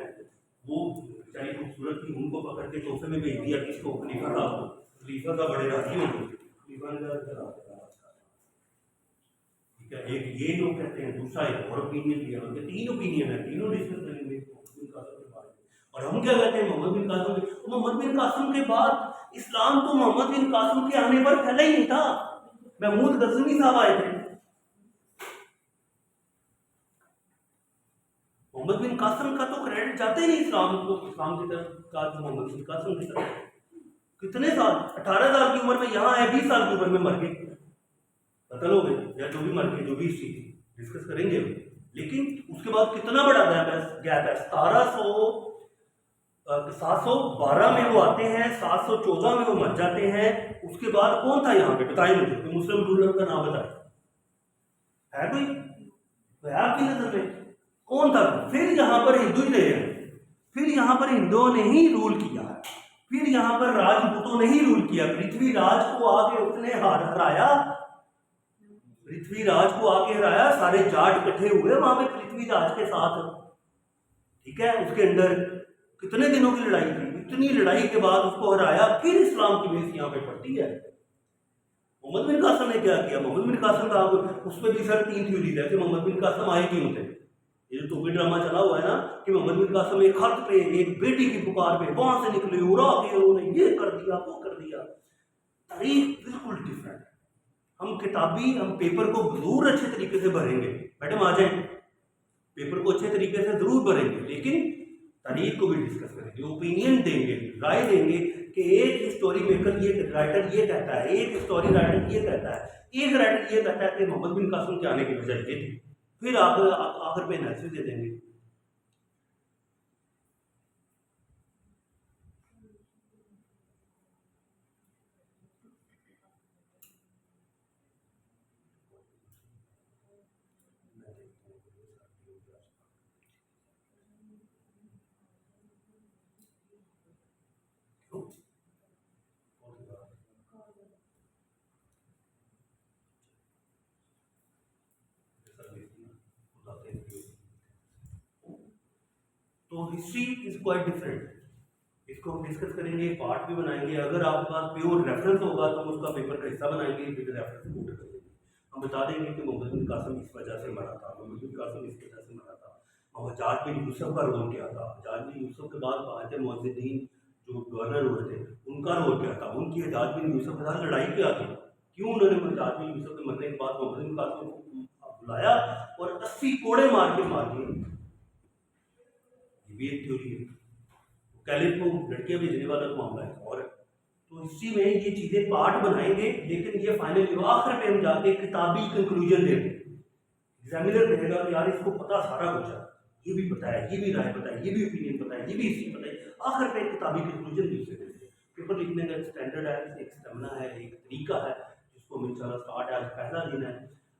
Speaker 1: वो बेचारी खूबसूरत थी, उनको पकड़ के तोहफे में भेज दिया किसको? खलीफा साहब को। खलीफा साहब बड़े राजी हो गए, खलीफा ने कहा ठीक है। एक ये लोग कहते हैं, दूसरा एक और ओपिनियन दिया, उनके 3 ओपिनियन है, तीनों डिस्कस करेंगे मोहम्मद बिन कासिम के बारे में। और हम क्या कहते हैं मोहम्मद बिन कासिम, मोहम्मद बिन कासिम के बाद इस्लाम तो मोहम्मद बिन कासिम के आने पर फैला ही नहीं था, महमूद गजनवी साहब आए थे। मोहम्मद बिन कासिम का तो क्रेडिट जाते ही नहीं इस्लाम को, इस्लाम की तरफ का तो मोहम्मद बिन कासिम की तरफ। कितने साल, 18 साल की उम्र में यहाँ आए, 20 साल की उम्र में मर गए, कत्ल हो गए, या जो भी मर गए, जो भी इस चीज डिस्कस करेंगे। लेकिन उसके बाद कितना बड़ा गैप है, 712 में वो आते हैं, 714 में वो मर जाते हैं। उसके बाद कौन था यहाँ पे, बताइए मुझे, कोई मुस्लिम रूलर का नाम बताए, है कोई? तो है आपकी नजर में कौन था? फिर यहाँ पर हिंदू ही रहे हैं, फिर यहाँ पर हिंदुओं ने ही रूल किया है, फिर यहाँ पर राजपूतों ने ही रूल किया। पृथ्वीराज को आके उसने हराया, पृथ्वीराज को आके हराया, सारे जाट इकट्ठे हुए वहां पे पृथ्वीराज के साथ, ठीक है। उसके अंदर कितने दिनों की लड़ाई थी, इतनी लड़ाई के बाद उसको हराया, फिर इस्लाम की बेस यहाँ पे पड़ती है। मोहम्मद बिन कासिम ने क्या किया? मोहम्मद बिन कासिम का उसमें भी सर 3 थ्योरीज है कि मोहम्मद बिन कासिम आए क्यों थे। ये जो टोपी ड्रामा चला हुआ है ना कि मोहम्मद बिन कासिम एक खत पे, एक बेटी की पुकार पे वहां से निकले, उड़ा के उन्होंने ये कर दिया, वो कर दिया। तारीख बिल्कुल डिफरेंट है। हम पेपर को जरूर अच्छे तरीके से भरेंगे, मैडम आ जाए, पेपर को अच्छे तरीके से जरूर भरेंगे, लेकिन तारीख को भी डिस्कस करेंगे, ओपिनियन देंगे, राय देंगे कि एक स्टोरी मेकर ये राइटर ये कहता है, एक स्टोरी राइटर ये कहता है, एक राइटर ये कहता है कि मोहम्मद बिन कासिम के आने की वजह ये थी, फिर आखिर पे एनालिसिस दे देंगे। तो हिस्ट्री इज क्वाइट डिफरेंट, इसको हम डिस्कस करेंगे, पार्ट भी बनाएंगे। अगर आपके पास प्योर रेफरेंस होगा तो हम उसका पेपर का हिस्सा बनाएंगे, विद रेफरेंस कोट करेंगे। हम बता देंगे कि मोहम्मद बिन कासिम इस वजह से मरा था, मोहम्मद बिन कासिम इस वजह से मरा था, और हज्जाज बिन यूसुफ का रोल क्या था, हज्जाज बिन यूसुफ के बाद बाहर मुअज्जिदीन जो गवर्नर हुए थे उनका रोल क्या था, उनकी हज्जाज बिन यूसुफ के साथ लड़ाई क्या थी, क्यों उन्होंने हज्जाज बिन यूसुफ के मरने के बाद मोहम्मद बिन कासिम को बुलाया और 80 कोड़े मार दिए। ये एक थ्योरी है। कैलिफ को लड़कियां भेजने वाला तो मामला है और है। तो हिस्ट्री में ये चीजें पार्ट बनाएंगे, लेकिन ये फाइनली आखिर पे हम जाके किताबी कंक्लूजन देंगे। एग्जामिनर कहेगा कि यार इसको पता सारा कुछ है, ये भी पता है, ये भी राय पता है, ये भी ओपिनियन पता है, ये भी हिस्ट्री पता है, आखिर पे किताबी कंक्लूजन भी उसे देते हैं। पेपर लिखने का एक स्टैंडर्ड है, एक स्टेमिना है, एक तरीका है जिसको हम इंशाल्लाह स्टार्ट है, आज पहला दिन है।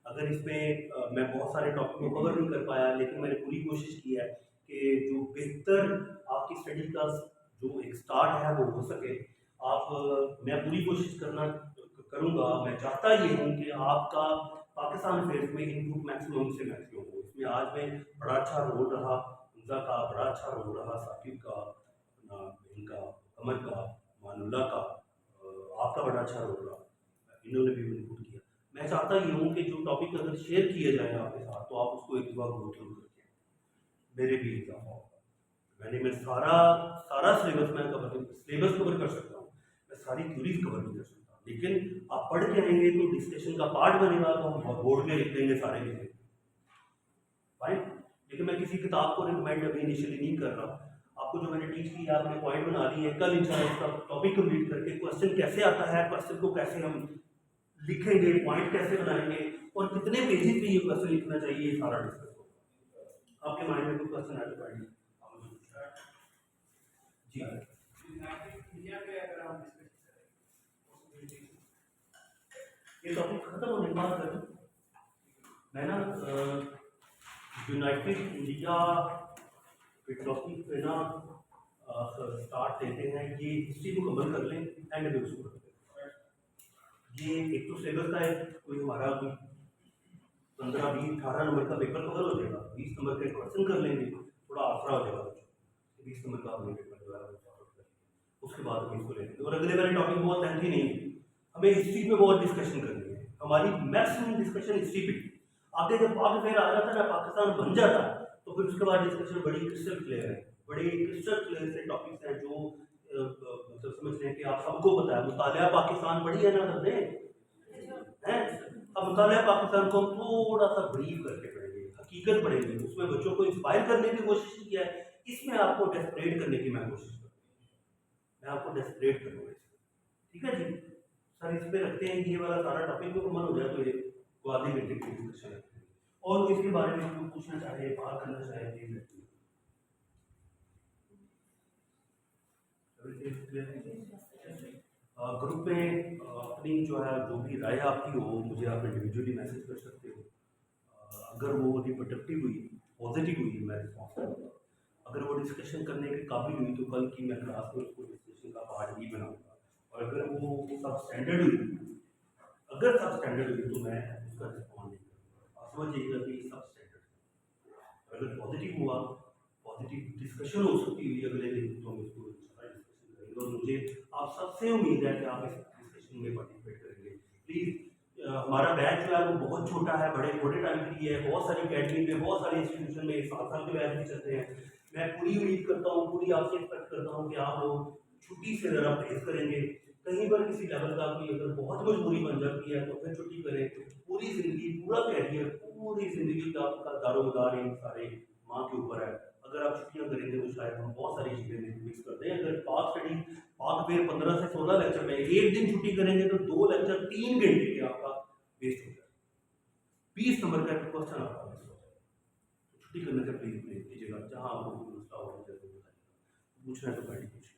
Speaker 1: अगर इसमें मैं बहुत सारे टॉपिक को कवर नहीं कर पाया, लेकिन मैंने पूरी कोशिश की है कि जो बेहतर आपकी स्टडी का जो एक स्टार्ट है वो हो सके। मैं पूरी कोशिश करूँगा, मैं चाहता ये हूँ कि आपका पाकिस्तान अफेयर्स में इनपुट मैक्सिमम से मैक्सिमम हो। इसमें आज में बड़ा अच्छा रोल रहा हमजा का, बड़ा अच्छा रोल रहा साकिब का, अपना इनका अमर का, मानुल्ला का, आपका बड़ा अच्छा रोल रहा, इन्होंने भी इनपुट किया। मैं चाहता ये हूँ कि जो टॉपिक अगर शेयर किए जाए आपके साथ तो आप उसको एक बार गो थ्रू करके मेरे भी इजाफा होगा। मैं सारा सिलेबस कवर कर सकता हूँ, मैं सारी थ्योरीज कवर नहीं कर सकता, लेकिन आप पढ़ के आएंगे तो डिस्कशन का पार्ट बनेगा, तो हम बोर्ड में लिख देंगे सारे के फाइन। लेकिन मैं किसी किताब को रिकमेंड अभी इनिशियली नहीं कर रहा। आपको जो मैंने टीच किया, आपने पॉइंट बना लिए, कल इंशाल्लाह इसका टॉपिक कंप्लीट करके क्वेश्चन कैसे आता है, क्वेश्चन को कैसे हम लिखेंगे, पॉइंट कैसे बनाएंगे और कितने पेजेस पे ये क्वेश्चन लिखना चाहिए, ये सारा डिस्कस होगा। आपके माइंड में कोई क्वेश्चन आए तो पढ़िए जी।
Speaker 5: इंडिया में अगर हम
Speaker 1: ये टॉपिक खत्म होने के बाद करूँ मैं ना यूनाइटेड इंडिया के टॉपिक पे ना स्टार्ट देते हैं। ये हिस्ट्री को कवर कर लें, एंड में उसको करते हैं। ये एक तो सिलेबस का है, कोई हमारा कोई 15, 20, 18 नंबर का पेपर कवर हो जाएगा, 20 नंबर के क्वेश्चन कर लेंगे, थोड़ा आसरा हो जाएगा, 20 नंबर का अपने पेपर जो है उसके बाद हम इसको लेंगे। और अगले वाले टॉपिक बहुत लेंथी नहीं है, हमें हिस्ट्री पे बहुत डिस्कशन करनी है, हमारी मैक्सिमम डिस्कशन हिस्ट्री पे। आगे जब पाक फेयर आ जाता है ना, पाकिस्तान बन जाता है, तो फिर उसके बाद डिस्कशन बड़ी क्रिस्टल क्लियर है, बड़े क्रिस्टल क्लियर से टॉपिक्स हैं जो मतलब समझ लें कि आप सबको पता है। मुतालिया पाकिस्तान पढ़ी है ना सबने हैं? अब मुतालिया पाकिस्तान को हम थोड़ा सा ब्रीफ करके पढ़ेंगे, हकीकत पढ़ेंगे, उसमें बच्चों को इंस्पायर करने की कोशिश की है, इसमें आपको डेस्परेट करने की मैं कोशिश करूँगा, मैं आपको डेस्परेट करूँगा इसमें, ठीक है जी। सर इस पे रखते हैं, ये वाला सारा टॉपिक को कमल हो जाए तो ये आधे घंटे की डिस्कशन है, और इसके बारे में हम पूछना चाहे, बात करना चाहे, प्लीज रखिए। ग्रुप में अपनी जो है जो भी राय आपकी हो, मुझे आप इंडिविजुअली मैसेज कर सकते हो। अगर वो रिप्रोडक्टिव हुई, पॉजिटिव हुई, मैं रिस्पॉन्स करूँगा। अगर वो डिस्कशन करने के काबिल हुई तो कल की मैं क्लास में उसको डिस्कशन का पार्ट भी बनाऊंगा। और अगर वो सब स्टैंडर्ड हुई, तो मैं उसका रिस्पॉन्ड नहीं करूँगा। आप समझिएगा कि सब स्टैंडर्ड। अगर पॉजिटिव हुआ, पॉजिटिव डिस्कशन हो सकती हुई अगले दिन, तो हम इसको डिस्कशन करेंगे। और मुझे आप सबसे उम्मीद है कि आप इस डिस्कशन में पार्टिसिपेट करेंगे। प्लीज़ हमारा बैच जो है वो बहुत छोटा है, बड़े छोटे टाइम के लिए है, बहुत सारी अकेडमी में, बहुत सारे इंस्टीट्यूशन में 7 साल के बैच भी चलते हैं। मैं पूरी उम्मीद करता हूँ, पूरी आपसे एक्सपेक्ट करता हूँ कि आप लोग छुट्टी से ज़रा परहेज करेंगे। कहीं पर किसी लेवल का कोई अगर बहुत मजबूरी बन जाती है तो फिर छुट्टी करें। पूरी ज़िंदगी, पूरा कैरियर, पूरी ज़िंदगी का आपका दारोमदार इन सारे माँ के ऊपर है। अगर आप छुट्टियाँ करेंगे तो शायद हम बहुत सारी चीज़ें मिक्स करते हैं। अगर पाक फेयर 15 से 16 लेक्चर में एक दिन छुट्टी करेंगे तो 2 लेक्चर 3 घंटे के आपका वेस्ट हो जाए, 20 नंबर का क्वेश्चन आपका मिस हो जाए। छुट्टी करने से प्लीज कीजिएगा, जहाँ आपको मसला हो पूछना है तो पहले पूछिए।